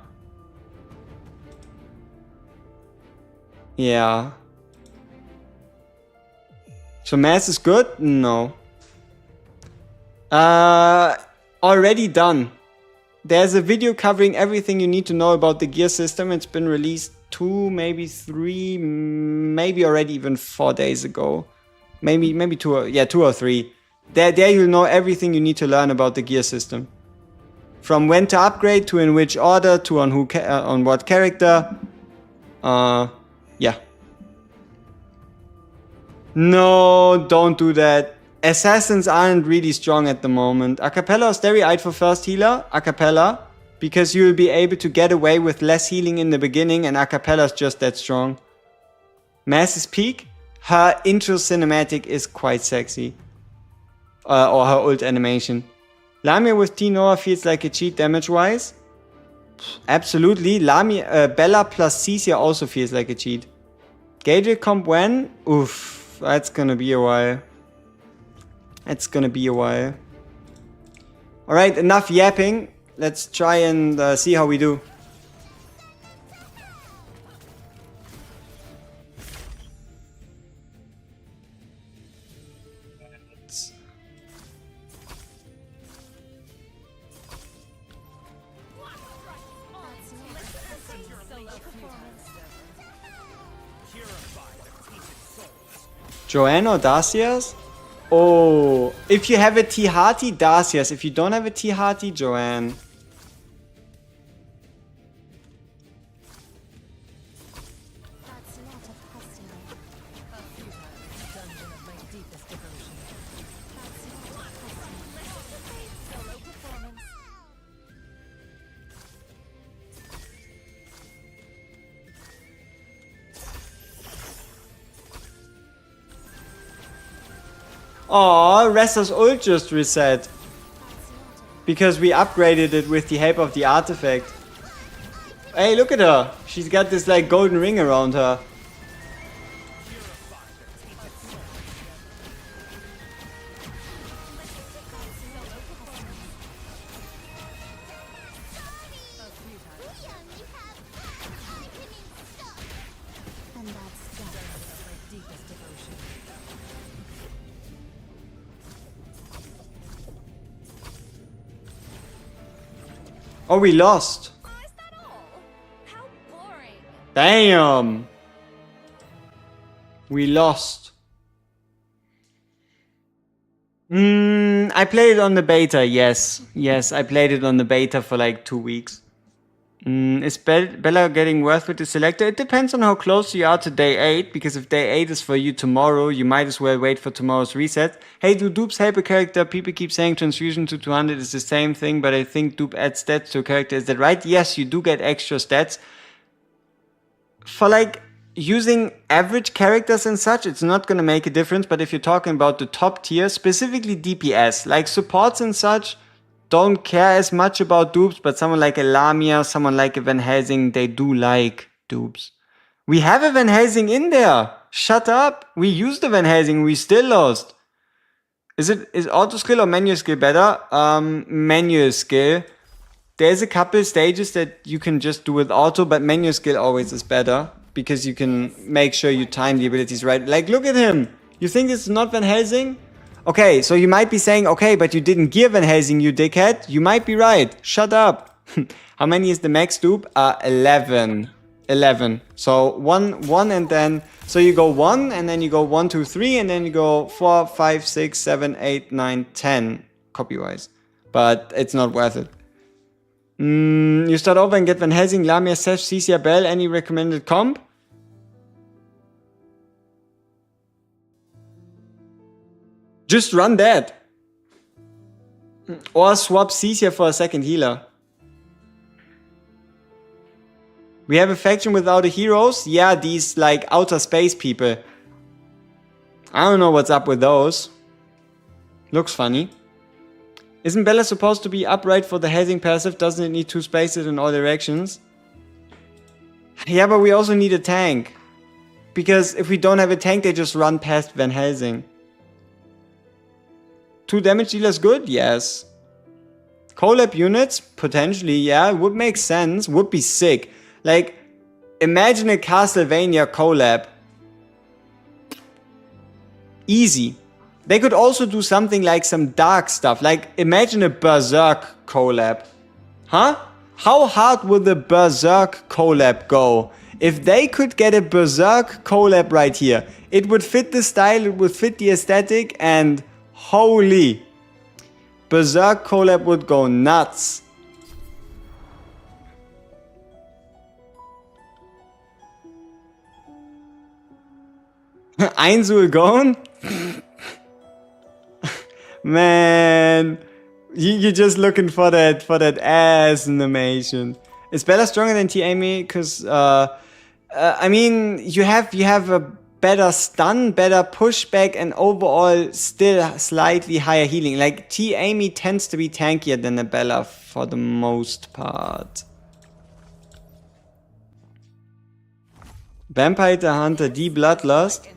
Yeah. So Mass is good? No. Already done. There's a video covering everything you need to know about the gear system. It's been released 2, maybe 3, maybe already even 4 days ago. Maybe 2 or 3. There you'll know everything you need to learn about the gear system. From when to upgrade, to in which order, to on what character. Yeah. No, don't do that. Assassins aren't really strong at the moment. Acapella or Stereoid for first healer? Acapella. Because you'll be able to get away with less healing in the beginning, and Acapella's just that strong. Mass's peak? Her intro cinematic is quite sexy. Or her ult animation. Lamia with T-Noah feels like a cheat damage-wise. Absolutely. Bella plus Cecia also feels like a cheat. Gadget comp when? Oof, that's gonna be a while. Alright, enough yapping. Let's try and see how we do. Joanne or Darcias? Oh, if you have a T-Hearty, Darcias. If you don't have a T-Hearty, Joanne. That's not a customer. Dungeon of my deepest devotion. That's not a customer. Solo performance. Aw, Resta's ult just reset. Because we upgraded it with the help of the artifact. Hey, look at her. She's got this like golden ring around her. And that's done. My deepest devotion. Oh, we lost. Oh, is that all? How boring. Damn. We lost. I played it on the beta, yes. Yes, I played it on the beta for like 2 weeks. Is Bella getting worth with the selector? It depends on how close you are to day 8, because if day 8 is for you tomorrow, you might as well wait for tomorrow's reset. Hey, do dupes help a character? People keep saying transfusion to 200 is the same thing, but I think dupe adds stats to a character. Is that right? Yes, you do get extra stats. For like using average characters and such, it's not going to make a difference, but if you're talking about the top tier, specifically DPS, like supports and such, don't care as much about dupes, but someone like a Lamia, someone like a Van Helsing, they do like dupes. We have a Van Helsing in there. Shut up. We used the Van Helsing. We still lost. Is auto skill or manual skill better? Manual skill. There's a couple stages that you can just do with auto, but manual skill always is better because you can make sure you time the abilities right. Like, look at him. You think this is not Van Helsing? Okay, so you might be saying, okay, but you didn't gear Van Helsing, you dickhead. You might be right. Shut up. How many is the max dupe? 11. 11. So one and then, so you go 1 and then you go 1, 2, 3 and then you go 4, 5, 6, 7, 8, 9, 10 copy-wise. But it's not worth it. You start over and get Van Helsing, Lamia, Sesh, Cecia, Bell. Any recommended comp? Just run that. Or swap Cecia for a second healer. We have a faction without a heroes? Yeah, these like outer space people. I don't know what's up with those. Looks funny. Isn't Bella supposed to be upright for the hazing passive? Doesn't it need 2 spaces in all directions? Yeah, but we also need a tank. Because if we don't have a tank, they just run past Van Helsing. 2 damage dealers good? Yes. Collab units? Potentially, yeah. Would make sense. Would be sick. Like, imagine a Castlevania collab. Easy. They could also do something like some dark stuff. Like, imagine a Berserk collab. Huh? How hard would the Berserk collab go? If they could get a Berserk collab right here, it would fit the style, it would fit the aesthetic, and holy. Berserk collab would go nuts. Einsul gone? Man, you're just looking for that ass animation. Is Bella stronger than T. Amy? Because I mean, you have a better stun, better pushback, and overall still slightly higher healing. Like T. Amy tends to be tankier than a Bella for the most part. Vampire the Hunter D Bloodlust.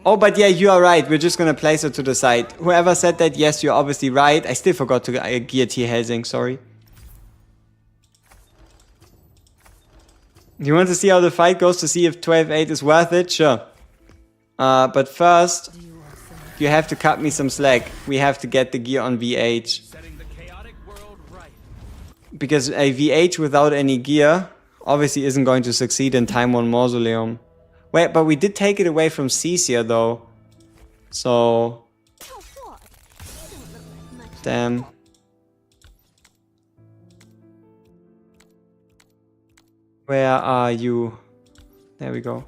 Oh, but yeah, you are right. We're just gonna place her to the side. Whoever said that, yes, you're obviously right. I still forgot to gear T. Helsing, sorry. You want to see how the fight goes to see if 12-8 is worth it? Sure. But first, you have to cut me some slack. We have to get the gear on VH. Because a VH without any gear obviously isn't going to succeed in Time 1 Mausoleum. Wait, but we did take it away from Cecia though. So... Damn. Where are you? There we go.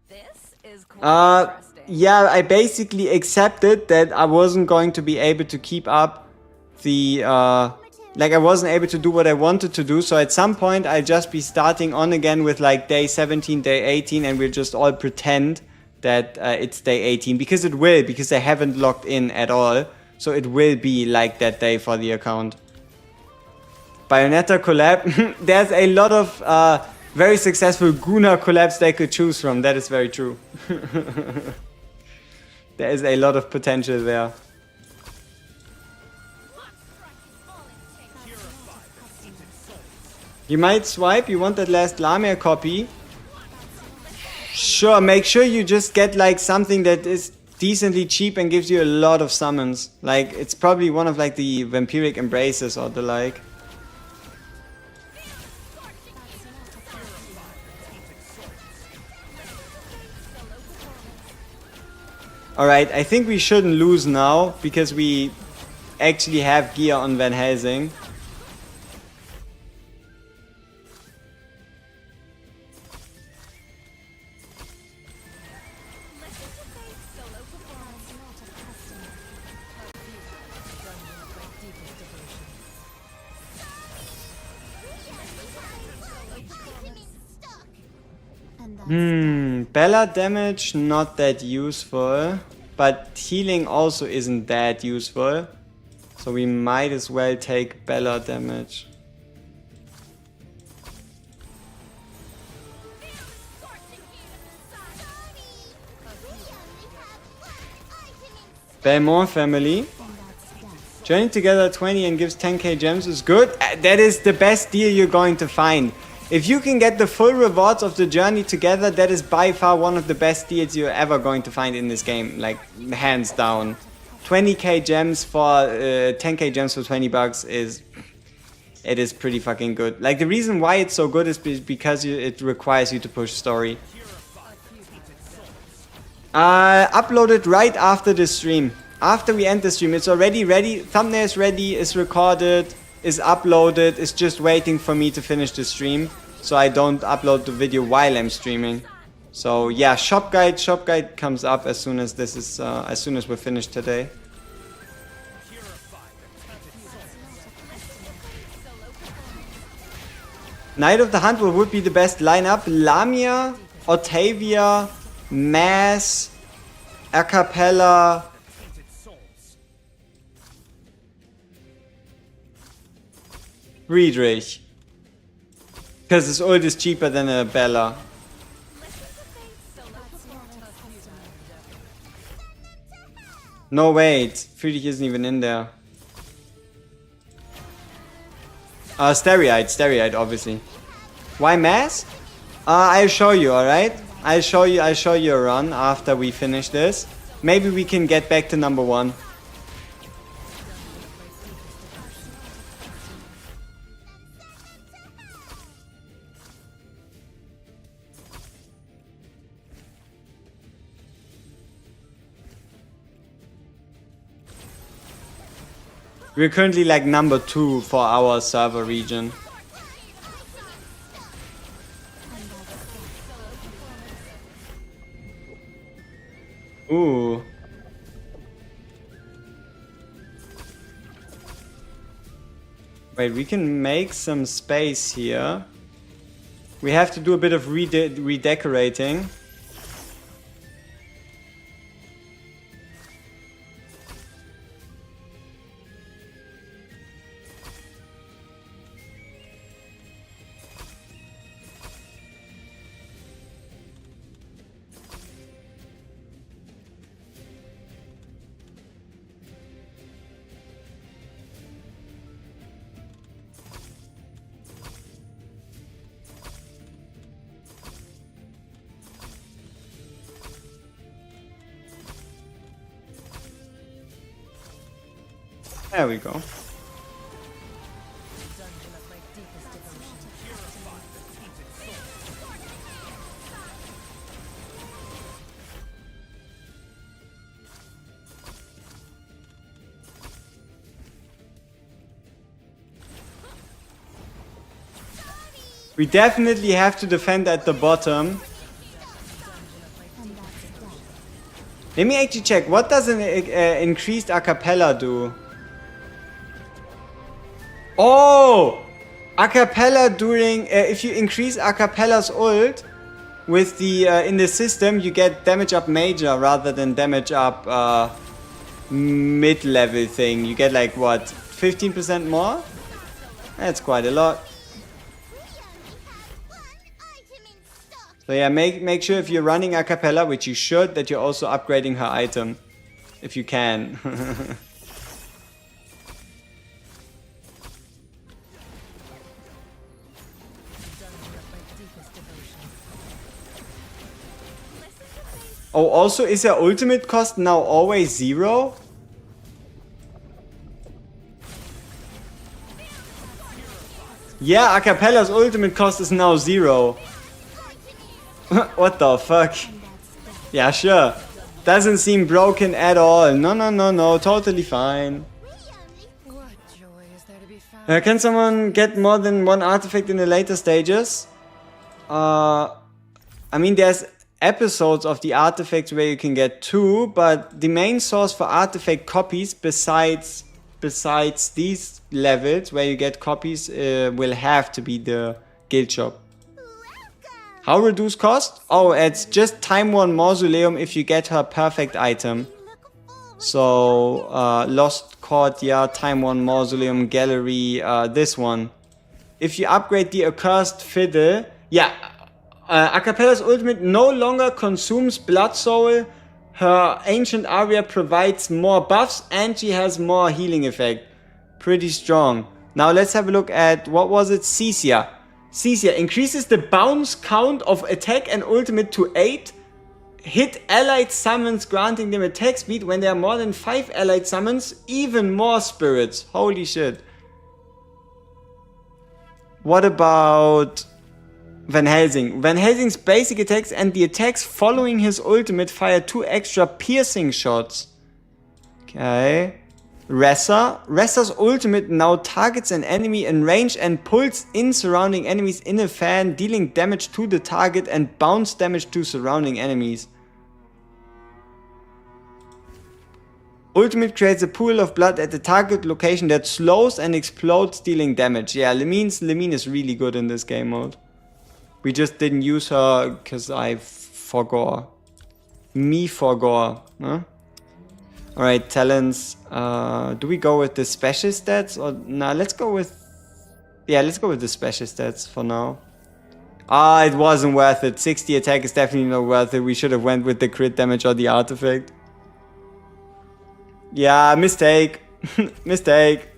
This is quite interesting. Yeah, I basically accepted that I wasn't going to be able to keep up the, like I wasn't able to do what I wanted to do. So at some point I'll just be starting on again with like day 17, day 18, and we'll just all pretend that it's day 18. Because it will, because I haven't logged in at all. So it will be like that day for the account. Bayonetta collab. There's a lot of very successful Guna collabs they could choose from. That is very true. There is a lot of potential there. You might swipe, you want that last Lamia copy? Sure, make sure you just get like something that is decently cheap and gives you a lot of summons. Like, it's probably one of like the Vampiric Embraces or the like. Alright, I think we shouldn't lose now, because we actually have gear on Van Helsing. Bella damage not that useful, but healing also isn't that useful, so we might as well take Bella damage. Belmont family. Joining together 20 and gives 10k gems is good. That is the best deal you're going to find. If you can get the full rewards of the journey together, that is by far one of the best deals you're ever going to find in this game. Like, hands down. 20k gems for 10k gems for 20 bucks is... It is pretty fucking good. Like, the reason why it's so good is because it requires you to push story. Upload it right after the stream. After we end the stream. It's already ready. Thumbnail is ready. It's recorded. is uploaded, is just waiting for me to finish the stream, so I don't upload the video while I'm streaming. So yeah, shop guide comes up as soon as this is as soon as we're finished today. Knight of the Hunt, what would be the best lineup? Lamia, Otavia, Mass, Acapella. Friedrich. Because his ult is cheaper than a Bella. No, wait. Friedrich isn't even in there. Stereite, obviously. Why Mass? I'll show you, alright? I'll show you a run after we finish this. Maybe we can get back to number 1. We're currently like number 2 for our server region. Ooh. Wait, we can make some space here. We have to do a bit of redecorating. There we go. We definitely have to defend at the bottom. Let me actually check. What does an increased acapella do? Oh! Acapella during... if you increase acapella's ult with the in the system, you get damage up major rather than damage up mid-level thing. You get like, what, 15% more? That's quite a lot. So yeah, make sure if you're running acapella, which you should, that you're also upgrading her item. If you can. Oh, also, is her ultimate cost now always 0? Yeah, Acapella's ultimate cost is now 0. What the fuck? Yeah, sure. Doesn't seem broken at all. No, totally fine. Can someone get more than 1 artifact in the later stages? I mean, there's episodes of the artifacts where you can get 2, but the main source for artifact copies besides these levels where you get copies will have to be the guild shop. How reduce cost? Oh, it's just time 1 mausoleum if you get her perfect item. So Lost Courtyard, time 1 mausoleum, gallery, this one. If you upgrade the accursed fiddle, yeah. Acapella's ultimate no longer consumes blood soul. Her ancient aria provides more buffs and she has more healing effect. Pretty strong. Now let's have a look at, what was it? Cecia. Cecia increases the bounce count of attack and ultimate to 8. Hit allied summons, granting them attack speed when there are more than 5 allied summons. Even more spirits. Holy shit. What about Van Helsing? Van Helsing's basic attacks and the attacks following his ultimate fire 2 extra piercing shots. Okay. Ressa's ultimate now targets an enemy in range and pulls in surrounding enemies in a fan, dealing damage to the target and bounce damage to surrounding enemies. Ultimate creates a pool of blood at the target location that slows and explodes, dealing damage. Yeah, Lemine is really good in this game mode. We just didn't use her because I forgot. Me forgot. Huh? Alright, talents. Do we go with the special stats? Or nah, let's go with... Yeah, let's go with the special stats for now. Ah, it wasn't worth it. 60 attack is definitely not worth it. We should have went with the crit damage or the artifact. Yeah, mistake. Mistake.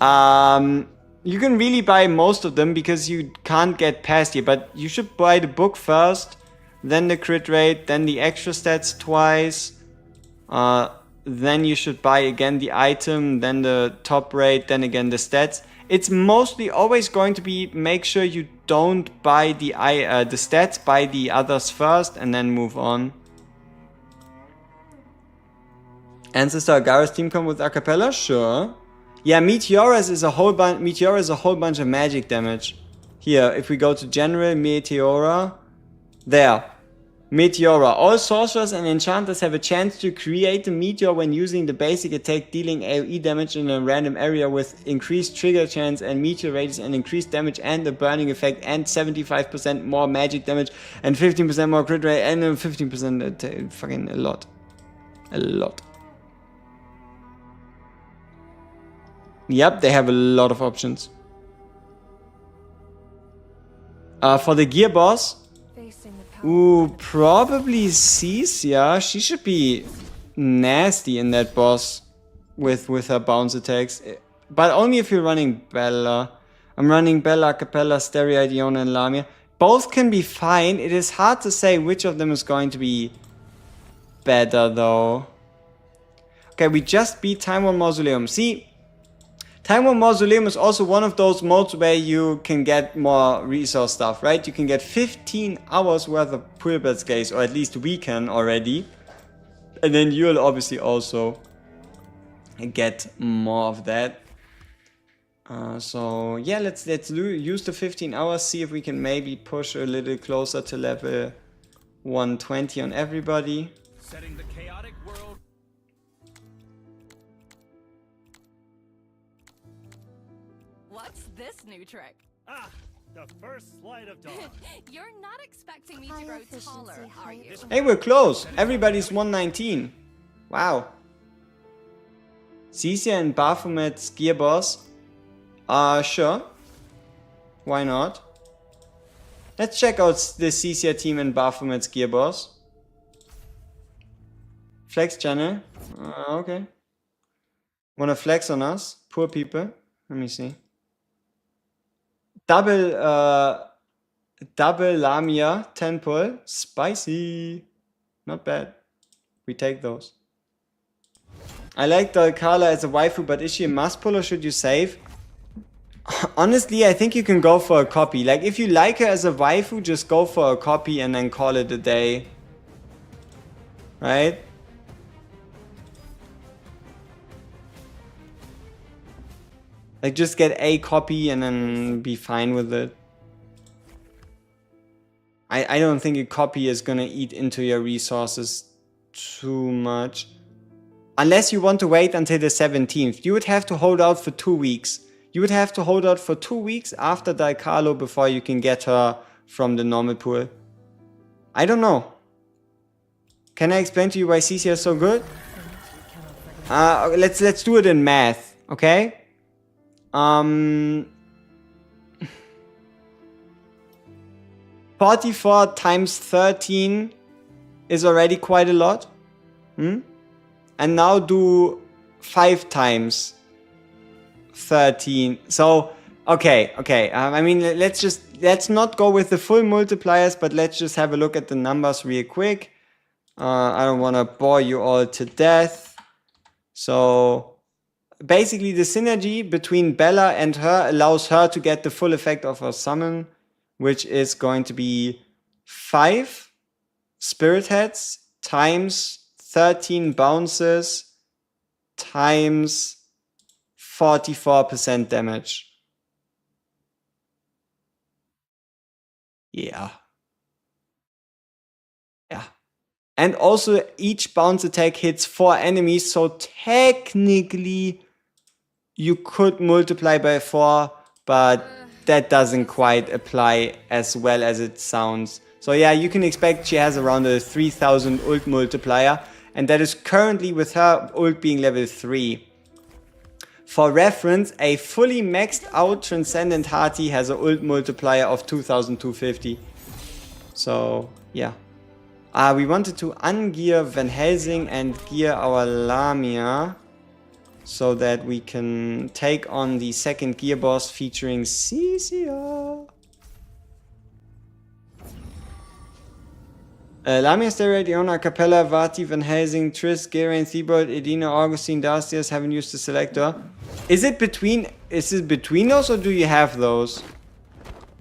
You can really buy most of them because you can't get past here. But you should buy the book first. Then the crit rate. Then the extra stats twice. Then you should buy again the item. Then the top rate. Then again the stats. It's mostly always going to be make sure you don't buy the stats. Buy the others first and then move on. Ancestor Agara's team come with acapella? Sure. Yeah, Meteora's is a whole bunch. Meteora is a whole bunch of magic damage. Here, if we go to General, Meteora. There. Meteora. All sorcerers and enchanters have a chance to create a meteor when using the basic attack, dealing AoE damage in a random area with increased trigger chance and meteor radius and increased damage and a burning effect and 75% more magic damage and 15% more crit rate and 15% fucking a lot. A lot. Yep, they have a lot of options. For the gear boss, ooh, probably Cecia. She should be nasty in that boss with her bounce attacks. But only if you're running Bella. I'm running Bella, Capella, Steria, Diona, and Lamia. Both can be fine. It is hard to say which of them is going to be better though. Okay, we just beat Time War Mausoleum. See, Time War Mausoleum is also one of those modes where you can get more resource stuff, right? You can get 15 hours worth of Pulbert Gaze, or at least we can already. And then you'll obviously also get more of that. So yeah, let's use the 15 hours, see if we can maybe push a little closer to level 120 on everybody. Setting the chaotic world. What's this new trick? Ah, the first light of dawn. You're not expecting me to High grow efficiency, taller, are high you? Hey, we're close. Everybody's 119. Wow. Cecia and Baphomet's gear boss. Sure. Why not? Let's check out the Cecia team and Baphomet's gear boss. Flex channel. Okay. Wanna flex on us? Poor people. Let me see. Double Lamia 10 pull. Spicy. Not bad. We take those. I like Dalkala as a waifu, but is she a must pull or should you save? Honestly, I think you can go for a copy. Like, if you like her as a waifu, just go for a copy and then call it a day. Right? Like, just get a copy and then be fine with it. I don't think a copy is gonna eat into your resources too much. Unless you want to wait until the 17th. You would have to hold out for 2 weeks. You would have to hold out for 2 weeks after Daikalo before you can get her from the normal pool. I don't know. Can I explain to you why CC is so good? Let's do it in math, okay? 44 times 13 is already quite a lot. And now do 5 times 13. So, okay. I mean, let's not go with the full multipliers, but let's just have a look at the numbers real quick. I don't want to bore you all to death. So, basically the synergy between Bella and her allows her to get the full effect of her summon, which is going to be 5 spirit heads times 13 bounces times 44% damage. Yeah. Yeah. And also each bounce attack hits 4 enemies, so technically you could multiply by 4, but that doesn't quite apply as well as it sounds. So yeah, you can expect she has around a 3000 ult multiplier, and that is currently with her ult being level 3. For reference, a fully maxed out Transcendent Hati has an ult multiplier of 2250. So yeah. We wanted to ungear Van Helsing and gear our Lamia so that we can take on the second gear boss featuring Cecia. Lamia, Steroid, Iona, Capella, Vati, Van Helsing, Triss, Geraint, Thibault, Edina, Augustine, Darcius. Haven't used the selector. Is it between those, or do you have those?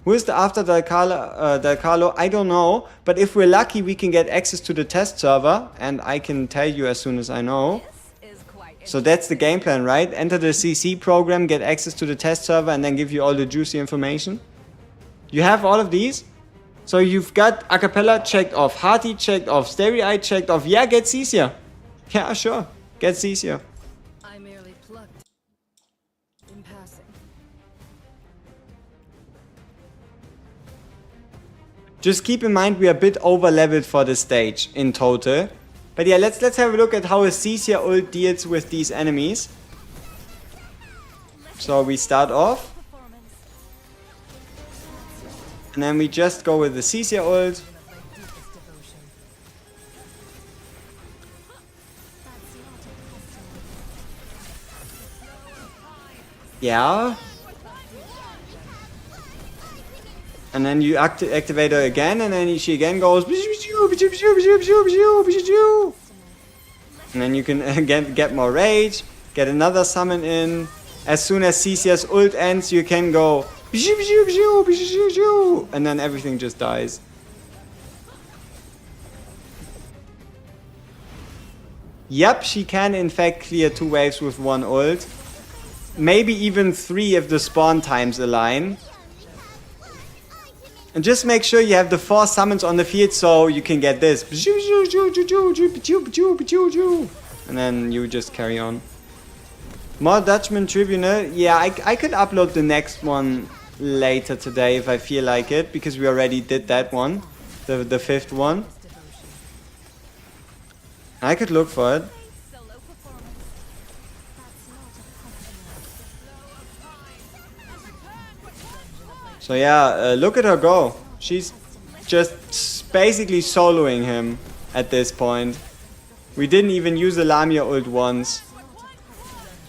Who is the after Del Carlo? I don't know. But if we're lucky, we can get access to the test server. And I can tell you as soon as I know. So that's the game plan, right? Enter the CC program, get access to the test server, and then give you all the juicy information. You have all of these? So you've got Acapella checked off, Hati checked off, Starry-Eye checked off. Yeah, get Cecia. Yeah, sure. Get Cecia. I merely plucked in passing. Just keep in mind we are a bit over leveled for the stage in total. But yeah, let's have a look at how a Cecia ult deals with these enemies. So we start off. And then we just go with the Cecia ult. Yeah. And then you activate her again, and then she again goes. And then you can again get more rage, get another summon in. As soon as Cecia's ult ends, you can go. And then everything just dies. Yep, she can in fact clear 2 waves with 1 ult. Maybe even 3 if the spawn times align. And just make sure you have the 4 summons on the field so you can get this. And then you just carry on. More Dutchman Tribunal. Yeah, I could upload the next one later today if I feel like it, because we already did that one, the 5th one. I could look for it. So yeah, look at her go. She's just basically soloing him at this point. We didn't even use the Lamia ult once.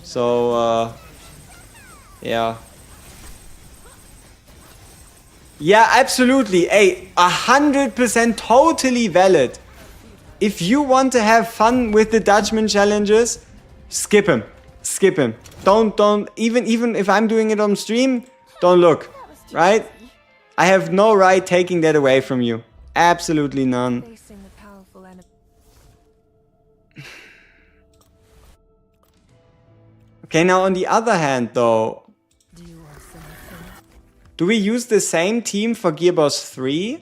So yeah. Yeah, absolutely. 100% totally valid. If you want to have fun with the Dutchman challenges, skip him. Skip him. Don't even if I'm doing it on stream, don't look. Right? I have no right taking that away from you. Absolutely none. Okay, now on the other hand though, do we use the same team for Gearboss 3?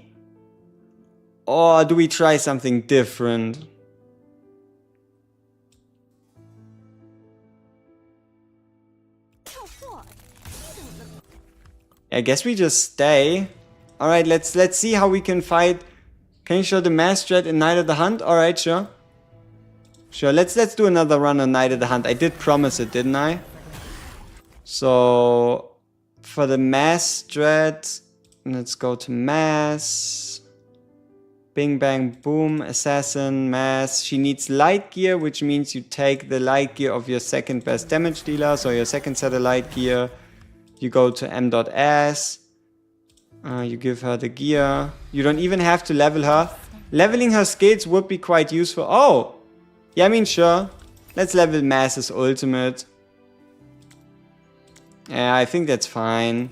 Or do we try something different? I guess we just stay. Alright, let's see how we can fight. Can you show the Mass Dread in Night of the Hunt? Alright, sure. Sure, let's do another run on Night of the Hunt. I did promise it, didn't I? So for the Mass Dread, let's go to Mass. Bing bang boom, Assassin, Mass. She needs light gear, which means you take the light gear of your second best damage dealer, so your second set of light gear. You go to M.S. You give her the gear. You don't even have to level her. Leveling her skills would be quite useful. Oh! Yeah, I mean, sure. Let's level Mass's ultimate. Yeah, I think that's fine.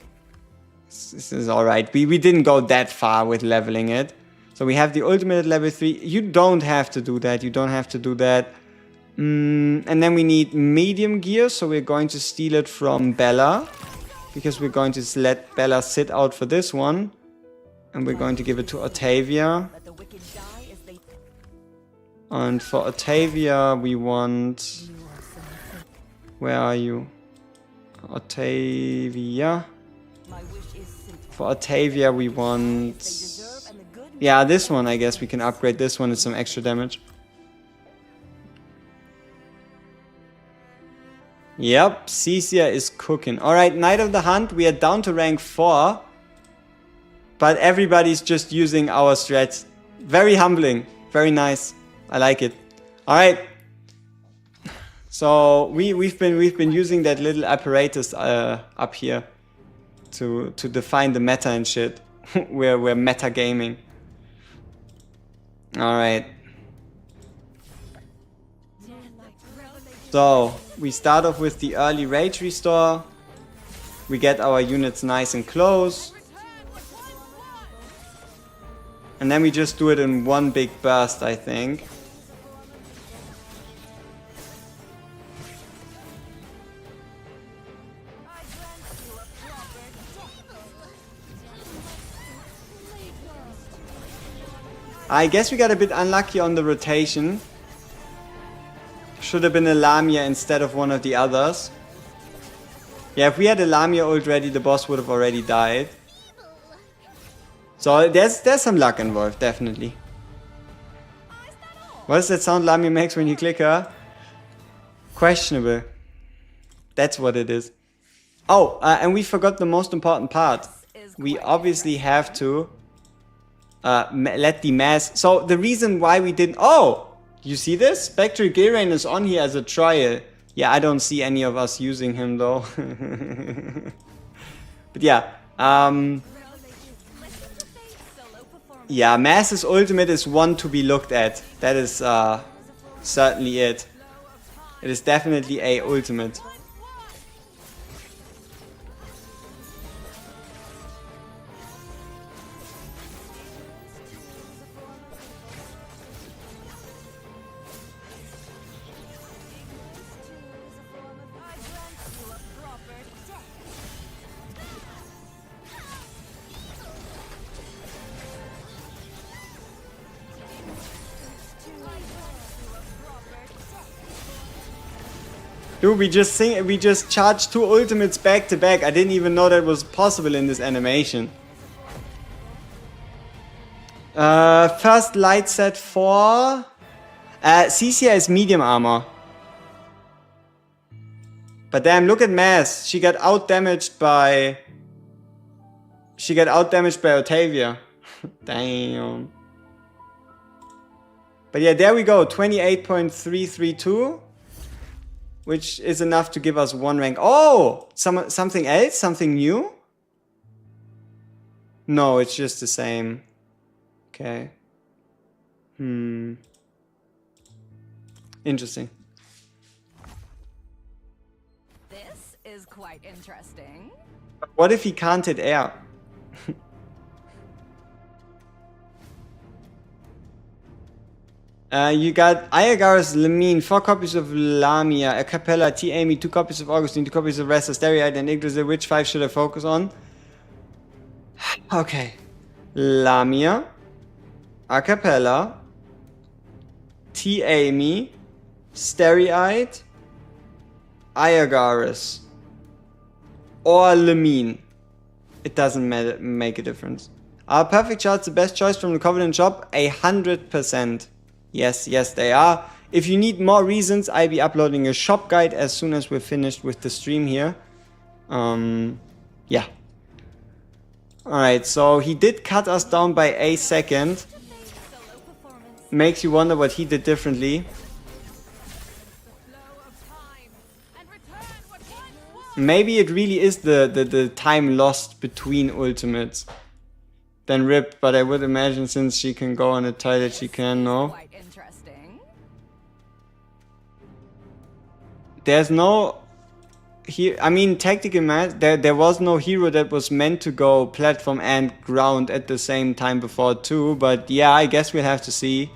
This is alright. We didn't go that far with leveling it. So we have the ultimate at level 3. You don't have to do that. You don't have to do that. And then we need medium gear, so we're going to steal it from Bella. Because we're going to let Bella sit out for this one. And we're going to give it to Octavia. Let the wicked die as they And for Octavia, we want... Where are you? Octavia. my wish is simple. For Octavia, we They want... deserve and the good Yeah, this one, I guess we can upgrade this one with some extra damage. Yep, Cecia is cooking. Alright, Knight of the Hunt, we are down to rank 4. But everybody's just using our strats. Very humbling. Very nice. I like it. Alright. So we've been using that little apparatus up here to define the meta and shit. we're meta gaming. Alright. So we start off with the early rage restore. We get our units nice and close. And then we just do it in one big burst, I think. I guess we got a bit unlucky on the rotation. Should have been a Lamia instead of one of the others. Yeah, if we had a Lamia already, the boss would have already died. So there's some luck involved, definitely. What does that sound Lamia makes when you click her? Questionable. That's what it is. Oh, and we forgot the most important part. We obviously have to let the mass... So the reason why we didn't... Oh! You see this? Spectral Gilrain is on here as a trial. Yeah, I don't see any of us using him though. But yeah. Yeah, Mass's ultimate is one to be looked at. That is certainly it. It is definitely a ultimate. Dude, we just charged 2 ultimates back to back. I didn't even know that was possible in this animation. First light set for... Cecia is medium armor. But damn, look at Mass. She got out-damaged by... Octavia. Damn. But yeah, there we go. 28.332. Which is enough to give us 1 rank. Oh! Something else? Something new? No, it's just the same. Okay. Interesting. This is quite interesting. What if he can't hit air? You got Iagara's Lamine, 4 copies of Lamia, a Capella, T. Amy, 2 copies of Augustine, 2 copies of Resta, Stereoid, and Yggdrasil. Which 5 should I focus on? Okay. Lamia, a Capella, T. Amy, Stereoid, Iagara's, or Lamine. It doesn't matter, make a difference. Are perfect charts the best choice from the Covenant shop? 100%. Yes, they are. If you need more reasons, I'll be uploading a shop guide as soon as we're finished with the stream here. Yeah. Alright, so he did cut us down by a second. Makes you wonder what he did differently. Maybe it really is the time lost between ultimates. Then RIP, but I would imagine since she can go on a toilet, she can, no? There's no... I mean, tactical match, there was no hero that was meant to go platform and ground at the same time before too, but yeah, I guess we'll have to see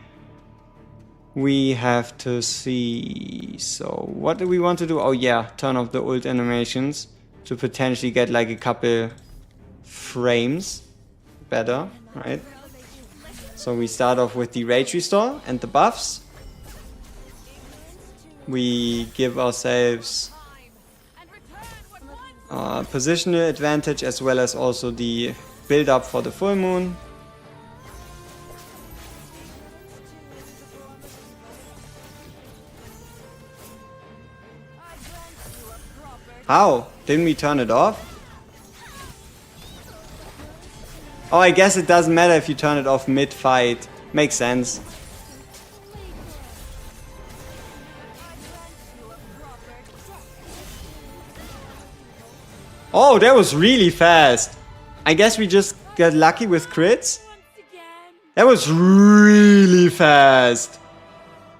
we have to see. So what do we want to do? Oh yeah, turn off the ult animations to potentially get like a couple frames better, right? So we start off with the rage restore and the buffs. We give ourselves positional advantage as well as also the build up for the full moon. How? Didn't we turn it off? Oh, I guess it doesn't matter if you turn it off mid-fight. Makes sense. Oh, that was really fast. I guess we just got lucky with crits. That was really fast.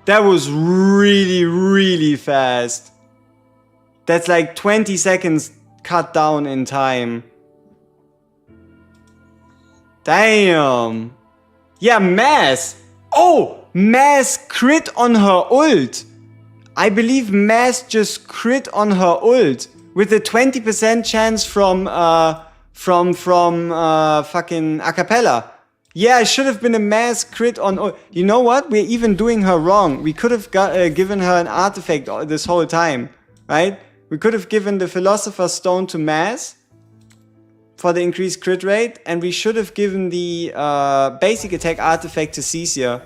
That was really, really fast. That's like 20 seconds cut down in time. Damn. Yeah, Mass. Oh, Mass crit on her ult. I believe Mass just crit on her ult with a 20% chance from fucking acapella. Yeah, it should have been a Mass crit on ult. You know what? We're even doing her wrong. We could have given her an artifact this whole time, right? We could have given the Philosopher's Stone to Mass for the increased crit rate, and we should have given the basic attack artifact to Cecia.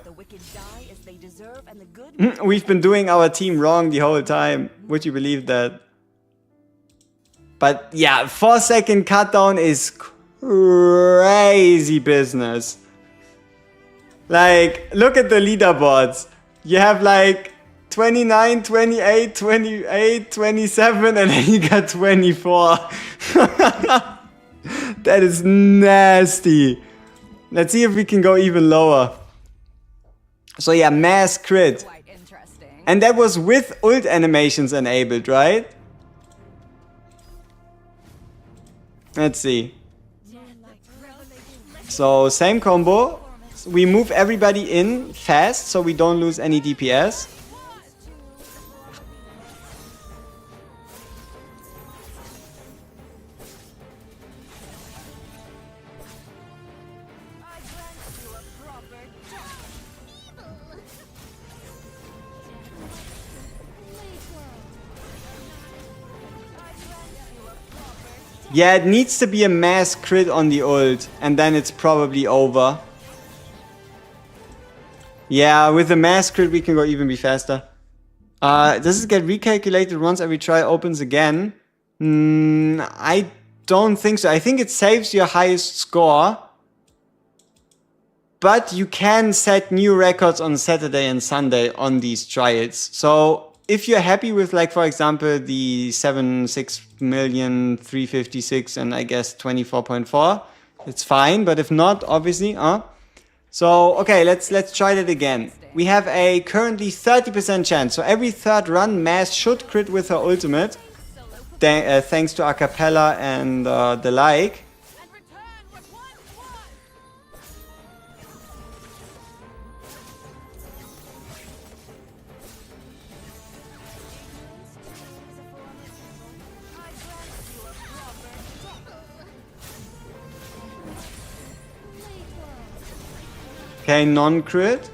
We've been doing our team wrong the whole time. Would you believe that? But yeah, 4-second cut down is crazy business. Like, look at the leaderboards. You have like 29, 28, 28, 27, and then you got 24. That is nasty. Let's see if we can go even lower. So yeah, Mass crit. And that was with ult animations enabled, right? Let's see. So same combo. We move everybody in fast so we don't lose any DPS. Yeah, it needs to be a Mass crit on the ult, and then it's probably over. Yeah, with the Mass crit we can go even be faster. Does it get recalculated once every try opens again? I don't think so. I think it saves your highest score. But you can set new records on Saturday and Sunday on these trials. So if you're happy with, like, for example, the 7,600,356 and I guess 24.4, it's fine. But if not, obviously, So, okay, let's try that again. We have a currently 30% chance. So every third run, Mass should crit with her ultimate. Thanks to acapella and the like. Okay, non-crit.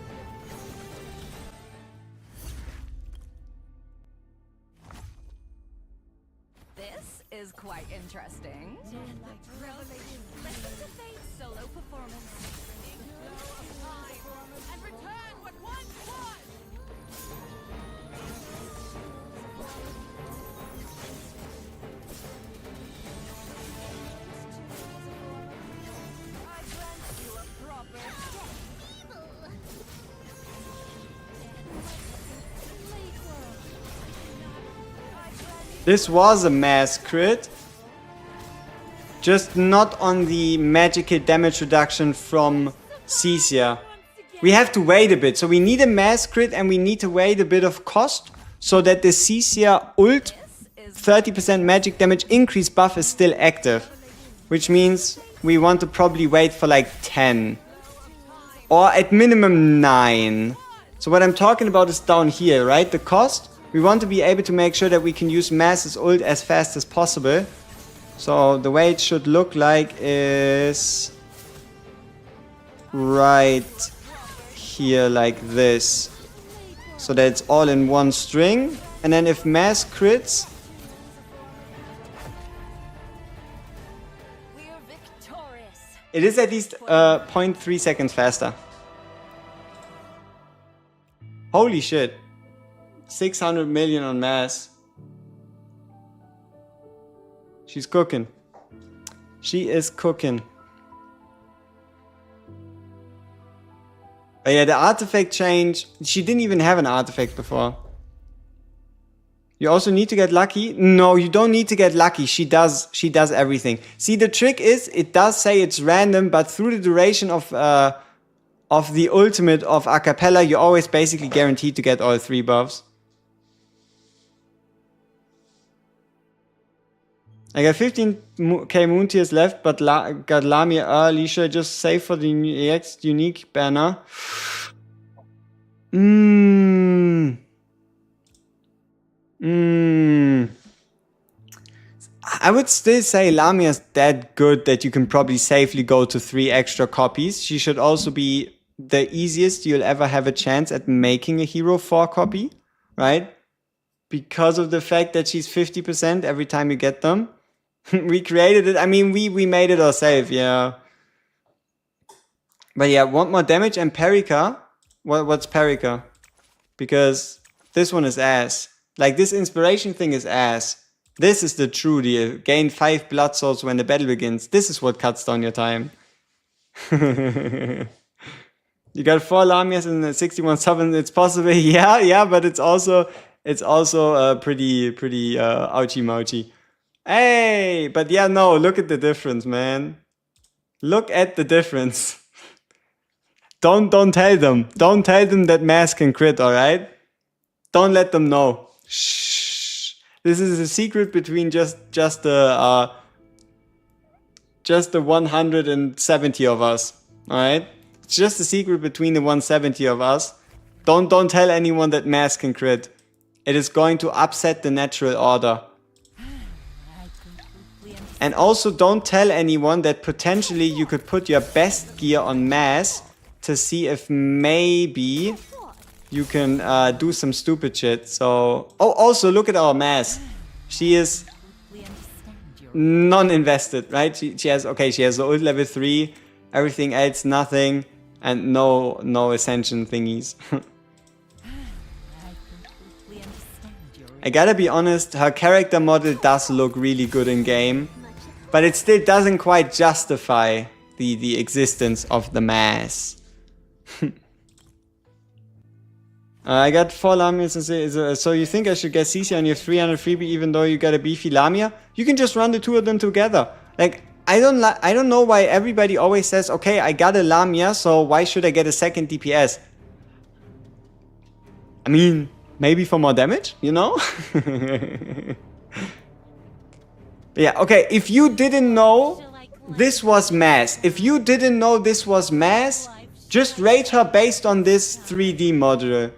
This is quite interesting. Listen to Fate's solo performance. And return what once was. I grant you a proper This was a Mass crit. Just not on the magical damage reduction from Cecia. We have to wait a bit. So we need a Mass crit and we need to wait a bit of cost so that the Cecia ult 30% magic damage increase buff is still active. Which means we want to probably wait for like 10. Or at minimum 9. So So what I'm talking about is down here, right? The cost. We want to be able to make sure that we can use Mass's ult as fast as possible. So the way it should look like is right here like this. So that it's all in one string. And then if Mass crits, We're victorious. it is at least 0.3 seconds faster. Holy shit. 600 million on Mass. She's cooking. She is cooking. But yeah, the artifact change. She didn't even have an artifact before. You also need to get lucky. No, you don't need to get lucky. She does everything. See, the trick is, it does say it's random, but through the duration of the ultimate of Acapella, you're always basically guaranteed to get all 3 buffs. I got 15k moon tiers left, but got Lamia early. Should I just save for the next unique banner? I would still say Lamia's that good that you can probably safely go to 3 extra copies. She should also be the easiest you'll ever have a chance at making a hero 4 copy, right? Because of the fact that she's 50% every time you get them. We created it. I mean, we made it ourselves, yeah. But yeah, want more damage and Perica. What's Perica? Because this one is ass. Like, this inspiration thing is ass. This is the true deal. Gain 5 blood souls when the battle begins. This is what cuts down your time. You got 4 Lamias and 61 summons. It's possible. Yeah, but it's also pretty ouchy mouchy. Hey, but yeah, no, look at the difference, man. Look at the difference. Don't tell them. Don't tell them that Mass can crit, alright? Don't let them know. Shh. This is a secret between just the 170 of us, alright? It's just a secret between the 170 of us. Don't tell anyone that Mass can crit. It is going to upset the natural order. And also don't tell anyone that potentially you could put your best gear on Mass to see if maybe you can do some stupid shit. So, oh, also look at our Mass. She is non-invested, right? She has the ult level 3, everything else nothing, and no ascension thingies. I gotta be honest, her character model does look really good in game. But it still doesn't quite justify the existence of the Mass. I got 4 Lamias, so you think I should get CC on your 300 freebie even though you got a beefy Lamia? You can just run the 2 of them together. Like, I don't know why everybody always says, okay, I got a Lamia, so why should I get a second DPS? I mean, maybe for more damage, you know? Yeah, okay, if you didn't know this was Mass, just rate her based on this 3D module.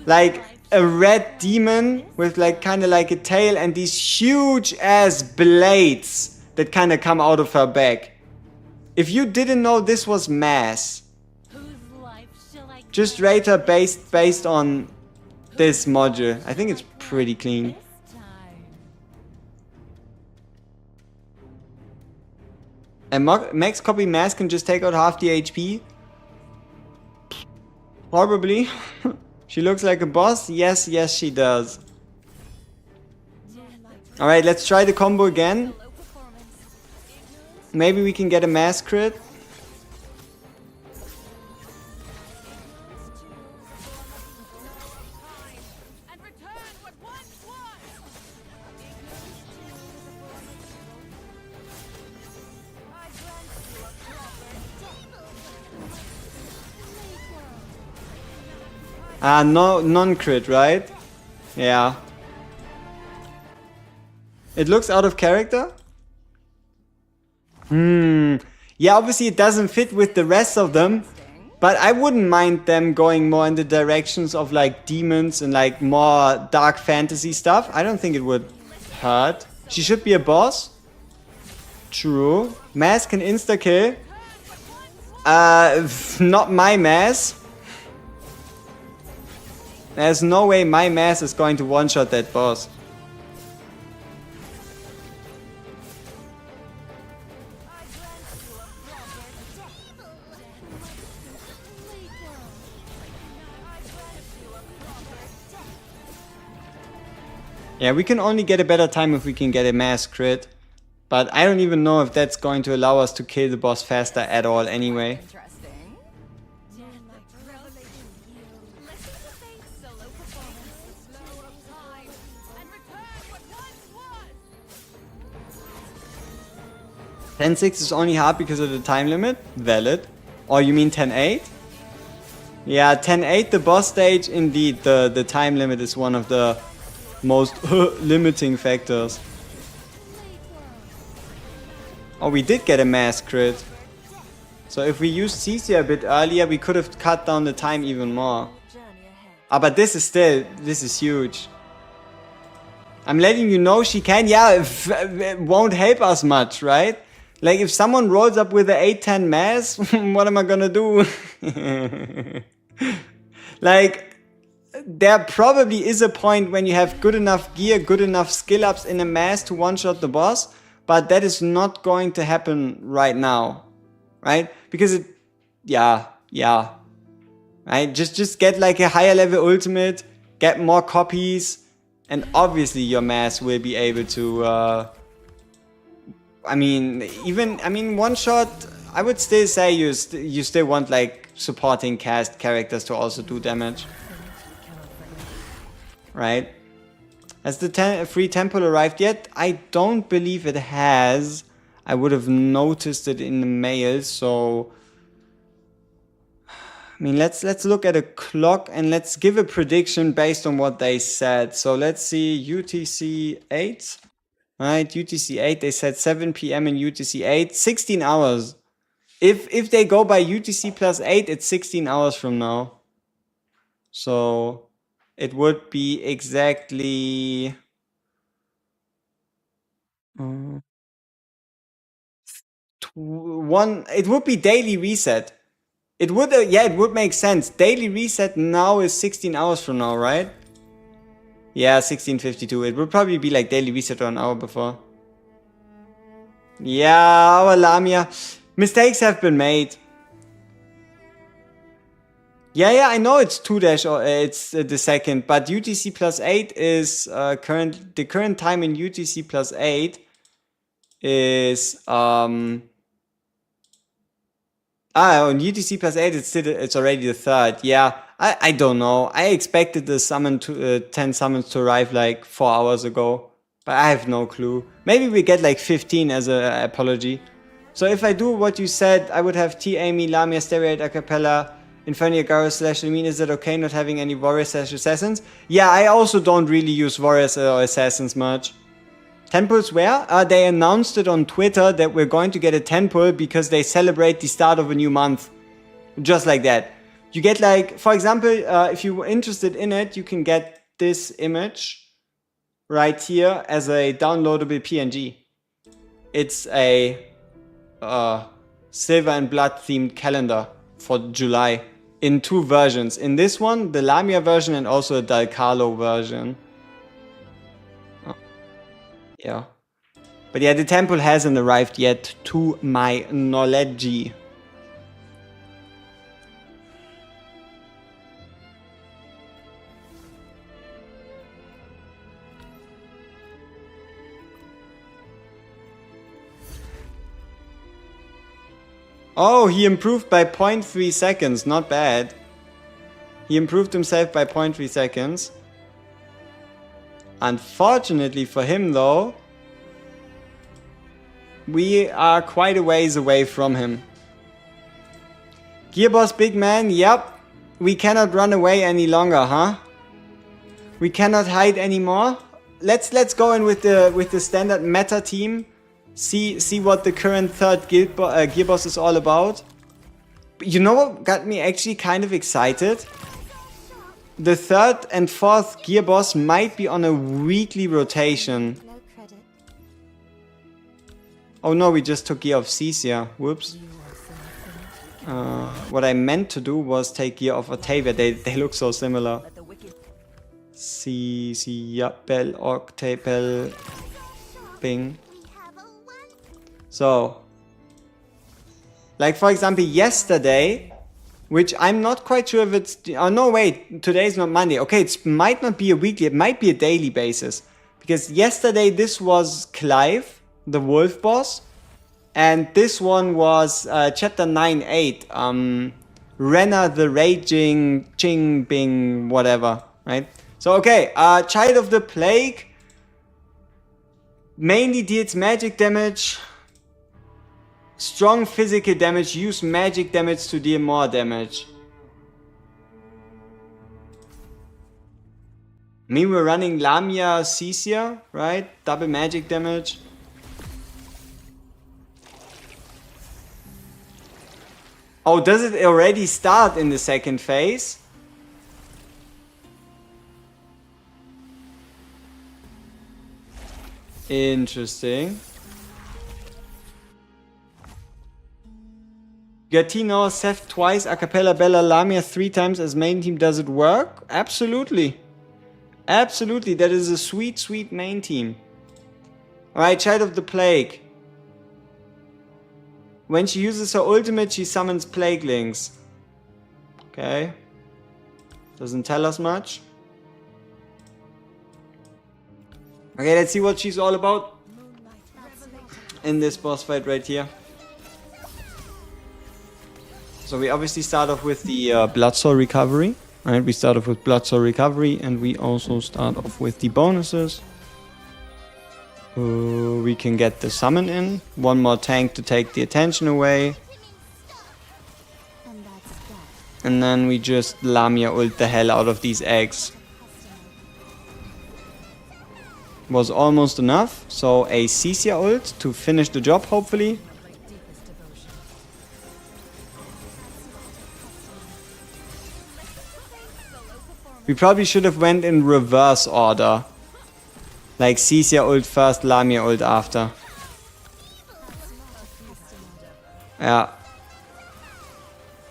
Like a red demon with like kind of like a tail and these huge ass blades that kind of come out of her back. If you didn't know this was Mass, just rate her based on this module. I think it's pretty clean. And max copy Mass can just take out half the HP? Probably. She looks like a boss? Yes, she does. Alright, let's try the combo again. Maybe we can get a Mass crit. No, non-crit, right? Yeah. It looks out of character? Yeah, obviously it doesn't fit with the rest of them. But I wouldn't mind them going more in the directions of like demons and like more dark fantasy stuff. I don't think it would hurt. She should be a boss. True. Mass can insta-kill. Not my mass. There's no way my mass is going to one-shot that boss. Yeah, we can only get a better time if we can get a mass crit. But I don't even know if that's going to allow us to kill the boss faster at all anyway. Interesting. Listen to Faith's solo performance. Slow up time and return what once was. 10-6 is only hard because of the time limit. Valid. Or you mean 10-8? Yeah, 10-8, the boss stage, indeed. The time limit is one of the most limiting factors. Oh, we did get a mass crit. So if we used CC a bit earlier, we could have cut down the time even more. Ah, but this is huge. I'm letting you know she can. Yeah, it won't help us much, right? Like if someone rolls up with an 8-10 mass, what am I gonna do? Like, there probably is a point when you have good enough gear, good enough skill ups in a mass to one-shot the boss. But that is not going to happen right now, right? Because it, yeah, right? Just get like a higher level ultimate, get more copies, and obviously your mass will be able to, I mean, one shot, I would still say you still want like supporting cast characters to also do damage, right? Has the free temple arrived yet? I don't believe it has. I would have noticed it in the mail, so... I mean, let's look at a clock and let's give a prediction based on what they said. So let's see, UTC 8. Right, UTC 8, they said 7 PM in UTC 8, 16 hours. If they go by UTC plus 8, it's 16 hours from now. So... it would be exactly it would be daily reset. It would, yeah, it would make sense. Daily reset now is 16 hours from now, right? Yeah, 16:52. It would probably be like daily reset or an hour before. Yeah, our Lamia. Mistakes have been made. Yeah, I know it's 2 dash or it's the second, but UTC plus 8 is the current time in UTC plus 8 is on UTC plus 8 it's already the third. Yeah, I don't know. I expected the 10 summons to arrive like 4 hours ago, but I have no clue. Maybe we get like 15 as an apology. So if I do what you said, I would have T Amy, Lamia, Stereoid, Acapella, Infernia, Garrus, / Lamine. Is it okay not having any warriors / assassins? Yeah, I also don't really use warriors or assassins much. Temples where? They announced it on Twitter that we're going to get a temple because they celebrate the start of a new month. Just like that. You get like, for example, if you were interested in it, you can get this image right here as a downloadable PNG. It's a silver and blood themed calendar for July in 2 versions. In this one, the Lamia version and also a Dalcarlo version. Oh. Yeah. But yeah, the temple hasn't arrived yet to my knowledge. Oh, he improved by 0.3 seconds. Not bad. He improved himself by 0.3 seconds. Unfortunately for him, though, we are quite a ways away from him. Gearboss big man, yep. We cannot run away any longer, huh? We cannot hide anymore. Let's go in with the standard meta team. See what the current third Gearboss is all about. You know what got me actually kind of excited? The 3rd and 4th gear boss might be on a weekly rotation. No credit. Oh no, we just took gear of Cecia. Whoops. What I meant to do was take gear of Octavia. They look so similar. Cecia, Bell, Octavia, Bing. We have a one. So, like for example, yesterday, which I'm not quite sure if it's... Oh no, wait, today's not Monday. Okay, it might not be a weekly, it might be a daily basis. Because yesterday this was Clive, the wolf boss. And this one was chapter 9-8. Renna the Raging Ching Bing whatever, right? So okay, Child of the Plague mainly deals magic damage. Strong physical damage, use magic damage to deal more damage. Me, we're running Lamia Cecia, right? Double magic damage. Oh, does it already start in the second phase? Interesting. Gatino, Seth twice, Acapella, Bella, Lamia 3 times as main team. Does it work? Absolutely. Absolutely. That is a sweet, sweet main team. Alright, Child of the Plague. When she uses her ultimate, she summons Plaguelings. Okay. Doesn't tell us much. Okay, let's see what she's all about in this boss fight right here. So we obviously start off with the Blood Soul Recovery. Right, we start off with Blood Soul Recovery, and we also start off with the bonuses. We can get the summon in. One more tank to take the attention away. And that's that. And then we just Lamia ult the hell out of these eggs. Was almost enough. So a Cecia ult to finish the job, hopefully. We probably should have went in reverse order. Like Cecia ult first, Lamia ult after. Yeah.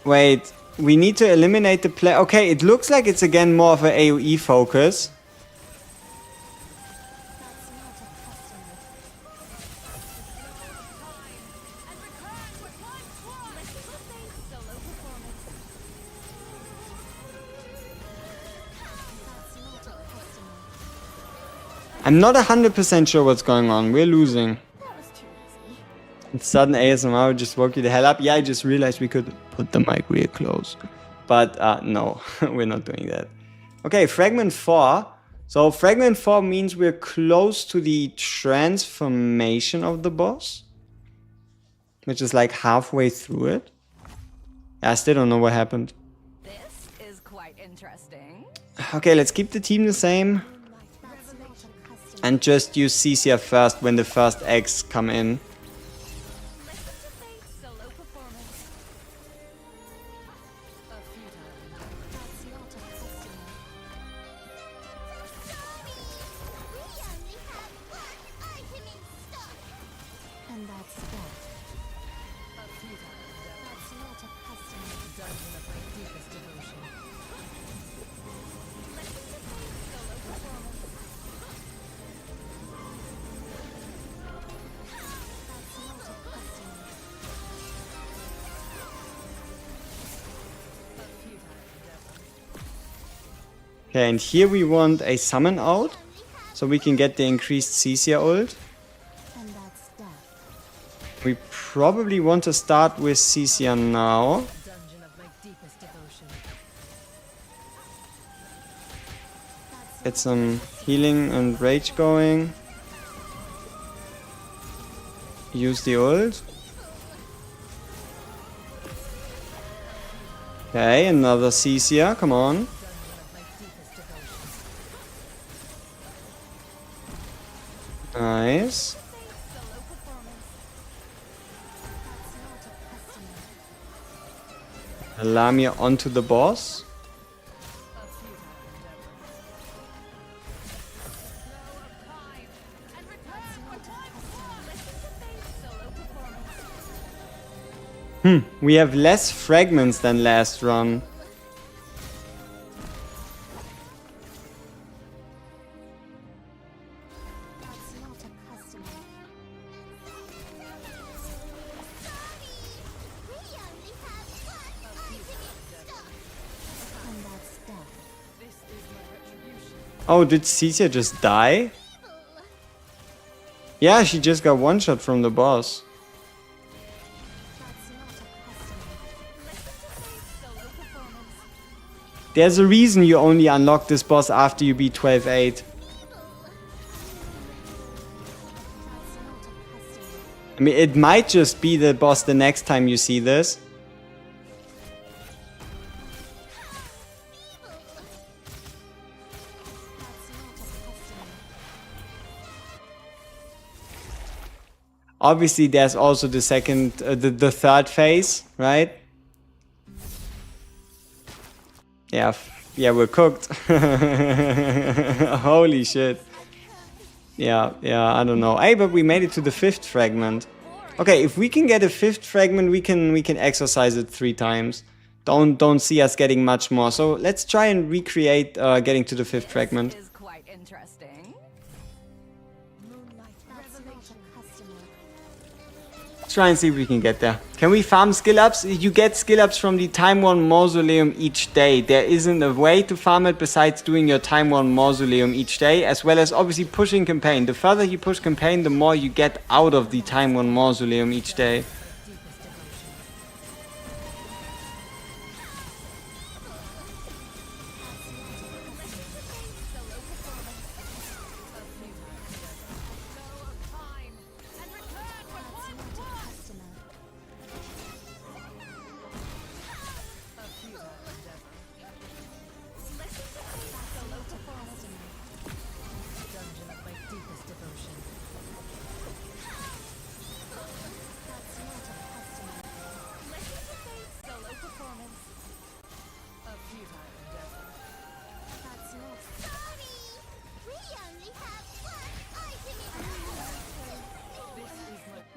Wait, we need to eliminate the play. Okay, it looks like it's again more of an AoE focus. I'm not 100% sure what's going on. We're losing. That was too easy. It's sudden ASMR just woke you the hell up. Yeah, I just realized we could put the mic real close. But no, we're not doing that. Okay, Fragment 4. So Fragment 4 means we're close to the transformation of the boss. Which is like halfway through it. I still don't know what happened. This is quite interesting. Okay, let's keep the team the same. And just use Cecia first when the first eggs come in. Solo performance. A futile. That's not a customer. We only have one item in stock. And that's that. A futile. That's not a customer. Dungeon of my deepest devotion. Solo performance. That's not a customer. A futile endeavor. Okay, and here we want a summon out. So we can get the increased Cecia ult. And that's that. We probably want to start with Cecia now. Dungeon of my deepest devotion. Get some healing and rage going. Use the ult. Okay, another Cecia, come on. Dungeon of my deepest devotion. Nice. Solo performance. That's not a customer. Lamia onto the boss. We have less fragments than last run. That's not a customer. We only have one item in stock. And that's death. Oh, did Cecia just die? Yeah, she just got one shot from the boss. That's not a customer. There's a reason you only unlock this boss after you beat 12-8. That's not a customer. I mean, it might just be the boss the next time you see this. That's not a customer. Obviously, there's also the second, the third phase, right? Yeah, yeah, we're cooked. Holy shit. Yeah, I don't know. Hey, but we made it to the 5th fragment. Okay, if we can get a 5th fragment, we can exercise it 3 times. Don't see us getting much more. So let's try and recreate getting to the 5th fragment. Is quite interesting. That's not a customer. Let's try and see if we can get there. Can we farm skill ups? You get skill ups from the Time Worn Mausoleum each day. There isn't a way to farm it besides doing your Time Worn Mausoleum each day, as well as obviously pushing campaign. The further you push campaign, the more you get out of the Time Worn Mausoleum each day. That's not a customer. That's not a customer. Solo performance. A futile endeavor. That's not. Sorry, we only have one item in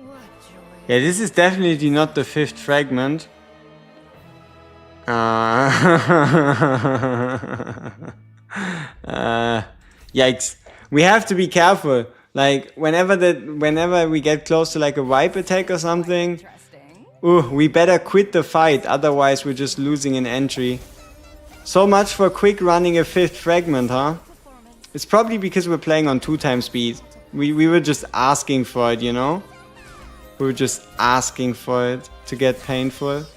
What joy. Yeah, this is definitely not the 5th fragment. Yikes. We have to be careful. Like, whenever we get close to like a wipe attack or something, Interesting. we better quit the fight, otherwise we're just losing an entry. So much for quick running a 5th fragment, huh? It's probably because we're playing on 2x speed. We were just asking for it, you know? We were just asking for it to get painful. We only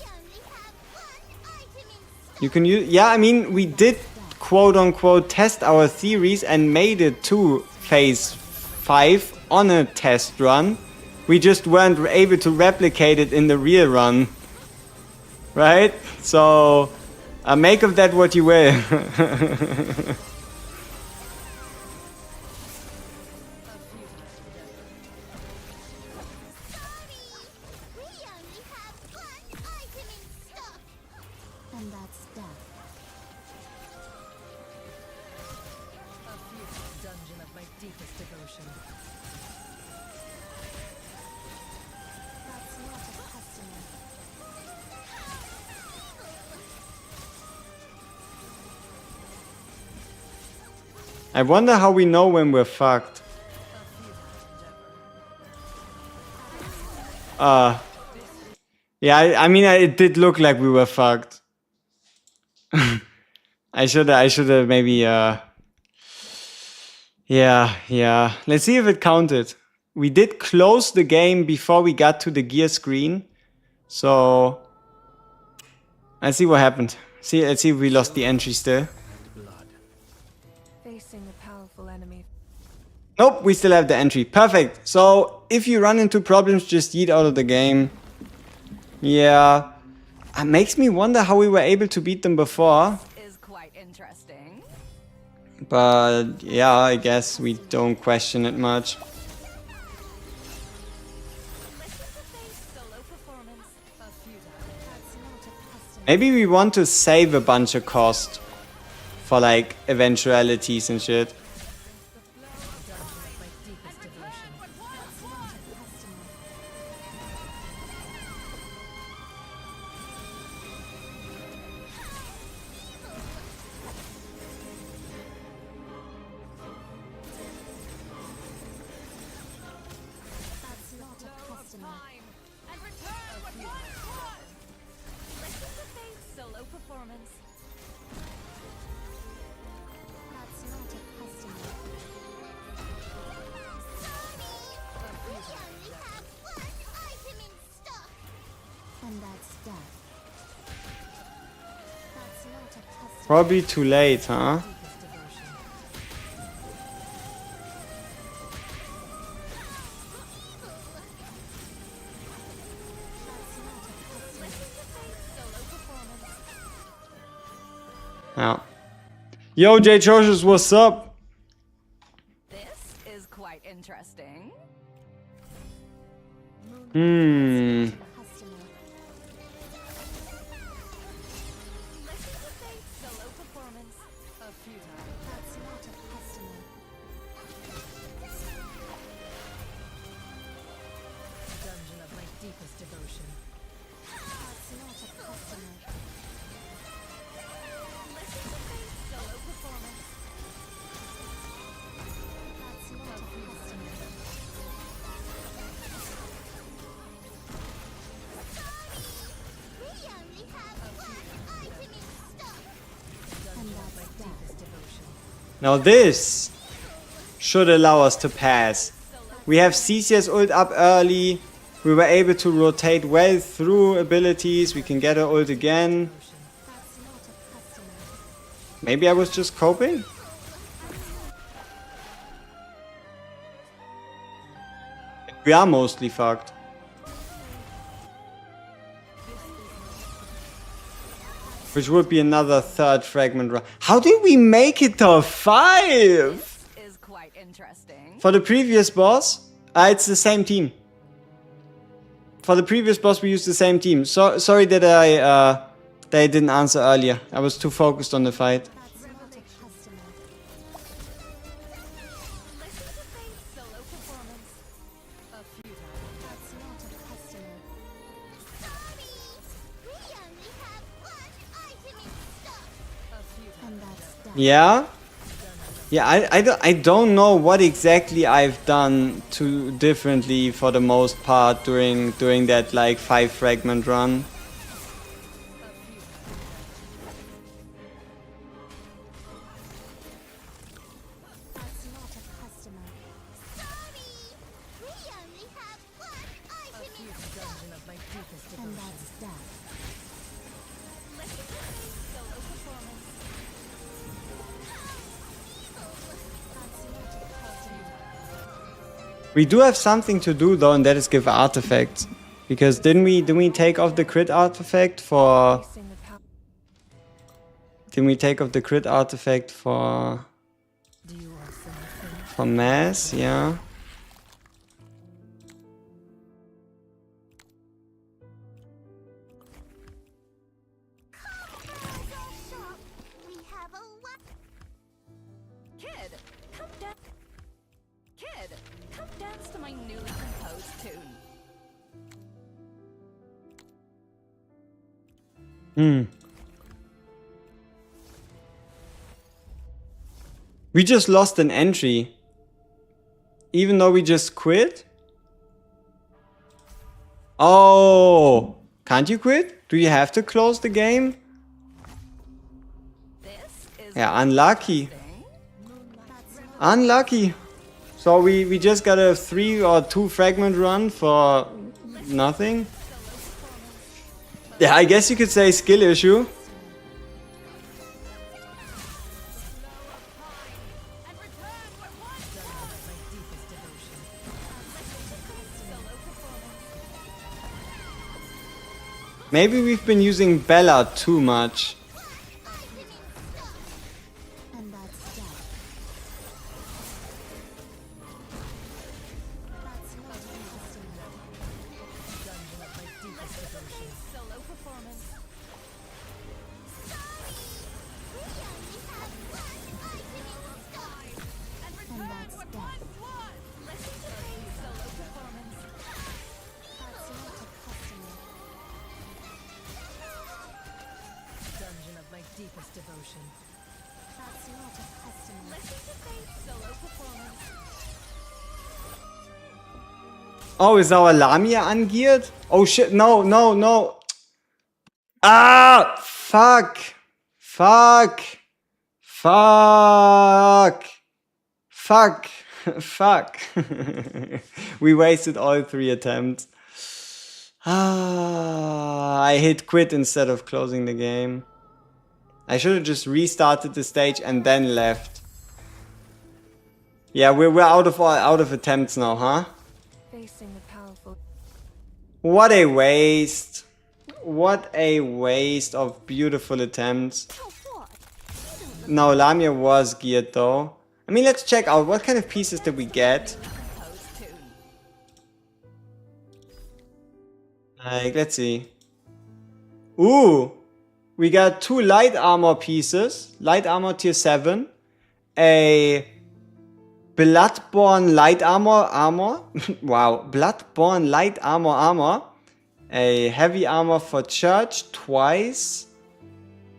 have one item in stock. You can use, yeah, I mean, we did quote unquote test our theories and made it to phase 5 on a test run. We just weren't able to replicate it in the real run. Right? So, make of that what you will. We only have one item in stock. And that's death. A futile dungeon of my deepest devotion. That's not a customer. I wonder how we know when we're fucked. Yeah, I mean, it did look like we were fucked. I should have maybe, yeah. Let's see if it counted. We did close the game before we got to the gear screen. So, let's see what happened. Let's see if we lost the entry still. Facing a powerful enemy. Nope, we still have the entry. Perfect. So, if you run into problems, just yeet out of the game. Yeah. It makes me wonder how we were able to beat them before. Is quite interesting. But yeah, I guess we don't question it much. Solo performance. A futile. That's not a Maybe we want to save a bunch of cost for like eventualities and shit. That's not a customer. And return what once was. Listen to Faith's solo performance. That's not a customer. We only have one item in stock. And that's death. That's not a customer. Probably too late, huh? Yeah. Yo, J Chocious, what's up? This is quite interesting. Hmm. Customer. Listen to Faith's solo performance. A futile. That's not a customer. Dungeon of my deepest devotion. That's not a customer. Listen to Faith's solo performance. That's not a customer. We only have one item in stock. And that's death. Now this should allow us to pass. We have CCS ult up early. We were able to rotate well through abilities. We can get her ult again. That's not a customer. Maybe I was just coping? We are mostly fucked. Which would be another third fragment run. How did we make it to 5? Is quite interesting. For the previous boss, it's the same team. For the previous boss, we used the same team. So sorry that I didn't answer earlier. I was too focused on the fight. That's not a customer. Listen to Faith's solo performance. A futile. That's not a customer. Sorry. We only have one item in stock. A futile. And that's death. Yeah? Yeah, I don't know what exactly I've done to differently for the most part during that like 5 fragment run. That's not a customer. Sorry. We only have one item in stock. Dungeon of my deepest And devotion. that's death. Listen to Faith's solo performance. That's not a customer. We do have something to do though, and that is give artifacts. Because didn't we take off the crit artifact for for mass, yeah. Shop. We have a lot. Kid, come down. Kid, come dance to my newly composed tune. We just lost an entry. Even though we just quit? Oh, can't you quit? Do you have to close the game? This is Yeah, unlucky. thing. Unlucky. So we just got a 3 or 2 fragment run for nothing. Yeah, I guess you could say skill issue. And return what once was. My deepest devotion. Listen to Faith's solo performance. Maybe we've been using Bella too much. And that's death. That's not a customer. Dungeon of my deepest devotion. Solo performance. Oh, is our Lamia ungeared? Oh shit, no, no, no. Ah, fuck. Fuck. Fuck. Fuck. Fuck. We wasted all 3 attempts. Ah, I hit quit instead of closing the game. I should have just restarted the stage and then left. Yeah, we're out of attempts now, huh? Facing the powerful. What a waste. What a waste of beautiful attempts. No, Lamia was geared though. I mean, let's check out what kind of pieces did we get. Like, let's see. Ooh, we got 2 light armor pieces. Light armor tier 7. A Bloodborne light armor. Wow, Bloodborne light armor. A heavy armor for church twice.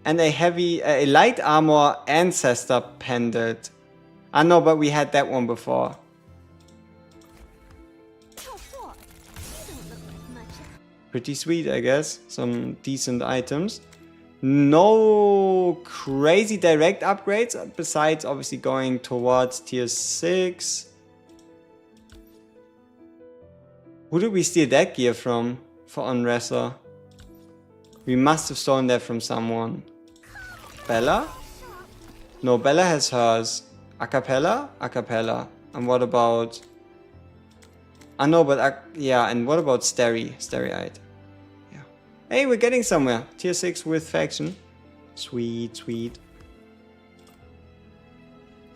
And a light armor ancestor pendant. I know, but we had that one before. Pretty sweet, I guess. Some decent items. No crazy direct upgrades, besides obviously going towards tier 6. Who did we steal that gear from for Unwrestler? We must have stolen that from someone. Bella? No, Bella has hers. Acapella? Acapella. And what about... I know, but yeah, and what about Stereite? Yeah. Hey, we're getting somewhere. Tier 6 with faction. Sweet, sweet.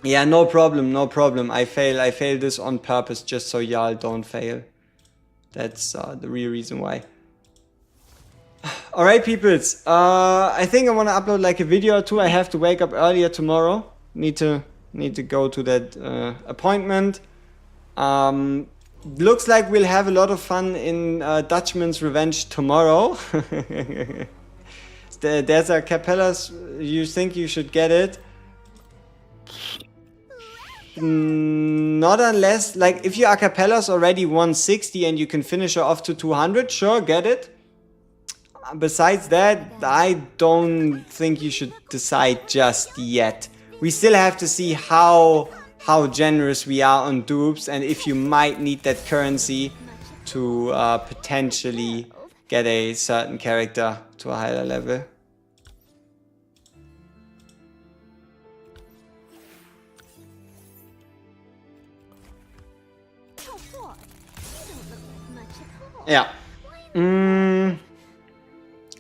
Yeah, no problem, no problem. I fail this on purpose just so y'all don't fail. That's the real reason why. Alright, peoples. I think I want to upload like a video or two. I have to wake up earlier tomorrow. Need to go to that appointment. Looks like we'll have a lot of fun in Dutchman's Revenge tomorrow. There's a Capella's. You think you should get it? Not unless, like, if your Acapella's already 160 and you can finish her off to 200, sure, get it. Besides that, I don't think you should decide just yet. We still have to see how generous we are on dupes and if you might need that currency to potentially get a certain character to a higher level. Yeah.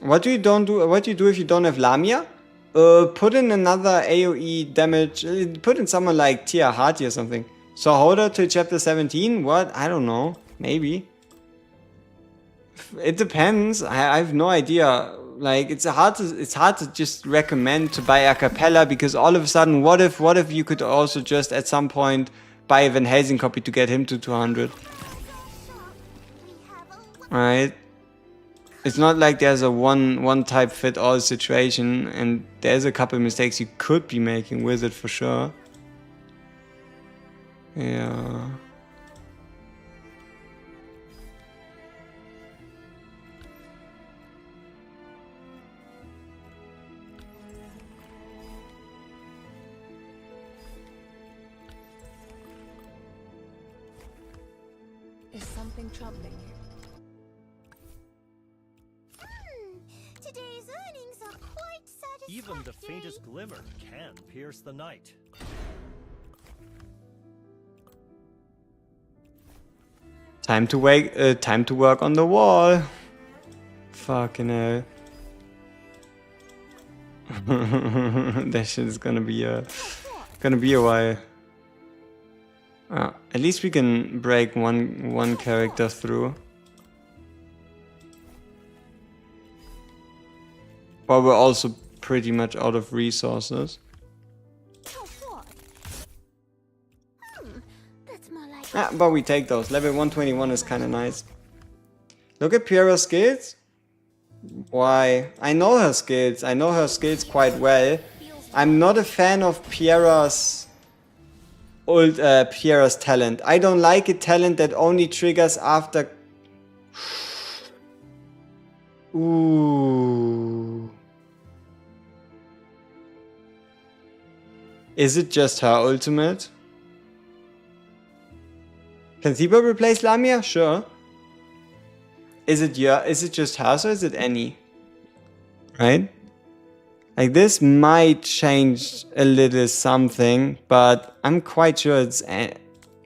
What do you do if you don't have Lamia? Put in another AoE damage. Put in someone like Tia Hati or something. So hold her to chapter 17? What? I don't know. Maybe. It depends. I have no idea. Like, it's hard to just recommend to buy a Cappella because all of a sudden, what if you could also just at some point buy a Van Helsing copy to get him to 200? Right? It's not like there's a one type fit all situation, and there's a couple mistakes you could be making with it for sure. Yeah. Is something troubling you? Today's earnings are quite satisfactory. Even the faintest glimmer can pierce the night. Time to work on the wall. Fucking hell. That shit is gonna be a while. At least we can break one character through. But we're also pretty much out of resources. That's more like But we take those. Level 121 is kind of nice. Look at Piera's skills. Why? I know her skills. I know her skills quite well. I'm not a fan of Piera's Piera's talent. I don't like a talent that only triggers after... Ooh. Is it just her ultimate? Can Thibaut replace Lamia? Sure. Is it just hers or is it any? Right? Like this might change a little something, but I'm quite sure it's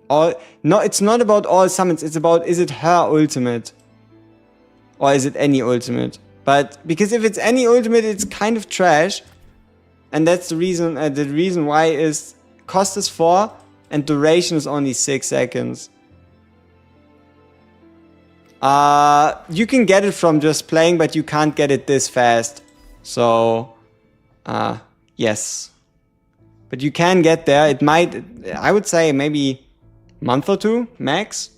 all. No, it's not about all summons. It's about, is it her ultimate or is it any ultimate? But because if it's any ultimate, it's kind of trash, and that's the reason. The reason why is cost is 4 and duration is only 6 seconds. You can get it from just playing, but you can't get it this fast. So. Yes. But you can get there. It might, I would say maybe a month or 2 max.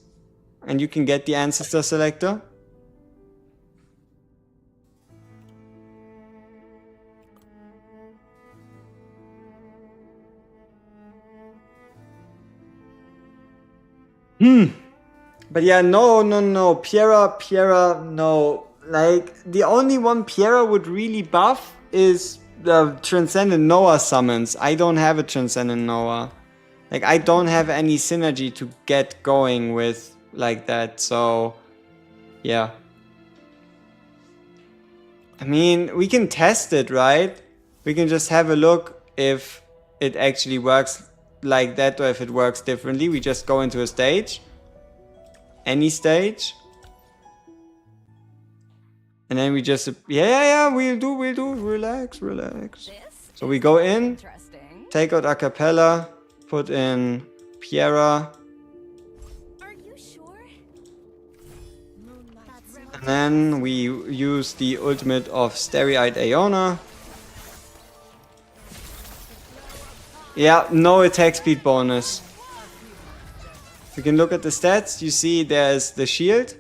And you can get the ancestor selector. But yeah, no. Piera, no. Like, the only one Piera would really buff is the Transcendent Noah summons. I don't have a Transcendent Noah. Like, I don't have any synergy to get going with like that, so yeah. I mean, we can test it, right? We can just have a look if it actually works like that or if it works differently. We just go into a stage. Any stage. And then we just, yeah, we'll do, relax. So we go in, take out Acapella, put in Piera. Are you sure? And then we use the ultimate of Starry-Eyed Aeona. Yeah, no attack speed bonus. If you can look at the stats, you see there's the shield.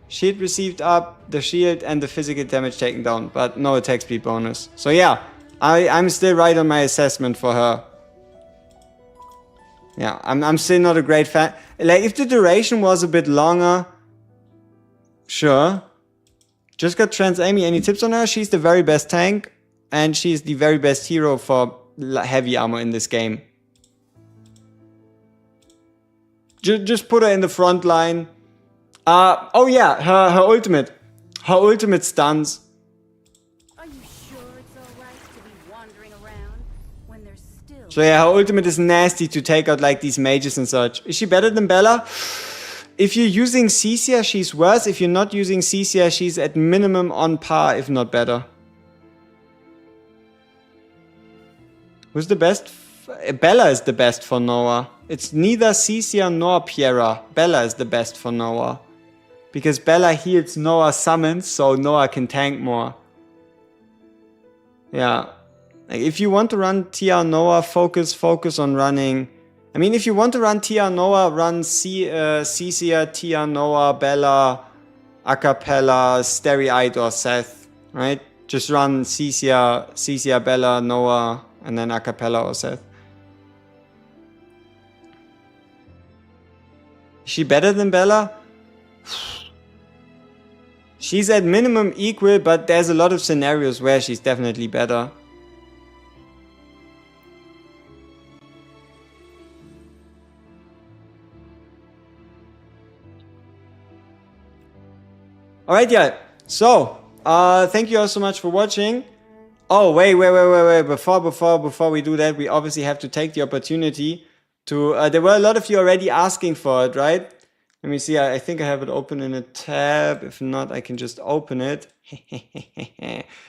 Shield received up, the shield, and the physical damage taken down, but no attack speed bonus. So yeah, I'm still right on my assessment for her. Yeah, I'm still not a great fan. Like, if the duration was a bit longer, sure. Just got Trans Amy. Any tips on her? She's the very best tank, and she's the very best hero for heavy armor in this game. Just put her in the front line. Oh yeah, her ultimate. Her ultimate stuns. Are you sure it's alright to be wandering around when there's still... So yeah, her ultimate is nasty to take out like these mages and such. Is she better than Bella? If you're using Cecia, she's worse. If you're not using Cecia, she's at minimum on par, if not better. Who's the best? Bella is the best for Noah. It's neither Cecia nor Piera. Bella is the best for Noah. Because Bella heals Noah summons, so Noah can tank more. Yeah. Like, if you want to run TR Noah, focus on running. I mean, if you want to run TR Noah, run Cecia, TR Noah, Bella, Acapella, Starry-Eyed, or Seth. Right? Just run Cecia, Bella, Noah, and then Acapella or Seth. Is she better than Bella? She's at minimum equal, but there's a lot of scenarios where she's definitely better. Alright, yeah. So, thank you all so much for watching. Oh, wait. Before we do that, we obviously have to take the opportunity to... there were a lot of you already asking for it, right? Let me see, I think I have it open in a tab. If not, I can just open it.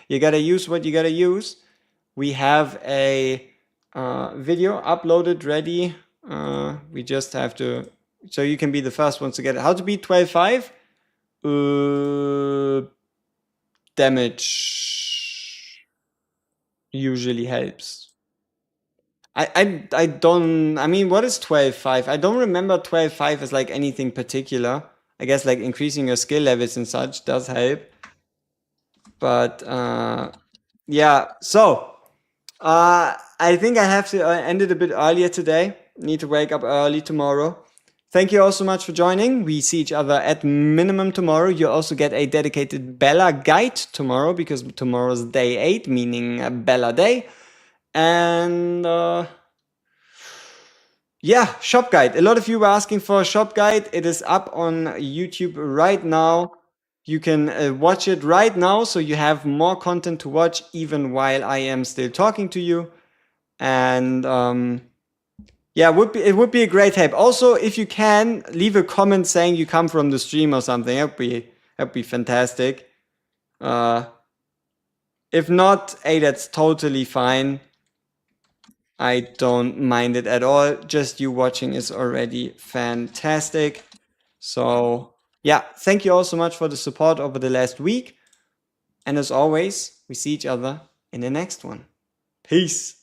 You gotta use what you gotta use. We have a video uploaded ready. We just have to... So you can be the first ones to get it. How to beat 12.5? Damage usually helps. I don't, I mean, what is 12.5? I don't remember 12.5 as like anything particular. I guess like increasing your skill levels and such does help. But yeah, so I think I have to end it a bit earlier today. need to wake up early tomorrow. Thank you all so much for joining. We see each other at minimum tomorrow. You also get a dedicated Bella guide tomorrow because tomorrow's day 8, meaning a Bella day. And yeah, shop guide. A lot of you were asking for a shop guide. It is up on YouTube right now. You can watch it right now, so you have more content to watch even while I am still talking to you. And yeah, it would be a great help. Also, if you can, leave a comment saying you come from the stream or something. That'd be fantastic. If not, hey, that's totally fine. I don't mind it at all. Just you watching is already fantastic. So yeah, thank you all so much for the support over the last week. And as always, we see each other in the next one. Peace.